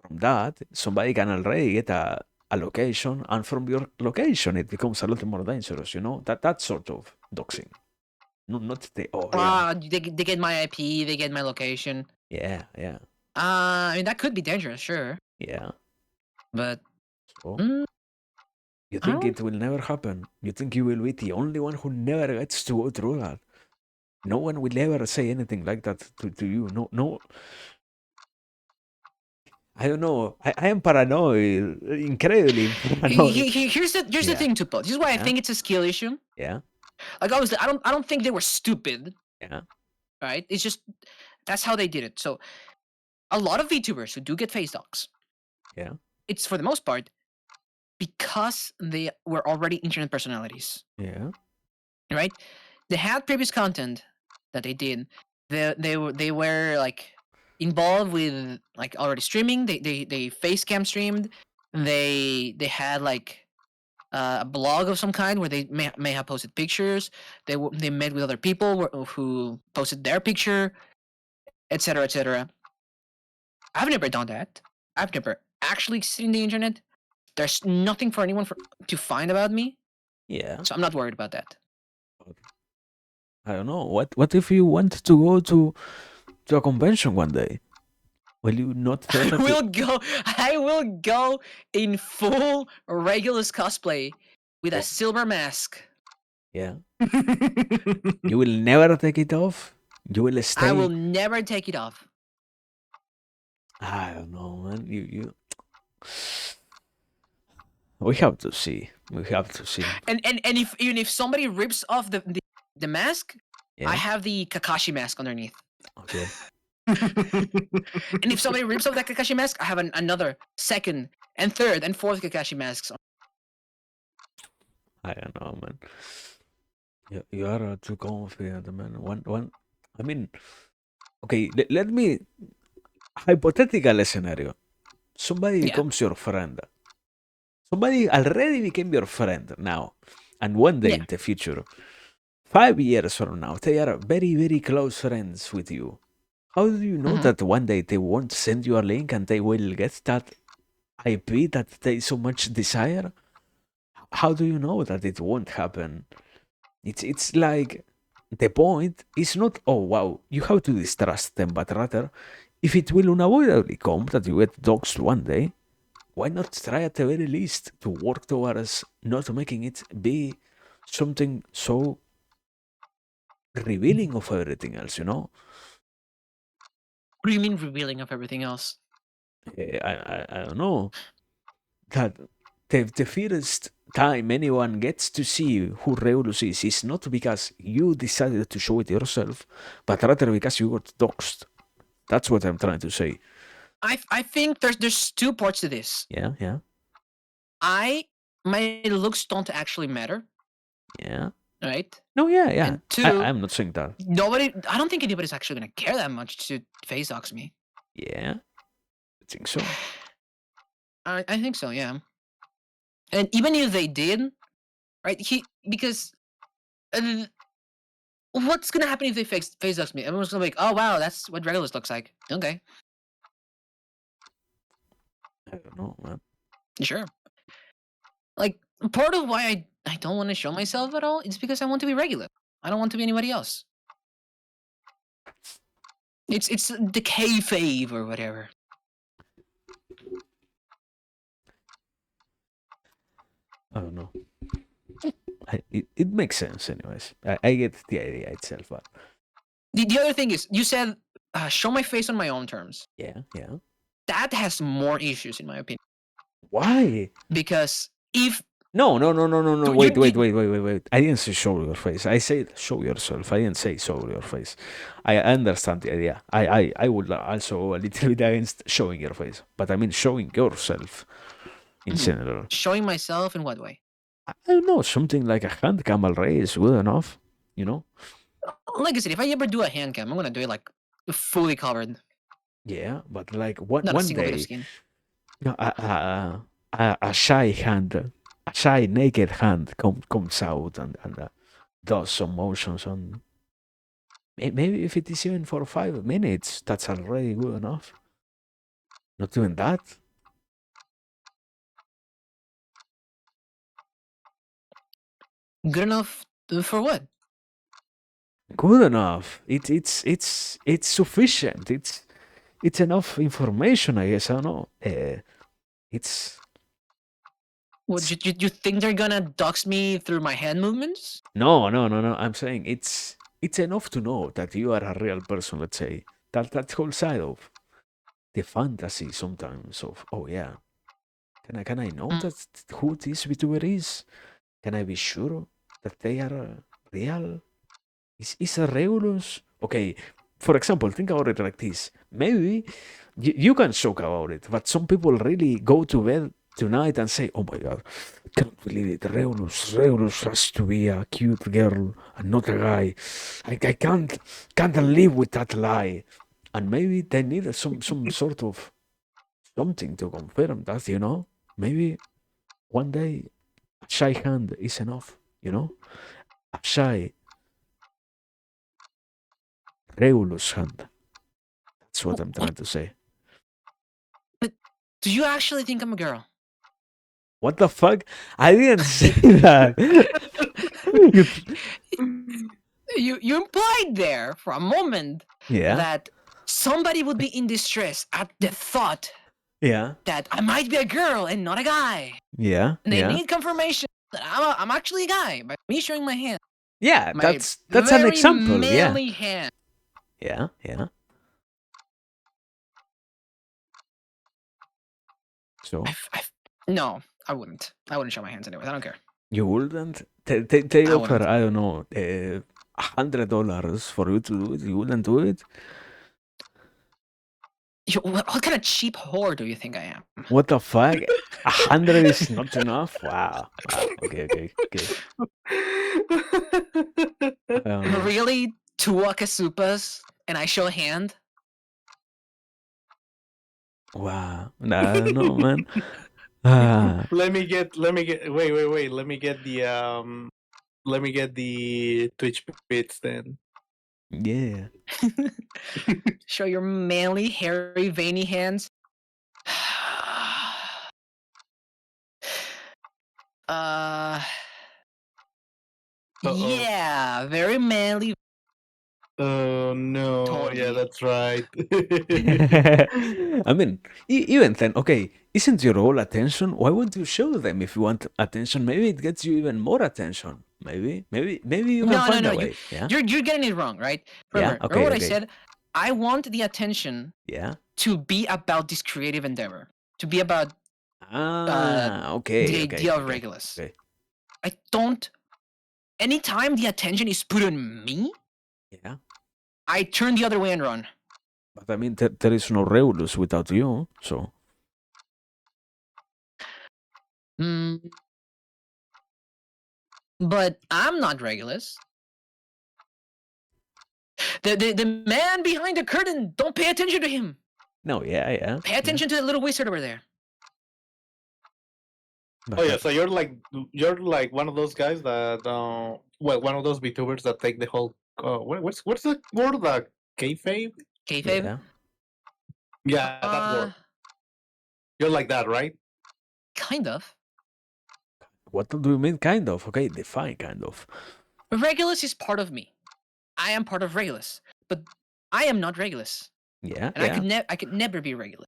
from that, somebody can already get a location, and from your location, it becomes a lot more dangerous, that sort of doxing. No, not the, oh yeah, They get my IP, they get my location. yeah. I mean, that could be dangerous, sure. Yeah. But So mm, you I think don't. it will never happen? You think you will be the only one who never gets to go through that? No one will ever say anything like that to you. No, no. I don't know. I am paranoid, incredibly paranoid. Here's the Yeah, thing, Tupo. This is why I yeah, think it's a skill issue. yeah, Like obviously, I don't think they were stupid, yeah, right? It's just that's how they did it. So a lot of VTubers who do get face docs, yeah, it's for the most part because they were already internet personalities, yeah, right? They had previous content that they did. They were like involved with like already streaming. They face cam streamed. They had like a blog of some kind where they may have posted pictures. They met with other people who posted their picture, etc., etc. I've never done that. I've never actually seen the internet. There's nothing for anyone to find about me, yeah. so I'm not worried about that. I don't know. What if you want to go to a convention one day? Will you not thought I that will go. I will go in full Regulus cosplay with a Oh, silver mask. yeah. You will never take it off? You will I will stay? never take it off. I don't know, man. You We have to see. We have to see. And if even if somebody rips off the mask, I Yeah. have the Kakashi mask underneath. Okay. And if somebody rips off that Kakashi mask, I have another second and third and fourth Kakashi masks. I don't know, man. You are too confident, man. One. I mean, okay. Let me hypothetical scenario. Somebody Yeah. becomes your friend. Somebody already became your friend now, and one day Yeah. in the future, 5 years from now, they are very, very close friends with you. How do you know Mhm. that one day they won't send you a link and they will get that IP that they so much desire? How do you know that it won't happen? It's like the point is not, oh wow, you have to distrust them, but rather, if it will unavoidably come that you get doxxed one day, why not try at the very least to work towards not making it be something so revealing of everything else? What do you mean revealing of everything else? I don't know. That the first time anyone gets to see who Regulus is not because you decided to show it yourself, but rather because you got doxxed. That's what I'm trying to say. I think there's two parts to this. Yeah, yeah, My looks don't actually matter, yeah. right? No, yeah. And two, I'm not saying that. I don't think anybody's actually gonna care that much to face dox me. Yeah, I think so. I think so, yeah. And even if they did, right? Because uh, what's gonna happen if they face dox me? Everyone's gonna be like, oh wow, that's what Regulus looks like. Okay, I don't know, man. sure. Like part of why I don't want to show myself at all is because I want to be regular. I don't want to be anybody else. It's the kayfabe or whatever. I don't know. It makes sense, anyways. I get the idea itself, but The other thing is, you said show my face on my own terms. yeah. That has more issues, in my opinion, Why? because if No. You- Wait. you- I didn't say show your face. I said show yourself. I didn't say show your face. I understand the idea. I would also a little bit against showing your face, but I mean showing yourself in Mhm. general. showing myself in what way? I don't know, something like a hand camel ray is good enough, you know? Like I said, if I ever do a hand cam, I'm gonna do it like fully covered, Yeah, but like not a one single bit of day, skin. no, a shy hand, a shy naked hand comes out and does some motions on. Maybe if it is even for 5 minutes, that's already good enough. Not doing that. Good enough for what? Good enough. It's sufficient. It's enough information, I guess. I don't know. It's What you think they're gonna dox me through my hand movements? no. I'm saying it's enough to know that you are a real person. Let's say that whole side of the fantasy sometimes of oh yeah, can I know Mm. that who this VTuber is? Can I be sure that they are real? Is a Regulus okay? For example, think about it like this. Maybe you can joke about it, but some people really go to bed tonight and say, "Oh my god, can't believe it! Regulus has to be a cute girl and not a guy. I can't live with that lie." And maybe they need some sort of something to confirm that. Maybe one day a shy hand is enough. A shy Regulus hand. That's what I'm trying to say. Do you actually think I'm a girl? What the fuck? I didn't say that. You implied there for a moment Yeah, that somebody would be in distress at the thought yeah, that I might be a girl and not a guy, yeah, and they yeah. need confirmation that I'm actually a guy by me showing my hand, Yeah, my that's an very example. Yeah, manly hand. yeah. So No, I wouldn't. I wouldn't show my hands anyways. I don't care. you wouldn't? They I offer, wouldn't. I don't know, $100 for you to do it. You wouldn't do it? What kind of cheap whore do you think I am? What the fuck? 100 is not enough? Wow. Okay. I don't know. Really? Two Wakasupas and I show a hand? Wow. I don't know, man. Ah, Let me get. Wait. Let me get the Twitch bits then. yeah. Show your manly, hairy, veiny hands. Uh-oh. Yeah, very manly. Oh no! Totally. Yeah, that's right. I mean, even then, okay, isn't your role attention? Why wouldn't you show them if you want attention? Maybe it gets you even more attention. Maybe you can find a way. Yeah, You're getting it wrong, right? yeah. Remember what I Okay. said? I want the attention Yeah. to be about this creative endeavor, to be about Okay. the Okay. idea of Okay. Regulus. Okay. I don't. Anytime the attention is put on me, Yeah. I turn the other way and run. But I mean, there is no Regulus without you, so. Mm. But I'm not Regulus. The man behind the curtain, don't pay attention to him. No, yeah. Pay attention to the little wizard over there. But Oh yeah, so you're like one of those guys that one of those VTubers that take the whole what's the word, the kayfabe? Kayfabe? Yeah. Yeah, that word. You're like that, right? Kind of. What do you mean, kind of? Okay, define kind of. Regulus is part of me. I am part of Regulus. But I am not Regulus, Yeah, and yeah. I could never be Regulus.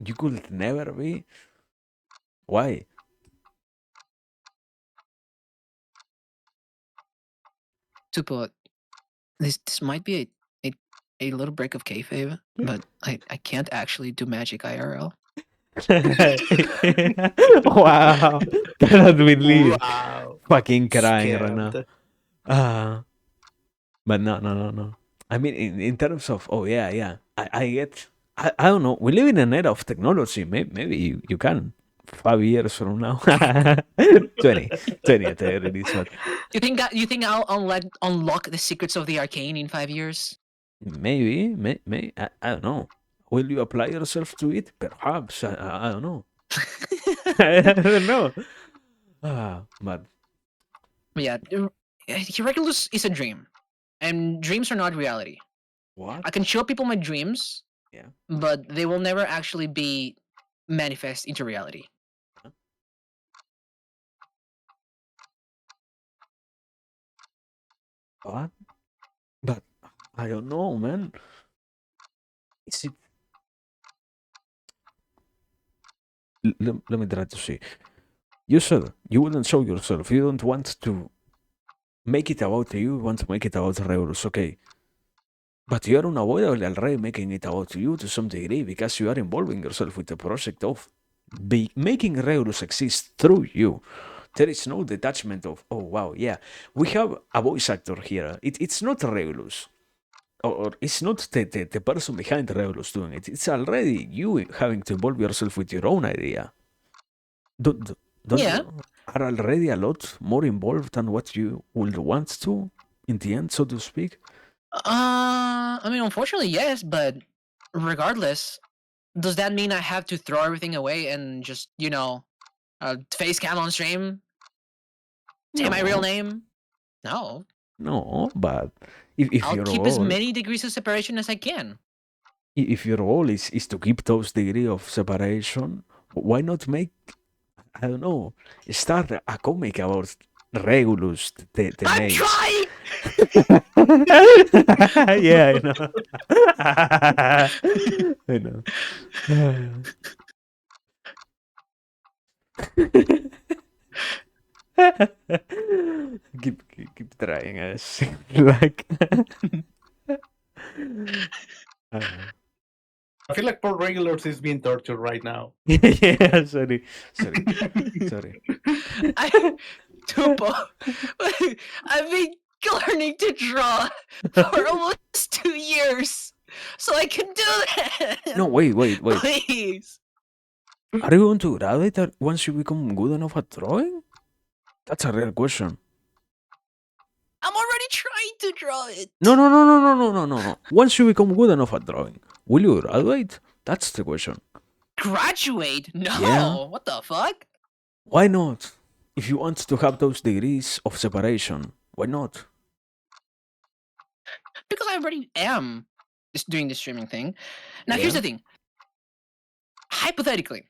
You could never be. Why? To put this might be a little break of kayfabe, but I can't actually do magic IRL. Wow. Cannot believe. Wow. Fucking crying right now. Scammed. But no. I mean, in terms of, oh, yeah. I get, I don't know. We live in an era of technology. Maybe you can. 5 years from now. 20 at the earliest, but You think I'll unlock the secrets of the arcane in 5 years? maybe, I don't know. Will you apply yourself to it? Perhaps. I don't know. I don't know. But Yeah, Regulus is a dream, and dreams are not reality. what? I can show people my dreams, Yeah. but they will never actually be manifest into reality. What? But I don't know, man. Is it? Let me try to see. You said you wouldn't show yourself. You don't want to make it about you. You want to make it about Regulus, okay? But you are unavoidably already making it about you to some degree because you are involving yourself with the project of making Regulus exist through you. There is no detachment of, oh wow, yeah, we have a voice actor here. It's not Regulus. Or it's not the person behind Regulus doing it. It's already you having to involve yourself with your own idea. Don't Yeah. you are already a lot more involved than what you would want to in the end, so to speak? I mean, unfortunately, yes, but regardless, does that mean I have to throw everything away and just, face cam on stream? Say my real No, name? No. no, but if I'll your keep as goal many degrees of separation as I can. if your goal is to keep those degree of separation, why not make, I don't know, start a comic about Regulus, the I'm mage. trying! Yeah, I know. I know. Keep trying us. Like I feel like poor regulars is being tortured right now. yeah, sorry. Tupo, I've been learning to draw for almost 2 years, so I can do that. No, wait. Please. Are you going to graduate once you become good enough at drawing? That's a real question. I'm already trying to draw it. No. Once you become good enough at drawing, will you graduate? That's the question. Graduate? No. Yeah. What the fuck? Why not? If you want to have those degrees of separation, why not? Because I already am just doing the streaming thing. Now, here's Yeah. the thing. Hypothetically,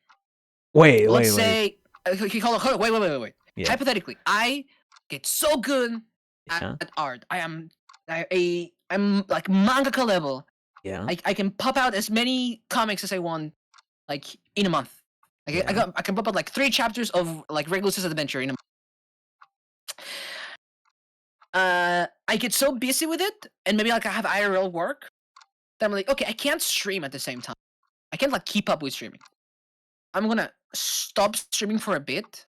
Wait. let's say, hold on, wait. Yeah. Hypothetically, I get so good Yeah. at art. I'm like mangaka level. Yeah. I can pop out as many comics as I want, like in a month. Yeah. I can pop out like 3 chapters of like Regulus' adventure in a month. I get so busy with it, and maybe like I have IRL work that I'm like, okay, I can't stream at the same time. I can't like keep up with streaming. I'm gonna stop streaming for a bit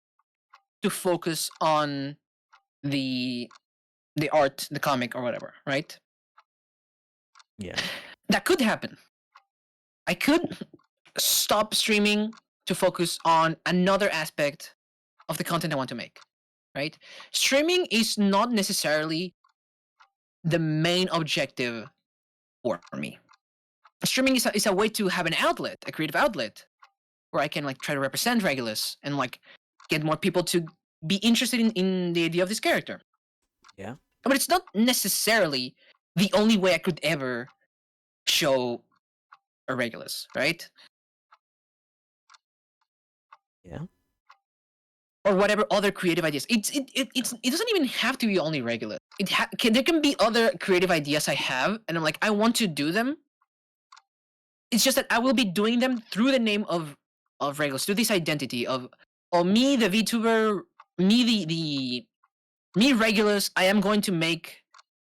to focus on the art, the comic, or whatever, right? Yeah. That could happen. I could stop streaming to focus on another aspect of the content I want to make, right? Streaming is not necessarily the main objective for me. Streaming is a way to have an outlet, a creative outlet, where I can like try to represent Regulus and like get more people to be interested in the idea of this character. Yeah. But it's not necessarily the only way I could ever show a Regulus, right? Yeah. Or whatever other creative ideas. It doesn't even have to be only Regulus. there can be other creative ideas I have, and I'm like, I want to do them. It's just that I will be doing them through the name of Regulus, through this identity of me, the VTuber, me me Regulus. I am going to make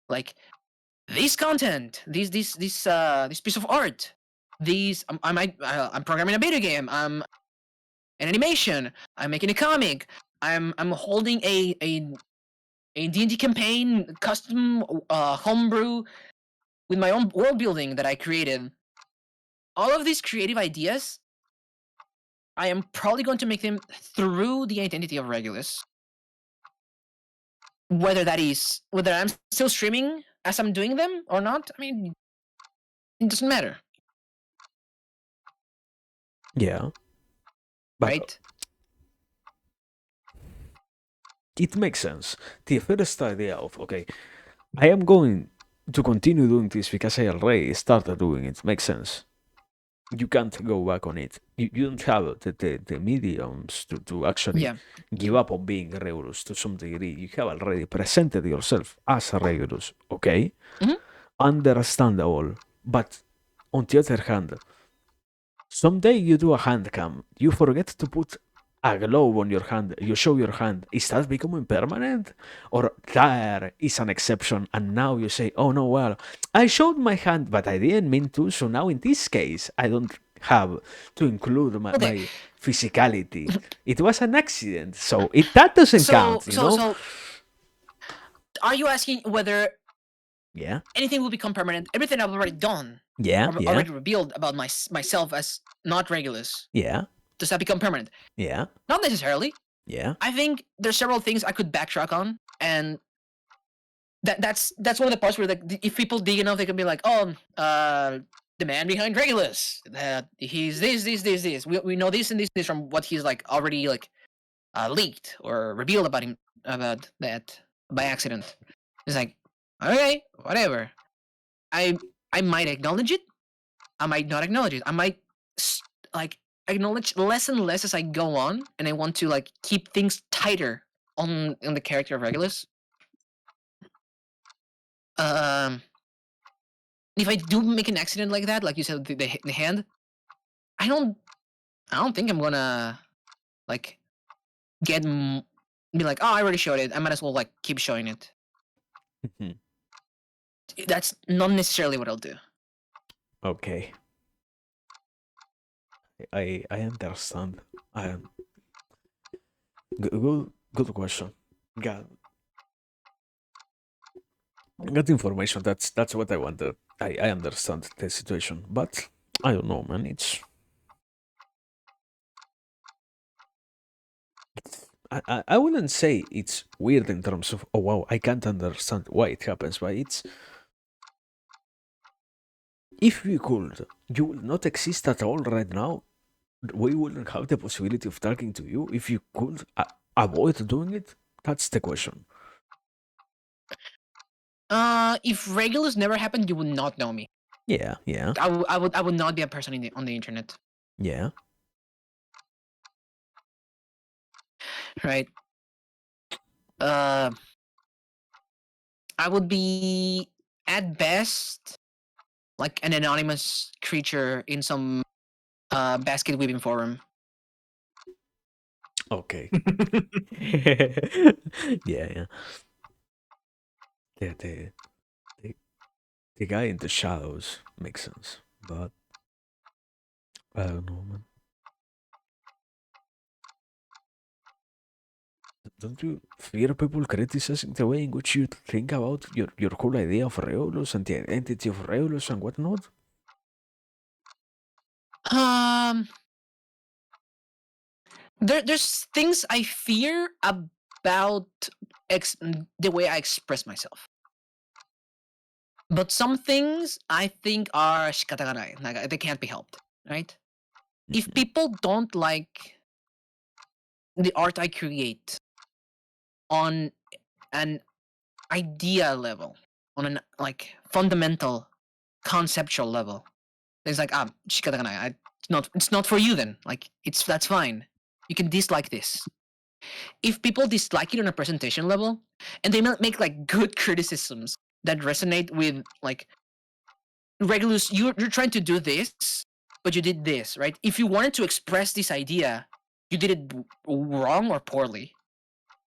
like this content, this piece of art. I'm programming a video game. I'm an animation. I'm making a comic. I'm holding a D&D campaign, custom homebrew with my own world building that I created. All of these creative ideas, I am probably going to make them through the identity of Regulus. Whether I'm still streaming as I'm doing them or not, I mean, it doesn't matter. Yeah. But right? It makes sense. The first idea of, okay, I am going to continue doing this because I already started doing it, makes sense. You can't go back on it. You don't have the mediums to actually give up on being Regulus to some degree. You have already presented yourself as a Regulus, okay? Mhm. Understandable. But on the other hand, someday you do a hand cam, you forget to put a glove on your hand, you show your hand, is that becoming permanent? Or there is an exception and now you say, oh no, well, I showed my hand, but I didn't mean to, so now in this case, I don't have to include my physicality. It was an accident, so that doesn't count, you know? So, are you asking whether Yeah. anything will become permanent? Everything I've already done, already revealed about myself as not Regulus. Yeah. Does that become permanent? Yeah. Not necessarily. Yeah. I think there's several things I could backtrack on, and that's one of the parts where if people dig enough, they can be like, oh, the man behind Regulus, he's this. We know this and this from what he's like already like leaked or revealed about him about that by accident. It's like, okay, whatever. I might acknowledge it. I might not acknowledge it. I might like acknowledge less and less as I go on, and I want to like keep things tighter on the character of Regulus. If I do make an accident like that, like you said, the hand, I don't think I'm gonna like be like, oh, I already showed it. I might as well like keep showing it. That's not necessarily what I'll do. Okay. I understand. Good question. Got information. That's what I wanted. I understand the situation, but I don't know, man. It's I wouldn't say it's weird in terms of, oh wow, I can't understand why it happens, but it's, if we could, you will not exist at all right now. We wouldn't have the possibility of talking to you. If you could avoid doing it, that's the question. If Regulus never happened, you would not know me. Yeah. I would not be a person on the internet. Yeah. Right. I would be at best like an anonymous creature in some basket weaving forum. Okay. Yeah. The guy in the shadows makes sense, but I don't know, man. Don't you fear people criticizing the way in which you think about your whole idea of Regulus and the identity of Regulus and whatnot? There's things I fear about the way I express myself. But some things I think are shikatagarai, like they can't be helped, right? If people don't like the art I create on an idea level, on an like fundamental conceptual level, it's like shikatagarai. It's not for you then. Like that's fine. You can dislike this. if people dislike it on a presentation level, and they make like good criticisms that resonate with like Regulus, you're trying to do this, but you did this, right? If you wanted to express this idea, you did it wrong or poorly.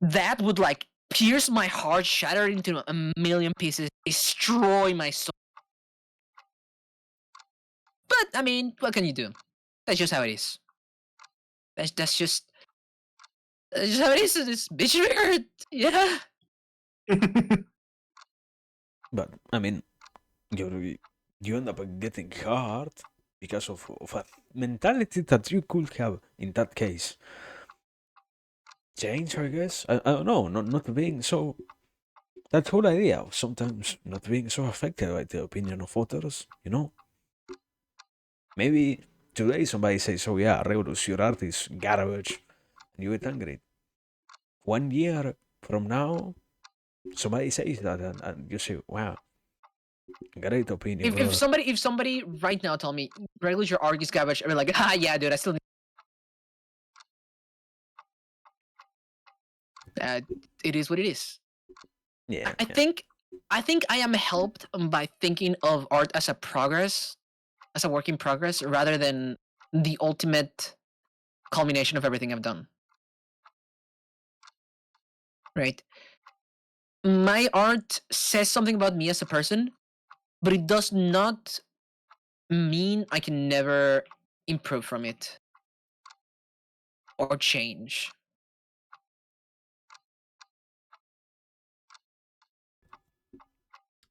That would like pierce my heart, shatter it into a million pieces, destroy my soul. But I mean, what can you do? That's just how it is. That's just how it is. It's bitch weird. Yeah. But I mean, you end up getting hurt because of a mentality that you could have in that case. Change, I guess. I don't know. Not being so. That whole idea of sometimes not being so affected by the opinion of others, you know. Maybe today somebody says, "Oh yeah, Regulus, your art is garbage," and you get angry. 1 year from now, somebody says that, and you say, "Wow, great opinion, If brother." somebody right now tell me Regulus your art is garbage, I'd be like, ah yeah, dude, I still it is what it is. Yeah, I think I am helped by thinking of art as a progress, as a work in progress, rather than the ultimate culmination of everything I've done. Right? My art says something about me as a person, but it does not mean I can never improve from it or change.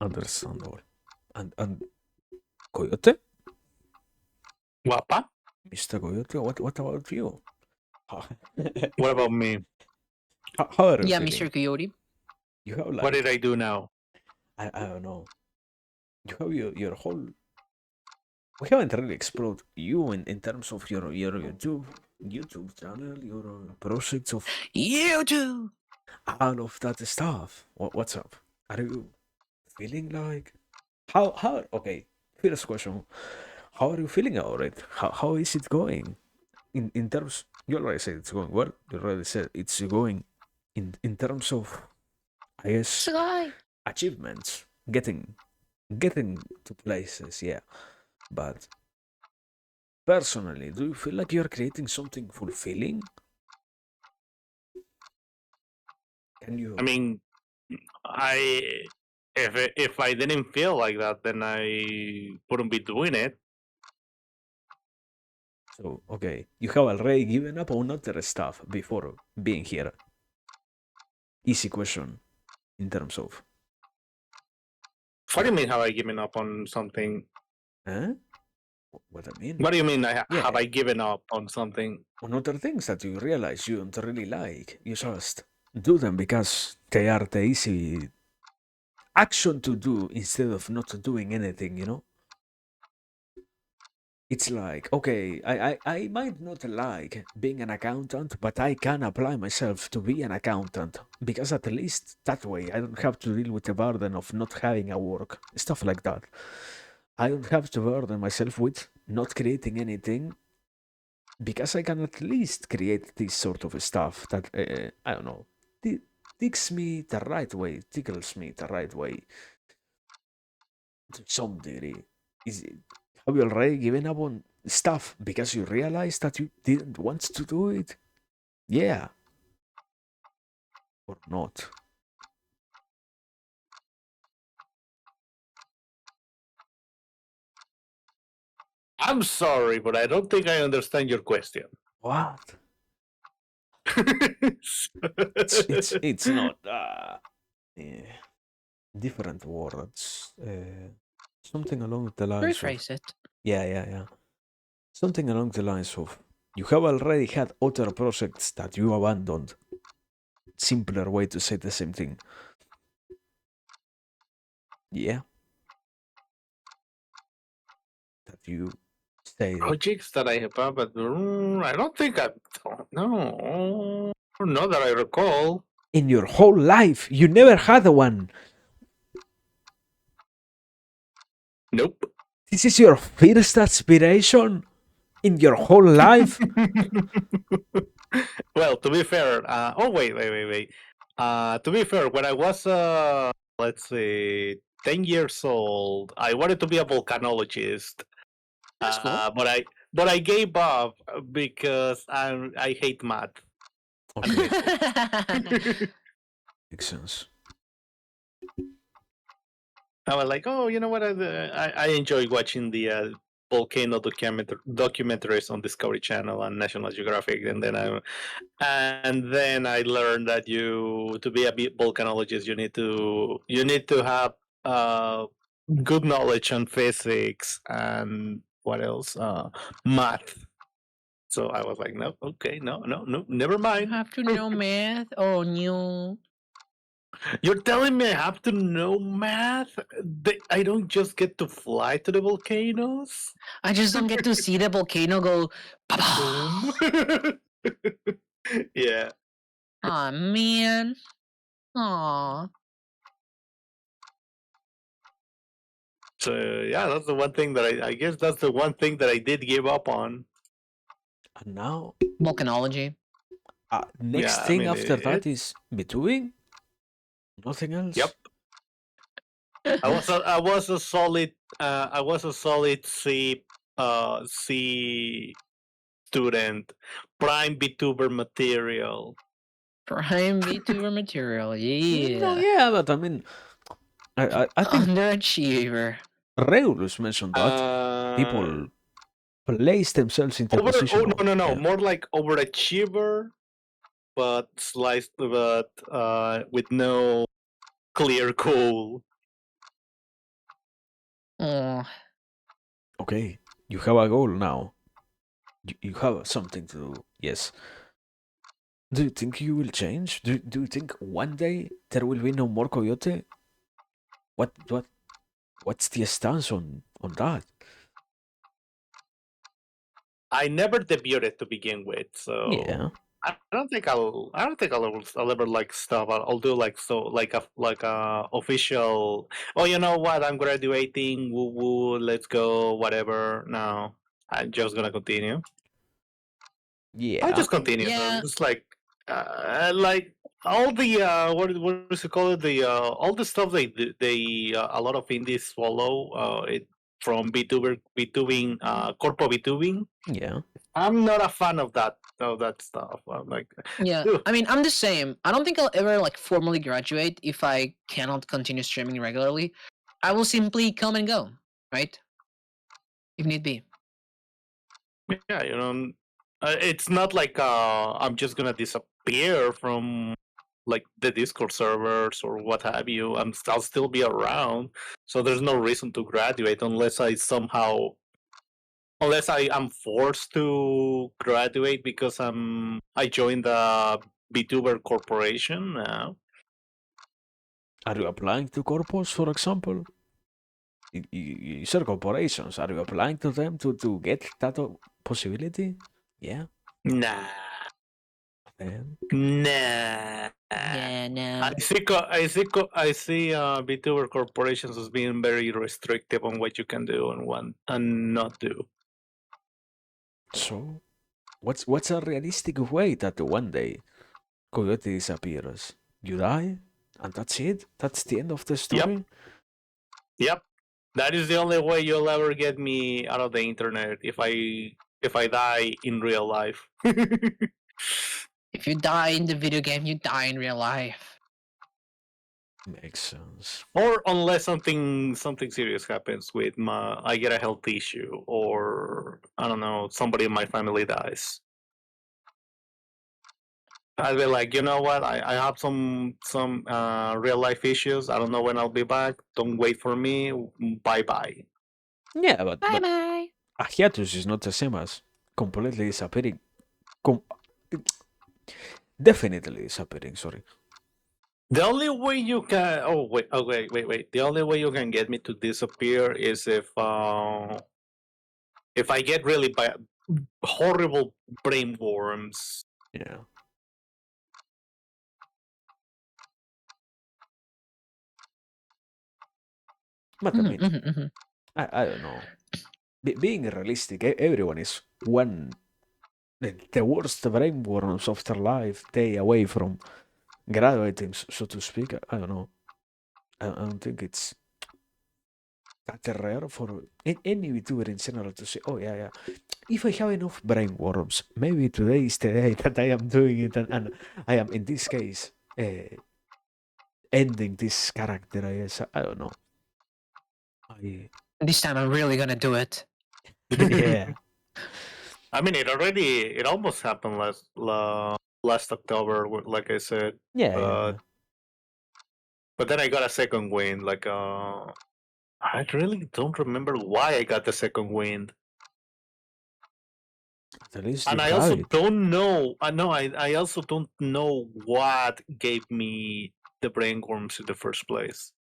understandable. And Coyote, Guapa? Mr. Coyote, what about you? What about me? How are you Yeah, feeling? Mr. Coyote. You have What like did I do now? I don't know. You have your whole. We haven't really explored you in terms of your YouTube channel, your projects of You too. all of that stuff. What's up? Are you feeling like how? Okay, first question. How are you feeling about it? How is it going? In terms, you already said it's going well. You already said it's going in terms of, I guess, Sky. achievements, getting to places. Yeah, but personally, do you feel like you're creating something fulfilling? Can you? I mean, I if I didn't feel like that, then I wouldn't be doing it. So, okay, you have already given up on other stuff before being here. Easy question in terms of. What do you mean? Have I given up on something? Huh? What I mean? What do you mean? Yeah, Have I given up on something? on other things that you realize you don't really like. You just do them because they are the easy action to do instead of not doing anything, you know? It's like, okay, I might not like being an accountant, but I can apply myself to be an accountant because at least that way I don't have to deal with the burden of not having a work, stuff like that. I don't have to burden myself with not creating anything because I can at least create this sort of stuff that, I don't know, tickles me the right way, tickles me the right way to some degree. Is it, have you already given up on stuff because you realized that you didn't want to do it? Yeah. Or not? I'm sorry, but I don't think I understand your question. What? It's not yeah, different words. Something along the lines of Rephrase it. yeah. Something along the lines of you have already had other projects that you abandoned. Simpler way to say the same thing. Yeah. That you say that Projects that I have, but I don't think I. No, not that I recall. in your whole life you never had one. Nope. This is your first aspiration in your whole life. Well, to be fair, wait. To be fair, when I was let's say 10 years old, I wanted to be a volcanologist. That's cool. But I gave up because I hate math. Okay, Admit makes sense. I was like, oh, you know what? I enjoy watching the volcano documentaries on Discovery Channel and National Geographic, and then I learned that to be a volcanologist, you need to have uh, good knowledge on physics and what else, math. So I was like, no, okay, no, never You mind. have to know math. Oh no. You're telling me I have to know math? I don't just get to fly to the volcanoes? I just don't get to see the volcano go. Boom. Yeah. Aw, man. Aw. So yeah, that's the one thing that I guess that's the one thing that I did give up on. And now, Volcanology. next Yeah, I thing mean after that is Vtubing? Nothing else? yep. I was a solid C student, prime Vtuber material. Prime VTuber material. No, Yeah. yeah, but I mean, I think Underachiever. Regulus mentioned that. People place themselves in the position of. No, Yeah. more like overachiever, but sliced, but with no clear goal. Oh, Okay, you have a goal now. You have something to do. Yes. Do you think you will change? Do you think one day there will be no more coyote? What's the stance on that? I never debuted to begin with, so Yeah. I don't think I'll ever like stuff. I'll do like like a official. Oh, you know what? I'm graduating. Woo woo. Let's go. Whatever. No, I'm just gonna continue. I Yeah. just continue. yeah. It's like all the what is it called? All the stuff they a lot of indies follow it from VTubing, corpo VTubing. Yeah. I'm not a fan of that stuff. I'm like, Yeah. ugh. I mean, I'm the same. I don't think I'll ever like formally graduate if I cannot continue streaming regularly. I will simply come and go, right? If need be. Yeah, it's not like I'm just gonna disappear from like the Discord servers or what have you. I'll still be around, so there's no reason to graduate unless I am forced to graduate because I joined the VTuber corporation now. Are you applying to corpos, for example? You said corporations. Are you applying to them to get that possibility? Yeah. Nah, Then nah. Yeah, no. I see VTuber corporations as being very restrictive on what you can do and not do. so what's a realistic way that one day Coyote disappears? You die, and that's it. That's the end of the story. Yep. That is the only way you'll ever get me out of the internet if I die in real life. If you die in the video game, you die in real life. Makes sense. Or unless something serious happens with I get a health issue or I don't know, somebody in my family dies. I'd be like, you know what? I have some real life issues. I don't know when I'll be back. Don't wait for me. Bye bye. Yeah, but Bye. a hiatus is not the same as completely disappearing. Com- Definitely disappearing. Sorry. The only way you can wait. The only way you can get me to disappear is if I get really bad, horrible brain worms. Yeah. But I Mhm, mean, mhm, mhm. I don't know. Being realistic, everyone is one the worst brainworms of their life day away from graduating, so to speak. I don't know. I don't think it's that rare for any VTuber in general to say, oh, yeah, if I have enough brainworms, maybe today is the day that I am doing it, and I am, in this case, ending this character, I guess. I don't know. This time I'm really gonna do it. Yeah. I mean, it almost happened last October, like I said. Yeah. But then I got a second wind. Like, I really don't remember why I got the second wind. At least And you I have also it. don't know. I also don't know what gave me the brainworms in the first place.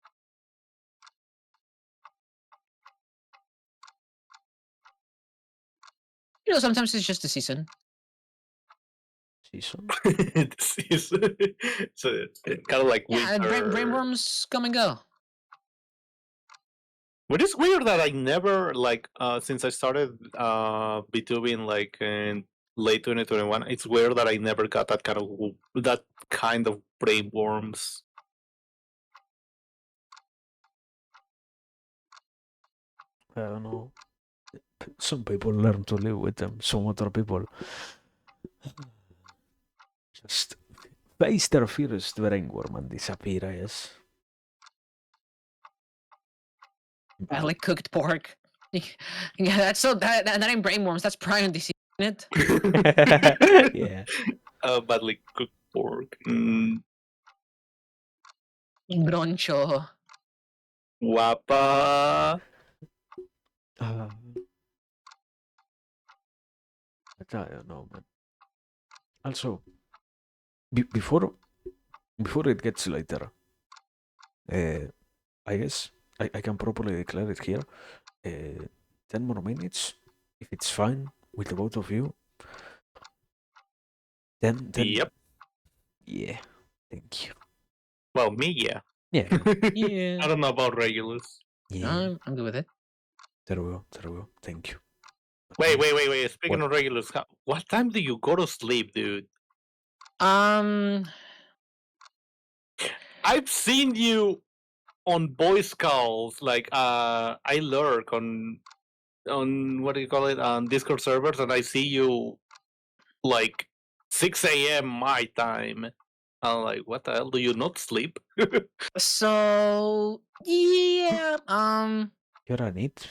You know, sometimes it's just the season. Season? This is so kind of like Yeah, winter. brainworms come and go. But it's weird that I never like since I started Vtubing like in late 2021. It's weird that I never got that kind of brainworms. I don't know. Some people learn to live with them. Some other people just face their first brainworm and disappear, I guess. I like cooked pork. Yeah, that's so that ain't brainworms. That's prion disease, isn't it? Yeah. Badly cooked pork. Broncho. Guapa. Uh, but I don't know, man. Also, before it gets later, I guess I can properly declare it here. 10 more minutes, if it's fine with the both of you. Then Yep. yeah, thank you. Well, me, yeah. Yeah, Yeah. I don't know about regulars. yeah. I'm good with it. There we go. Thank you. Wait. Speaking What? of regulars, what time do you go to sleep, dude? Um, I've seen you on voice calls. Like, I lurk on what do you call it, on Discord servers, and I see you like 6 a.m. my time. I'm like, what the hell? Do you not sleep? so yeah. You're an it?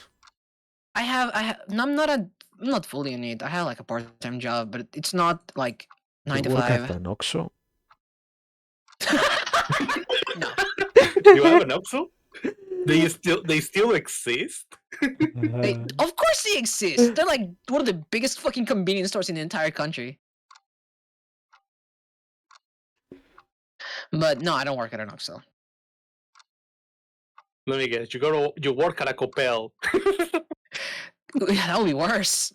I have. No, I'm not fully in it. I have like a part-time job, but it's not like You 9 to work 5. at an Oxxo? No. You have an Oxxo? They still exist? Of course they exist. They're like one of the biggest fucking convenience stores in the entire country. But no, I don't work at an Oxxo. Let me guess. You work at a Copel. Yeah, that would be worse.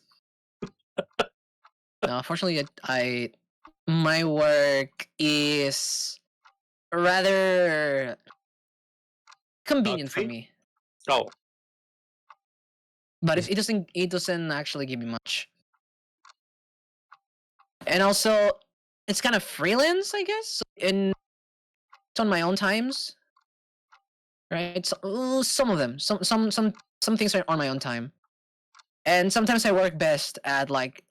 No, unfortunately, my work is rather convenient for Toxic? me, Oh, but it doesn't actually give me much. And also, it's kind of freelance, I guess, and it's on my own times, right? So, some of them, some things are on my own time, and sometimes I work best at like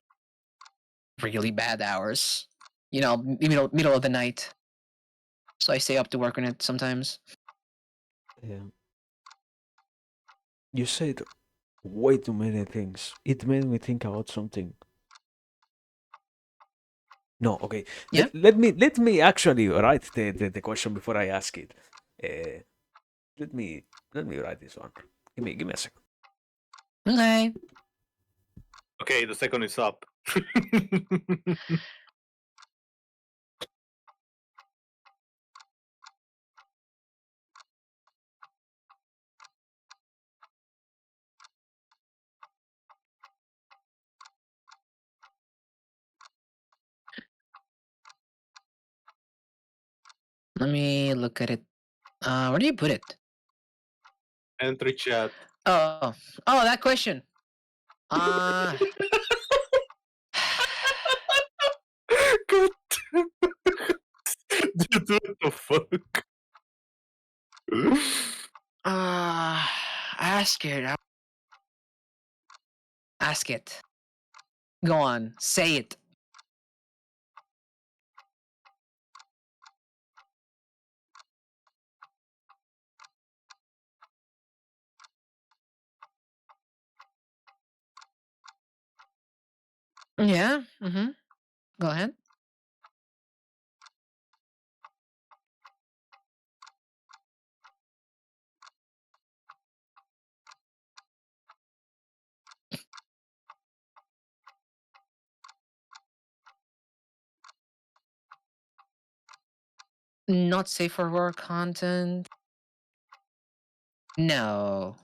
really bad hours, you know, middle of the night. So I stay up to work on it sometimes. Yeah. You said way too many things. It made me think about something. No, okay. Yeah. Let me actually write the question before I ask it. Let me write this one. Give me a second. Okay. okay. The second is up. Let me look at it. Where do you put it? Entry chat. Oh, that question. Uh, the fuck? Ask it. Ask it. Go on. Say it. Yeah. Mm-hmm. Go ahead. Not safe for work content. No.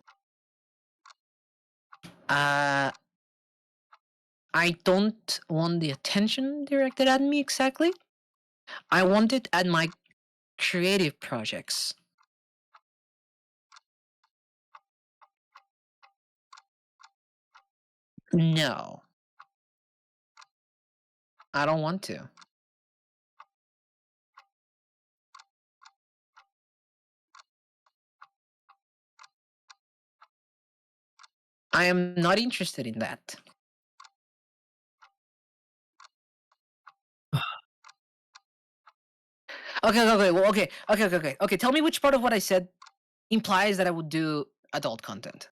I don't want the attention directed at me exactly. I want it at my creative projects. No. I don't want to. I am not interested in that. Okay. Tell me which part of what I said implies that I would do adult content.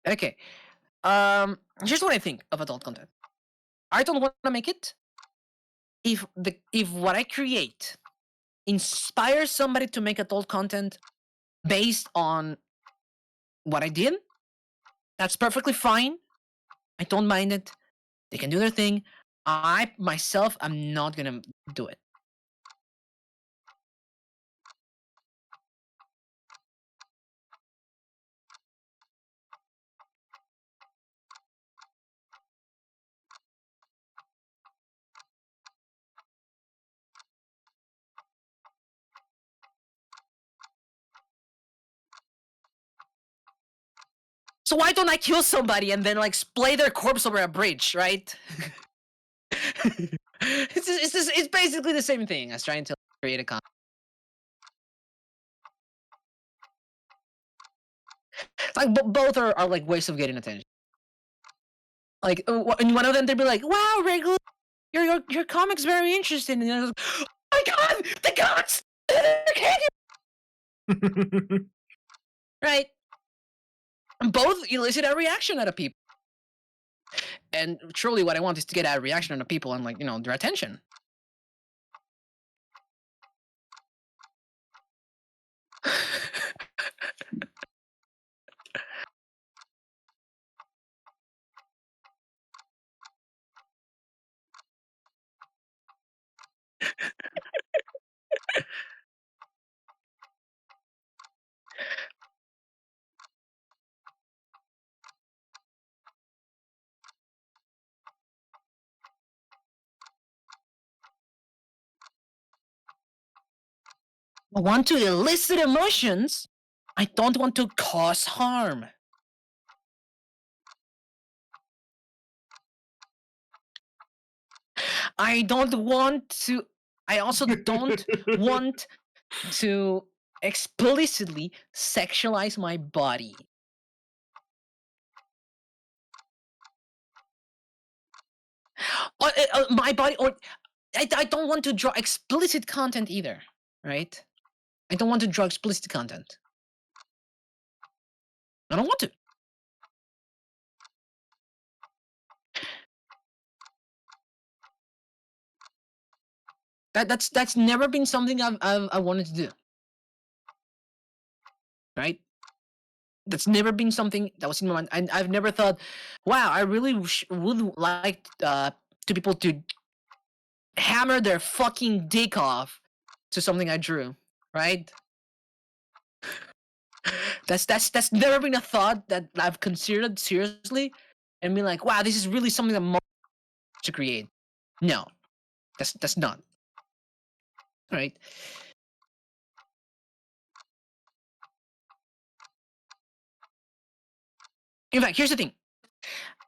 Okay. Here's what I think of adult content. I don't want to make it if what I create inspires somebody to make adult content based on what I did. That's perfectly fine. I don't mind it. They can do their thing. I myself am not gonna do it. So why don't I kill somebody and then like splay their corpse over a bridge, right? It's basically the same thing as trying to create a content. Like both are like ways of getting attention. Like in one of them they'd be like, "Wow, regular, your comic's very interesting," and then I was like, "Oh my god, the comics!" Right? Both elicit a reaction out of people. And truly what I want is to get a reaction out of people and like, their attention. I want to elicit emotions. I don't want to cause harm. I don't want to. I also don't want to explicitly sexualize my body. My body, or I don't want to draw explicit content either, right? I don't want to draw explicit content. I don't want to. That's never been something I wanted to do. Right? That's never been something that was in my mind. I've never thought, wow, I really would like to people to hammer their fucking dick off to something I drew. Right? That's never been a thought that I've considered seriously, and be like, wow, this is really something that Marvel to create. No, that's not right. In fact, here's the thing.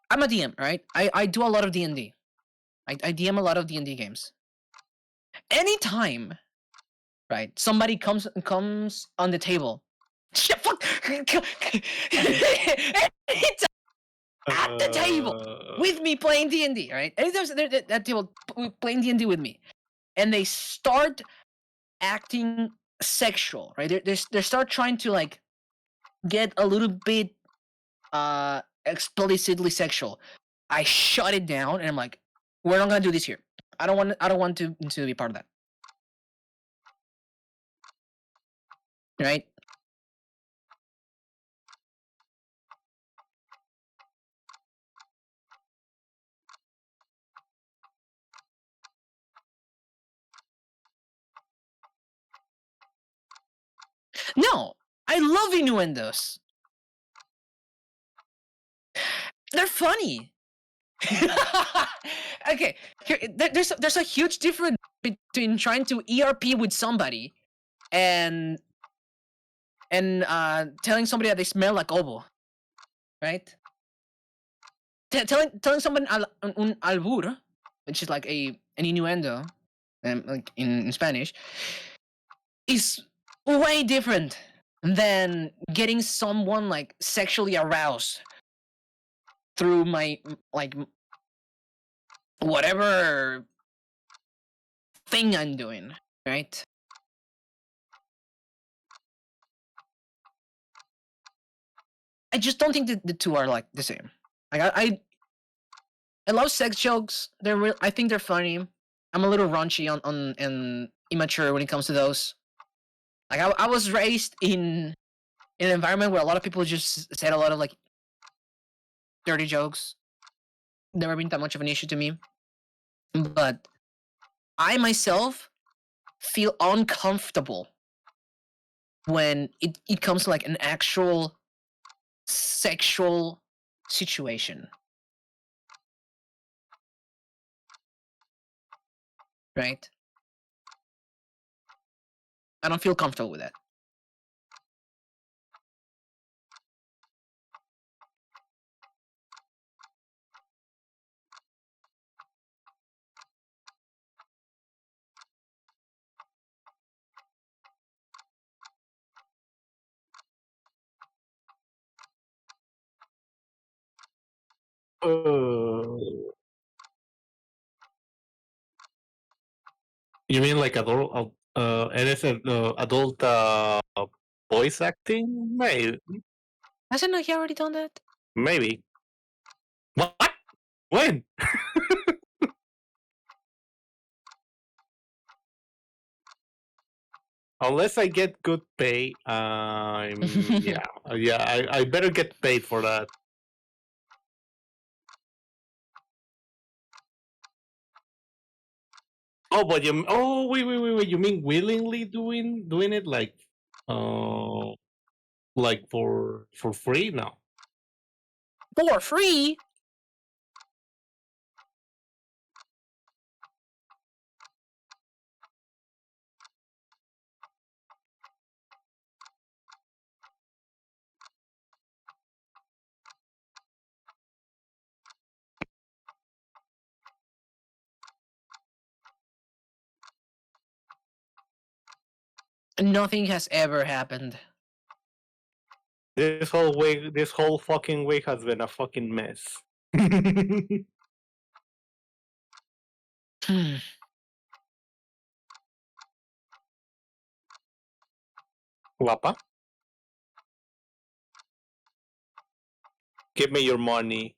I'm a DM, right? I do a lot of D&D. I DM a lot of D&D games. Anytime, right, somebody comes on the table. Shit, fuck. Anytime at the table with me playing D&D, right? Anytime they're at that table playing D&D with me, and they start acting sexual, right? They start trying to like get a little bit explicitly sexual. I shut it down and I'm like, we're not gonna do this here. I don't want to be part of that. Right? No, I love innuendos. They're funny. Okay, there's a huge difference between trying to ERP with somebody and telling somebody that they smell like obo, right? Telling someone un albur, which is like an innuendo, like in Spanish, is way different than getting someone like sexually aroused through my like whatever thing I'm doing, right? I just don't think that the two are like the same. Like I love sex jokes. I think they're funny. I'm a little raunchy on and immature when it comes to those. Like I was raised in an environment where a lot of people just said a lot of like dirty jokes. Never been that much of an issue to me. But I myself feel uncomfortable when it comes to like an actual sexual situation. Right? I don't feel comfortable with that. You mean like adult? Anything adult voice acting? Hasn't he already done that? Maybe. What? When? Unless I get good pay, yeah, I better get paid for that. Oh, but wait, you mean willingly doing it uh, like for free? No. For free? Nothing has ever happened. This whole fucking week has been a fucking mess. Guapa, give me your money.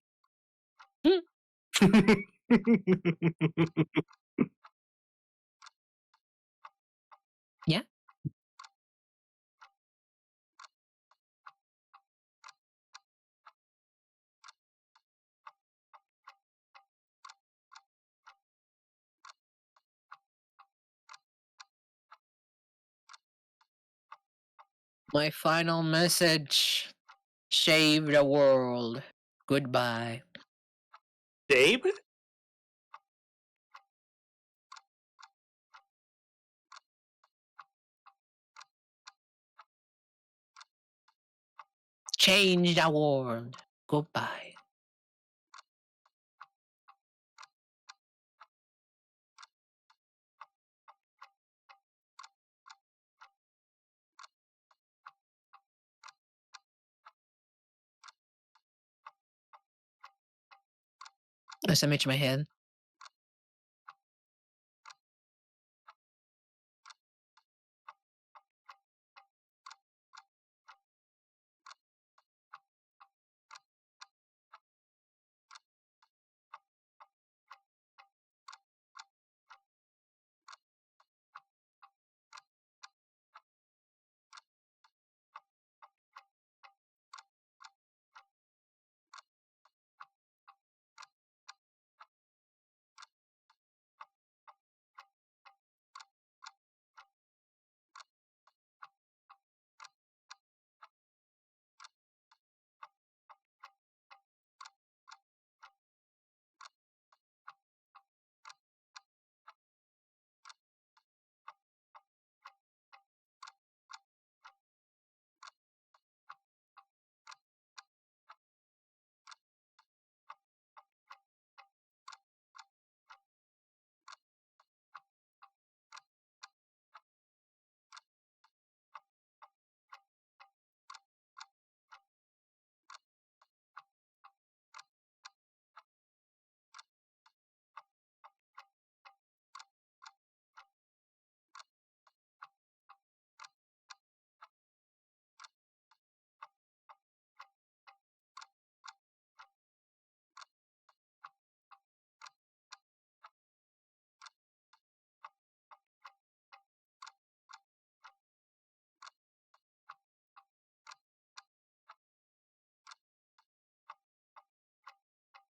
Yeah. My final message: save the world. Goodbye. Dave? Change the world. Goodbye. As I match my head.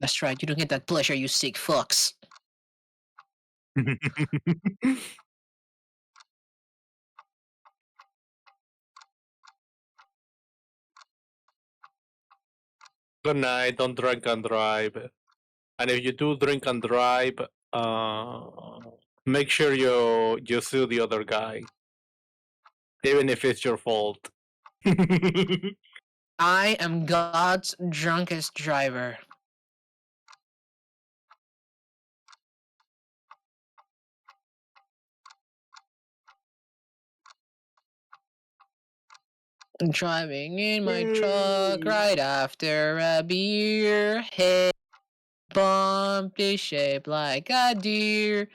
That's right. You don't get that pleasure, you sick fucks. Good night. Don't drink and drive. And if you do drink and drive, make sure you sue the other guy, even if it's your fault. I am God's drunkest driver. Driving in my truck right after a beer. Head bumpy shaped like a deer.